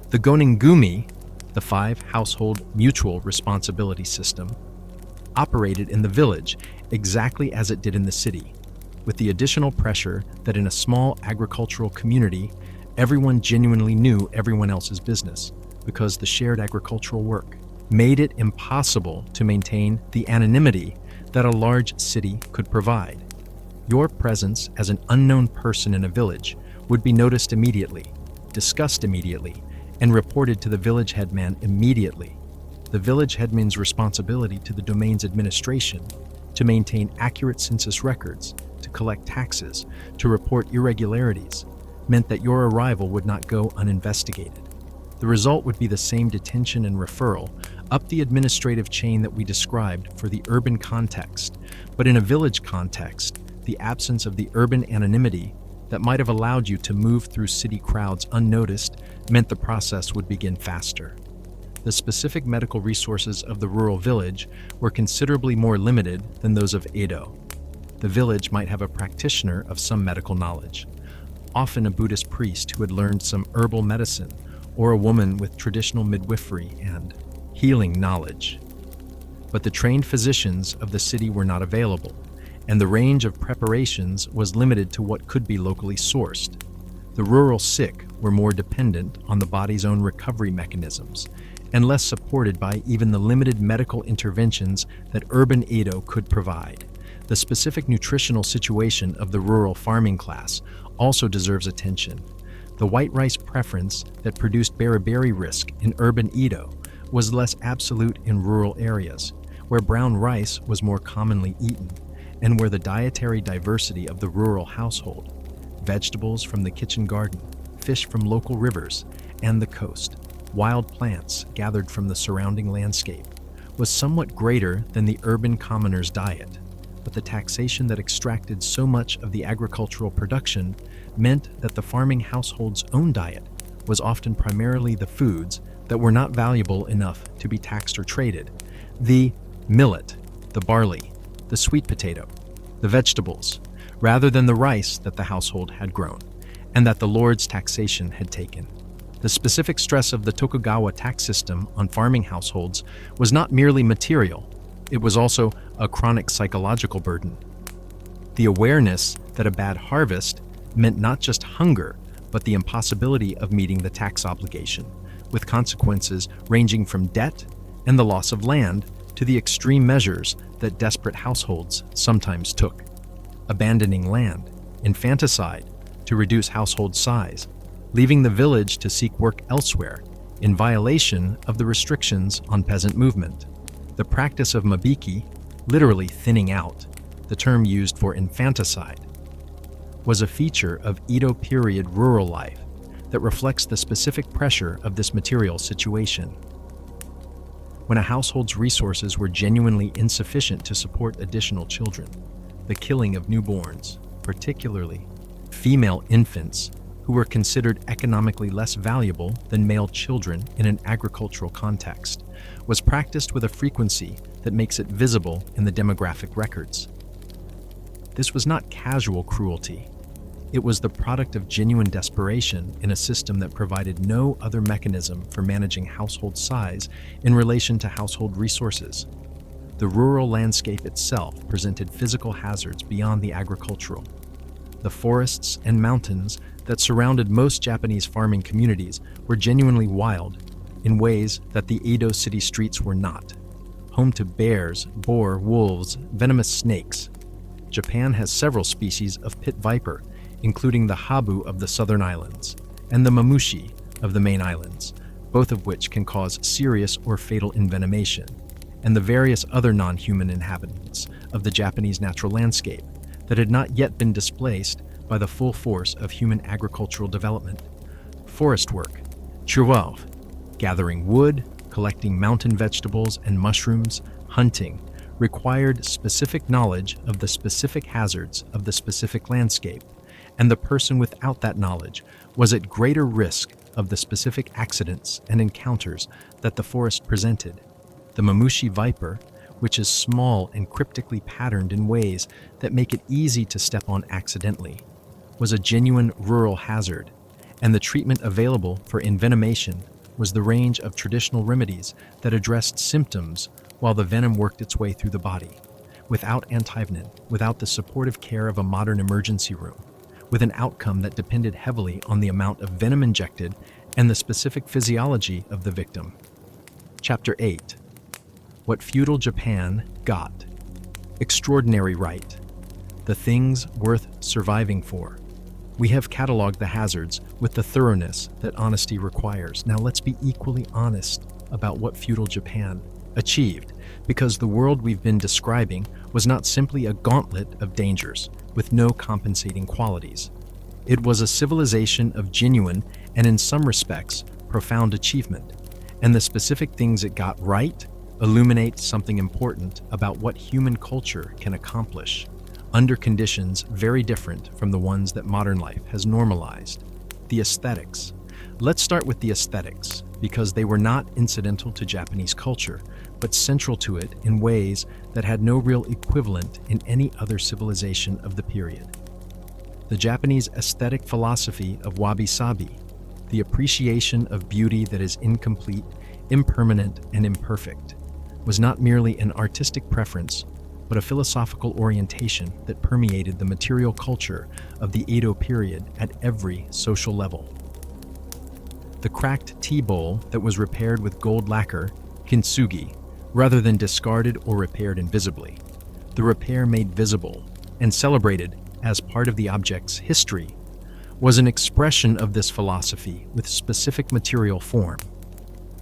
The Goningumi, the 5-household mutual responsibility system, operated in the village exactly as it did in the city, with the additional pressure that in a small agricultural community, everyone genuinely knew everyone else's business, because the shared agricultural work made it impossible to maintain the anonymity that a large city could provide. Your presence as an unknown person in a village would be noticed immediately, discussed immediately, and reported to the village headman immediately. The village headman's responsibility to the domain's administration, to maintain accurate census records, to collect taxes, to report irregularities, meant that your arrival would not go uninvestigated. The result would be the same detention and referral up the administrative chain that we described for the urban context, but in a village context, the absence of the urban anonymity that might have allowed you to move through city crowds unnoticed meant the process would begin faster. The specific medical resources of the rural village were considerably more limited than those of Edo. The village might have a practitioner of some medical knowledge, often a Buddhist priest who had learned some herbal medicine, or a woman with traditional midwifery and healing knowledge. But the trained physicians of the city were not available, and the range of preparations was limited to what could be locally sourced. The rural sick were more dependent on the body's own recovery mechanisms, and less supported by even the limited medical interventions that urban Edo could provide. The specific nutritional situation of the rural farming class also deserves attention. The white rice preference that produced beriberi risk in urban Edo was less absolute in rural areas, where brown rice was more commonly eaten, and where the dietary diversity of the rural household, vegetables from the kitchen garden, fish from local rivers and the coast, wild plants gathered from the surrounding landscape, was somewhat greater than the urban commoner's diet. But the taxation that extracted so much of the agricultural production meant that the farming household's own diet was often primarily the foods that were not valuable enough to be taxed or traded: the millet, the barley, the sweet potato, the vegetables, rather than the rice that the household had grown, and that the lord's taxation had taken. The specific stress of the Tokugawa tax system on farming households was not merely material, it was also a chronic psychological burden. The awareness that a bad harvest meant not just hunger, but the impossibility of meeting the tax obligation, with consequences ranging from debt and the loss of land to the extreme measures that desperate households sometimes took: abandoning land, infanticide to reduce household size, leaving the village to seek work elsewhere in violation of the restrictions on peasant movement. The practice of mabiki, literally thinning out, the term used for infanticide, was a feature of Edo period rural life that reflects the specific pressure of this material situation. When a household's resources were genuinely insufficient to support additional children, the killing of newborns, particularly female infants, who were considered economically less valuable than male children in an agricultural context, was practiced with a frequency that makes it visible in the demographic records. This was not casual cruelty. It was the product of genuine desperation in a system that provided no other mechanism for managing household size in relation to household resources. The rural landscape itself presented physical hazards beyond the agricultural. The forests and mountains that surrounded most Japanese farming communities were genuinely wild in ways that the Edo city streets were not. Home to bears, boar, wolves, venomous snakes. Japan has several species of pit viper, including the habu of the southern islands and the mamushi of the main islands, both of which can cause serious or fatal envenomation, and the various other non-human inhabitants of the Japanese natural landscape that had not yet been displaced by the full force of human agricultural development. Forest work, churwalf, gathering wood, collecting mountain vegetables and mushrooms, hunting, required specific knowledge of the specific hazards of the specific landscape, and the person without that knowledge was at greater risk of the specific accidents and encounters that the forest presented. The mamushi viper, which is small and cryptically patterned in ways that make it easy to step on accidentally, was a genuine rural hazard, and the treatment available for envenomation was the range of traditional remedies that addressed symptoms while the venom worked its way through the body, without antivenin, without the supportive care of a modern emergency room, with an outcome that depended heavily on the amount of venom injected and the specific physiology of the victim. Chapter 8. What Feudal Japan Got. Extraordinary right. The things worth surviving for. We have cataloged the hazards with the thoroughness that honesty requires. Now let's be equally honest about what feudal Japan achieved, because the world we've been describing was not simply a gauntlet of dangers with no compensating qualities. It was a civilization of genuine and, in some respects, profound achievement, and the specific things it got right illuminate something important about what human culture can accomplish under conditions very different from the ones that modern life has normalized. The aesthetics. Let's start with the aesthetics, because they were not incidental to Japanese culture, but central to it in ways that had no real equivalent in any other civilization of the period. The Japanese aesthetic philosophy of wabi-sabi, the appreciation of beauty that is incomplete, impermanent, and imperfect, was not merely an artistic preference, but a philosophical orientation that permeated the material culture of the Edo period at every social level. The cracked tea bowl that was repaired with gold lacquer, kintsugi, rather than discarded or repaired invisibly. The repair made visible and celebrated as part of the object's history was an expression of this philosophy with specific material form.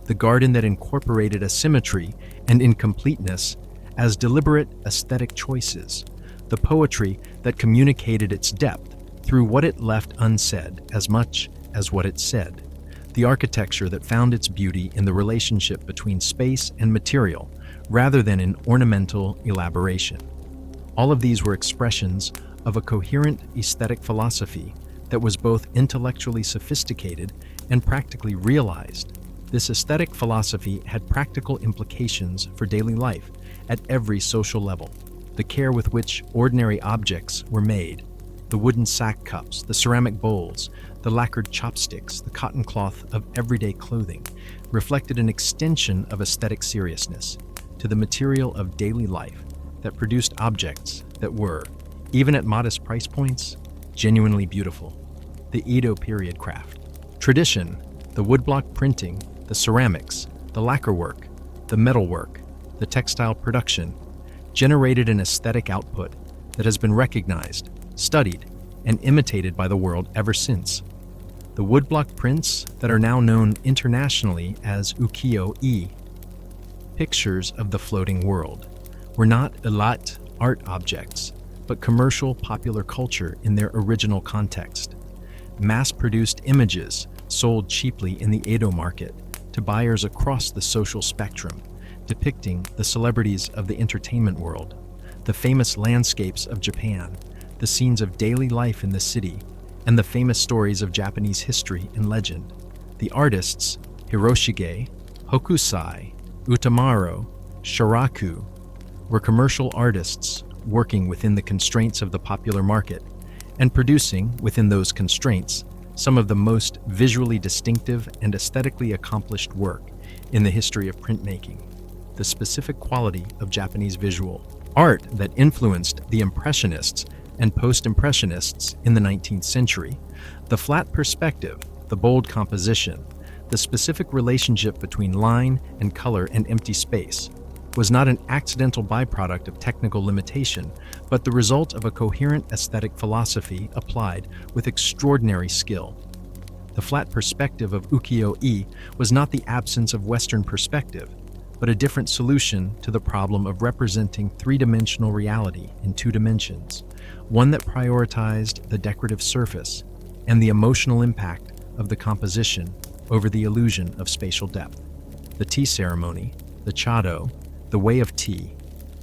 The garden that incorporated asymmetry and incompleteness as deliberate aesthetic choices, the poetry that communicated its depth through what it left unsaid as much as what it said, the architecture that found its beauty in the relationship between space and material rather than in ornamental elaboration. All of these were expressions of a coherent aesthetic philosophy that was both intellectually sophisticated and practically realized. This aesthetic philosophy had practical implications for daily life at every social level. The care with which ordinary objects were made, the wooden sack cups, the ceramic bowls, the lacquered chopsticks, the cotton cloth of everyday clothing, reflected an extension of aesthetic seriousness to the material of daily life that produced objects that were, even at modest price points, genuinely beautiful. The Edo period craft. Tradition, the woodblock printing, the ceramics, the lacquer work, the metalwork, the textile production, generated an aesthetic output that has been recognized, studied, and imitated by the world ever since. The woodblock prints that are now known internationally as ukiyo-e, pictures of the floating world, were not elite art objects, but commercial popular culture in their original context. Mass-produced images sold cheaply in the Edo market to buyers across the social spectrum, depicting the celebrities of the entertainment world, the famous landscapes of Japan, the scenes of daily life in the city, and the famous stories of Japanese history and legend. The artists, Hiroshige, Hokusai, Utamaro, Shiraku, were commercial artists working within the constraints of the popular market and producing, within those constraints, some of the most visually distinctive and aesthetically accomplished work in the history of printmaking. The specific quality of Japanese visual art that influenced the Impressionists and Post-Impressionists in the 19th century, the flat perspective, the bold composition, the specific relationship between line and color and empty space, was not an accidental byproduct of technical limitation, but the result of a coherent aesthetic philosophy applied with extraordinary skill. The flat perspective of ukiyo-e was not the absence of Western perspective, but a different solution to the problem of representing three-dimensional reality in two dimensions, one that prioritized the decorative surface and the emotional impact of the composition over the illusion of spatial depth. The tea ceremony, the chado, the way of tea,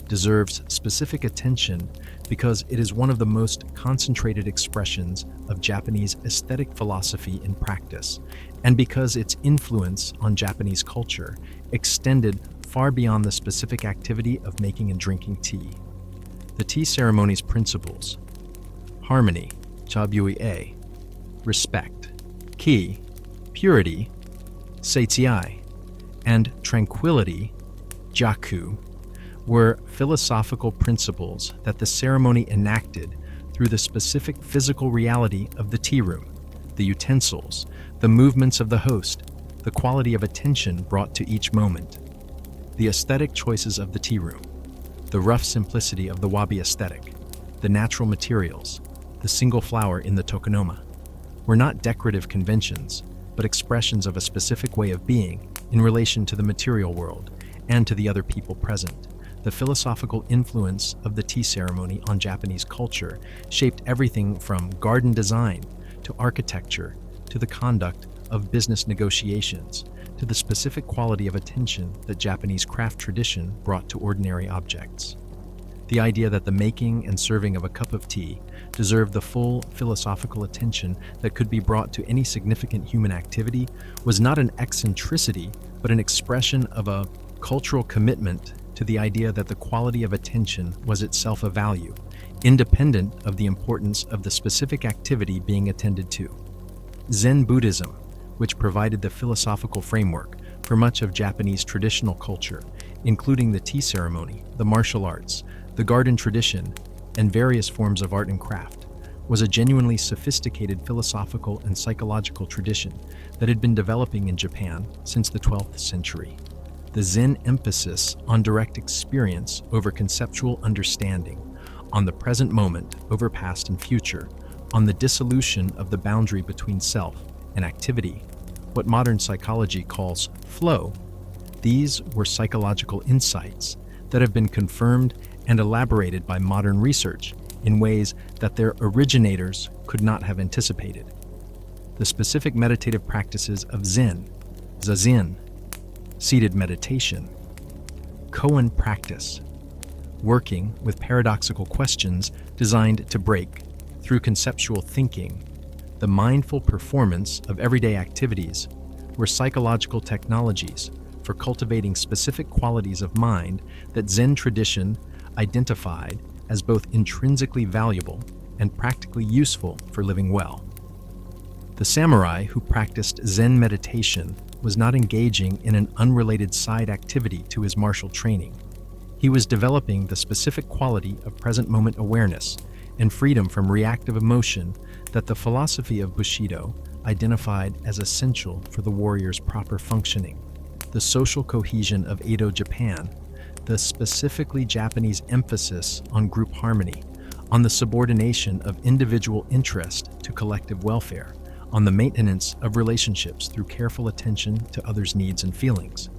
deserves specific attention because it is one of the most concentrated expressions of Japanese aesthetic philosophy in practice, and because its influence on Japanese culture extended far beyond the specific activity of making and drinking tea. The tea ceremony's principles: harmony, chabui-e, respect, ki, purity, seitai, and tranquility, jaku, were philosophical principles that the ceremony enacted through the specific physical reality of the tea room, the utensils, the movements of the host, the quality of attention brought to each moment. The aesthetic choices of the tea room, the rough simplicity of the wabi aesthetic, the natural materials, the single flower in the tokonoma, were not decorative conventions, but expressions of a specific way of being in relation to the material world and to the other people present. The philosophical influence of the tea ceremony on Japanese culture shaped everything from garden design to architecture to the conduct of business negotiations to the specific quality of attention that Japanese craft tradition brought to ordinary objects. The idea that the making and serving of a cup of tea deserved the full philosophical attention that could be brought to any significant human activity was not an eccentricity, but an expression of a cultural commitment to the idea that the quality of attention was itself a value, independent of the importance of the specific activity being attended to. Zen Buddhism, which provided the philosophical framework for much of Japanese traditional culture, including the tea ceremony, the martial arts, the garden tradition, and various forms of art and craft, was a genuinely sophisticated philosophical and psychological tradition that had been developing in Japan since the 12th century. The Zen emphasis on direct experience over conceptual understanding, on the present moment over past and future, on the dissolution of the boundary between self and activity, what modern psychology calls flow. These were psychological insights that have been confirmed and elaborated by modern research in ways that their originators could not have anticipated. The specific meditative practices of Zen, Zazen, seated meditation, koan practice, working with paradoxical questions designed to break, through conceptual thinking, the mindful performance of everyday activities, were psychological technologies for cultivating specific qualities of mind that Zen tradition identified as both intrinsically valuable and practically useful for living well. The samurai who practiced Zen meditation was not engaging in an unrelated side activity to his martial training. He was developing the specific quality of present moment awareness and freedom from reactive emotion that the philosophy of Bushido identified as essential for the warrior's proper functioning. The social cohesion of Edo Japan, the specifically Japanese emphasis on group harmony, on the subordination of individual interest to collective welfare, on the maintenance of relationships through careful attention to others' needs and feelings,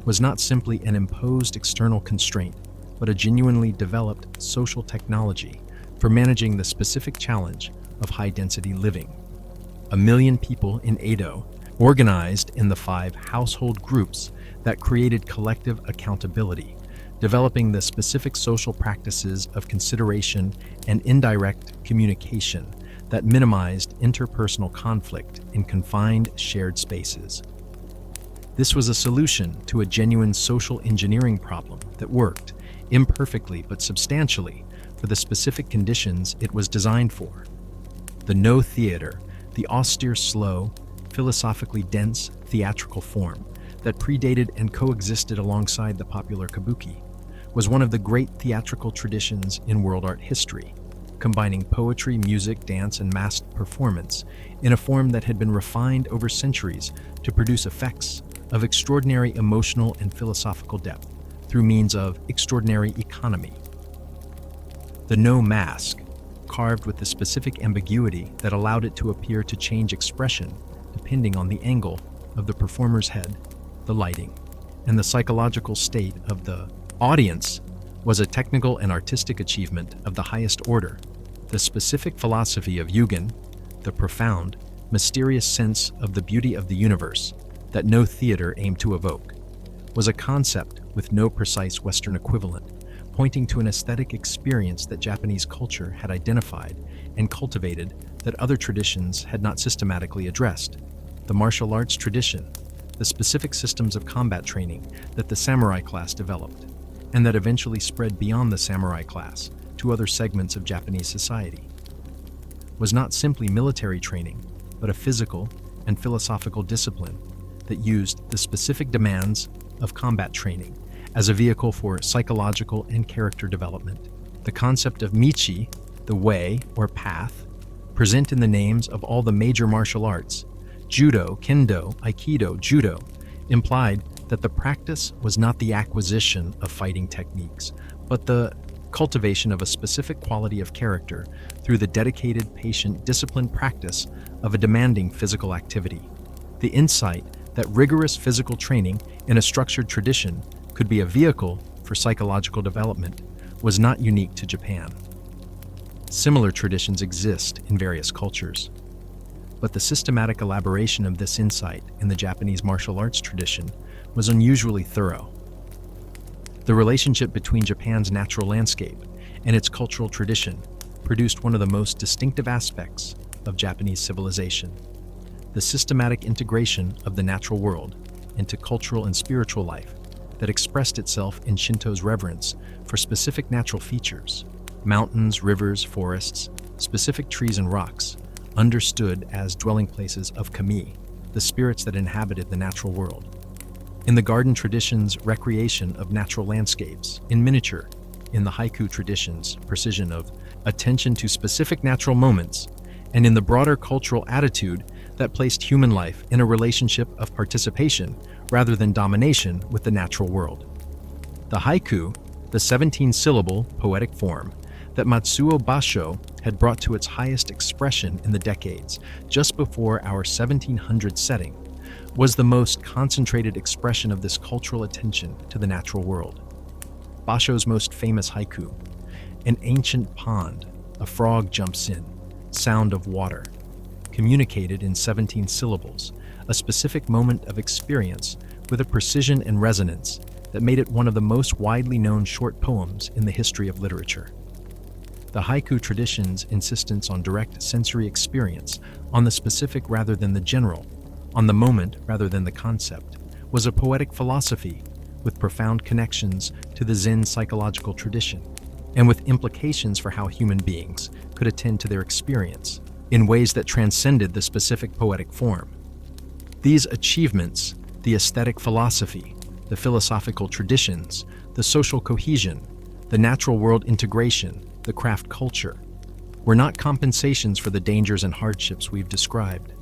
was not simply an imposed external constraint, but a genuinely developed social technology for managing the specific challenge of high-density living. 1 million people in Edo, organized in the 5 household groups that created collective accountability, developing the specific social practices of consideration and indirect communication that minimized interpersonal conflict in confined shared spaces. This was a solution to a genuine social engineering problem that worked, imperfectly but substantially, for the specific conditions it was designed for. The no theater, the austere, slow, philosophically dense theatrical form that predated and coexisted alongside the popular kabuki, was one of the great theatrical traditions in world art history, combining poetry, music, dance, and masked performance in a form that had been refined over centuries to produce effects of extraordinary emotional and philosophical depth through means of extraordinary economy. The no mask, carved with the specific ambiguity that allowed it to appear to change expression depending on the angle of the performer's head, the lighting, and the psychological state of the audience, was a technical and artistic achievement of the highest order. The specific philosophy of Yugen, the profound, mysterious sense of the beauty of the universe that no theater aimed to evoke, was a concept with no precise Western equivalent, pointing to an aesthetic experience that Japanese culture had identified and cultivated that other traditions had not systematically addressed. The martial arts tradition, the specific systems of combat training that the samurai class developed, and that eventually spread beyond the samurai class to other segments of Japanese society, was not simply military training, but a physical and philosophical discipline that used the specific demands of combat training as a vehicle for psychological and character development. The concept of michi, the way or path, present in the names of all the major martial arts, judo, kendo, aikido, judo, implied that the practice was not the acquisition of fighting techniques, but the cultivation of a specific quality of character through through the dedicated, patient, disciplined practice of a demanding physical activity. The insight that rigorous physical training in a structured tradition could be a vehicle for psychological development was not unique to Japan. Similar traditions exist in various cultures, but the systematic elaboration of this insight in the Japanese martial arts tradition was unusually thorough. The relationship between Japan's natural landscape and its cultural tradition produced one of the most distinctive aspects of Japanese civilization: the systematic integration of the natural world into cultural and spiritual life that expressed itself in Shinto's reverence for specific natural features, mountains, rivers, forests, specific trees and rocks, understood as dwelling places of kami, the spirits that inhabited the natural world. In the garden tradition's recreation of natural landscapes in miniature, in the haiku tradition's precision of attention to specific natural moments, and in the broader cultural attitude that placed human life in a relationship of participation rather than domination with the natural world. The haiku, the 17-syllable poetic form that Matsuo Basho had brought to its highest expression in the decades just before our 1700 setting, was the most concentrated expression of this cultural attention to the natural world. Basho's most famous haiku: an ancient pond, a frog jumps in, sound of water, communicated in 17 syllables, a specific moment of experience with a precision and resonance that made it one of the most widely known short poems in the history of literature. The haiku tradition's insistence on direct sensory experience, on the specific rather than the general, on the moment rather than the concept, was a poetic philosophy with profound connections to the Zen psychological tradition, and with implications for how human beings could attend to their experience in ways that transcended the specific poetic form. These achievements, the aesthetic philosophy, the philosophical traditions, the social cohesion, the natural world integration, the craft culture, were not compensations for the dangers and hardships we've described.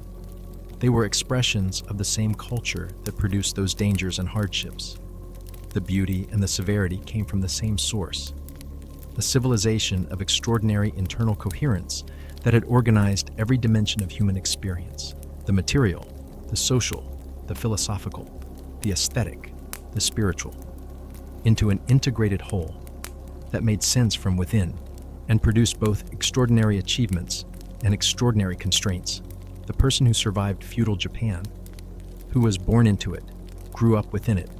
They were expressions of the same culture that produced those dangers and hardships. The beauty and the severity came from the same source: a civilization of extraordinary internal coherence that had organized every dimension of human experience: the material, the social, the philosophical, the aesthetic, the spiritual, into an integrated whole that made sense from within and produced both extraordinary achievements and extraordinary constraints. The person who survived feudal Japan, who was born into it, grew up within it,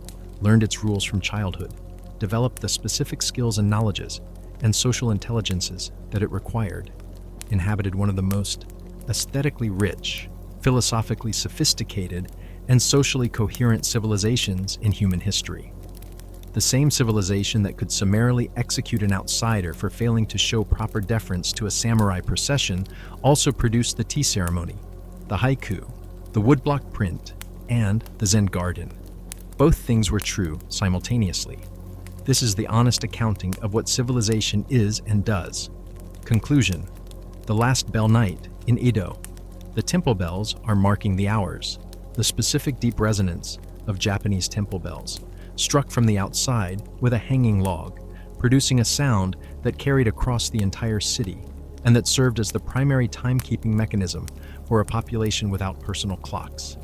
learned its rules from childhood, developed the specific skills and knowledges and social intelligences that it required, inhabited one of the most aesthetically rich, philosophically sophisticated, and socially coherent civilizations in human history. The same civilization that could summarily execute an outsider for failing to show proper deference to a samurai procession also produced the tea ceremony, the haiku, the woodblock print, and the Zen garden. Both things were true simultaneously. This is the honest accounting of what civilization is and does. Conclusion: the last bell night in Edo. The temple bells are marking the hours, the specific deep resonance of Japanese temple bells, struck from the outside with a hanging log, producing a sound that carried across the entire city and that served as the primary timekeeping mechanism for a population without personal clocks.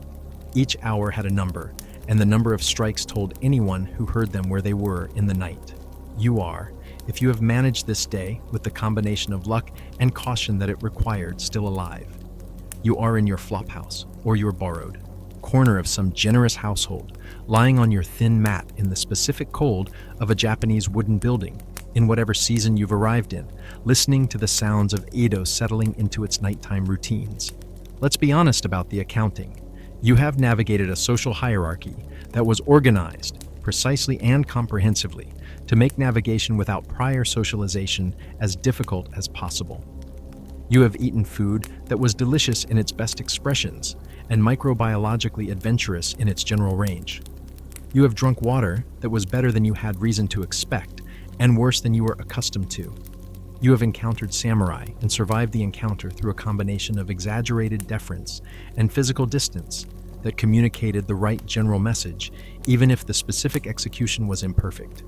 Each hour had a number, and the number of strikes told anyone who heard them where they were in the night. You are, if you have managed this day with the combination of luck and caution that it required, still alive. You are in your flophouse, or your borrowed corner of some generous household, lying on your thin mat in the specific cold of a Japanese wooden building, in whatever season you've arrived in, listening to the sounds of Edo settling into its nighttime routines. Let's be honest about the accounting. You have navigated a social hierarchy that was organized, precisely and comprehensively, to make navigation without prior socialization as difficult as possible. You have eaten food that was delicious in its best expressions and microbiologically adventurous in its general range. You have drunk water that was better than you had reason to expect and worse than you were accustomed to. You have encountered samurai and survived the encounter through a combination of exaggerated deference and physical distance that communicated the right general message, even if the specific execution was imperfect.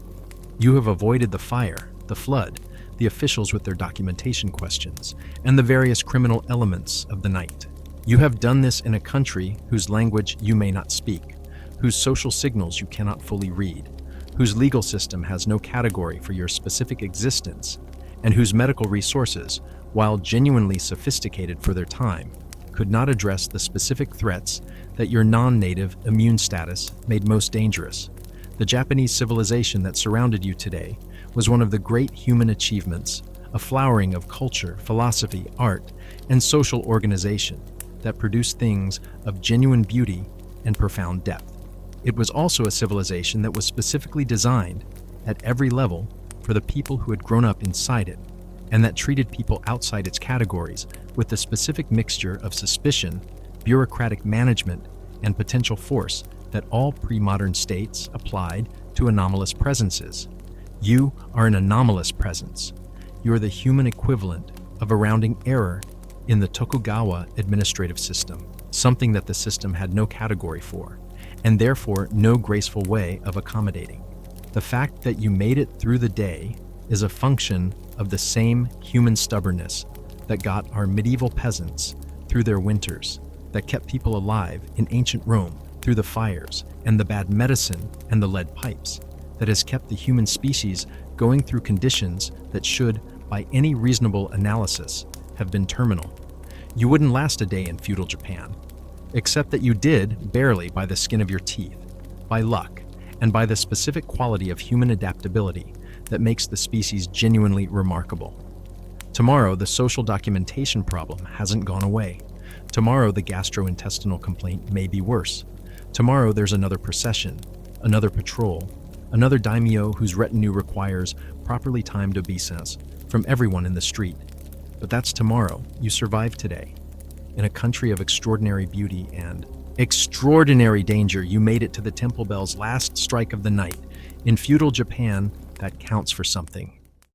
You have avoided the fire, the flood, the officials with their documentation questions, and the various criminal elements of the night. You have done this in a country whose language you may not speak, whose social signals you cannot fully read, whose legal system has no category for your specific existence, and whose medical resources, while genuinely sophisticated for their time, could not address the specific threats that your non-native immune status made most dangerous. The Japanese civilization that surrounded you today was one of the great human achievements, a flowering of culture, philosophy, art, and social organization that produced things of genuine beauty and profound depth. It was also a civilization that was specifically designed at every level for the people who had grown up inside it, and that treated people outside its categories with the specific mixture of suspicion, bureaucratic management, and potential force that all pre-modern states applied to anomalous presences. You are an anomalous presence. You are the human equivalent of a rounding error in the Tokugawa administrative system, something that the system had no category for, and therefore no graceful way of accommodating. The fact that you made it through the day is a function of the same human stubbornness that got our medieval peasants through their winters, that kept people alive in ancient Rome through the fires and the bad medicine and the lead pipes, that has kept the human species going through conditions that should, by any reasonable analysis, have been terminal. You wouldn't last a day in feudal Japan, except that you did barely by the skin of your teeth, by luck, and by the specific quality of human adaptability that makes the species genuinely remarkable. Tomorrow, the social documentation problem hasn't gone away. Tomorrow, the gastrointestinal complaint may be worse. Tomorrow, there's another procession, another patrol, another daimyo whose retinue requires properly timed obeisance from everyone in the street. But that's tomorrow. You survived today. In a country of extraordinary beauty and extraordinary danger, you made it to the temple bell's last strike of the night. In feudal Japan, that counts for something.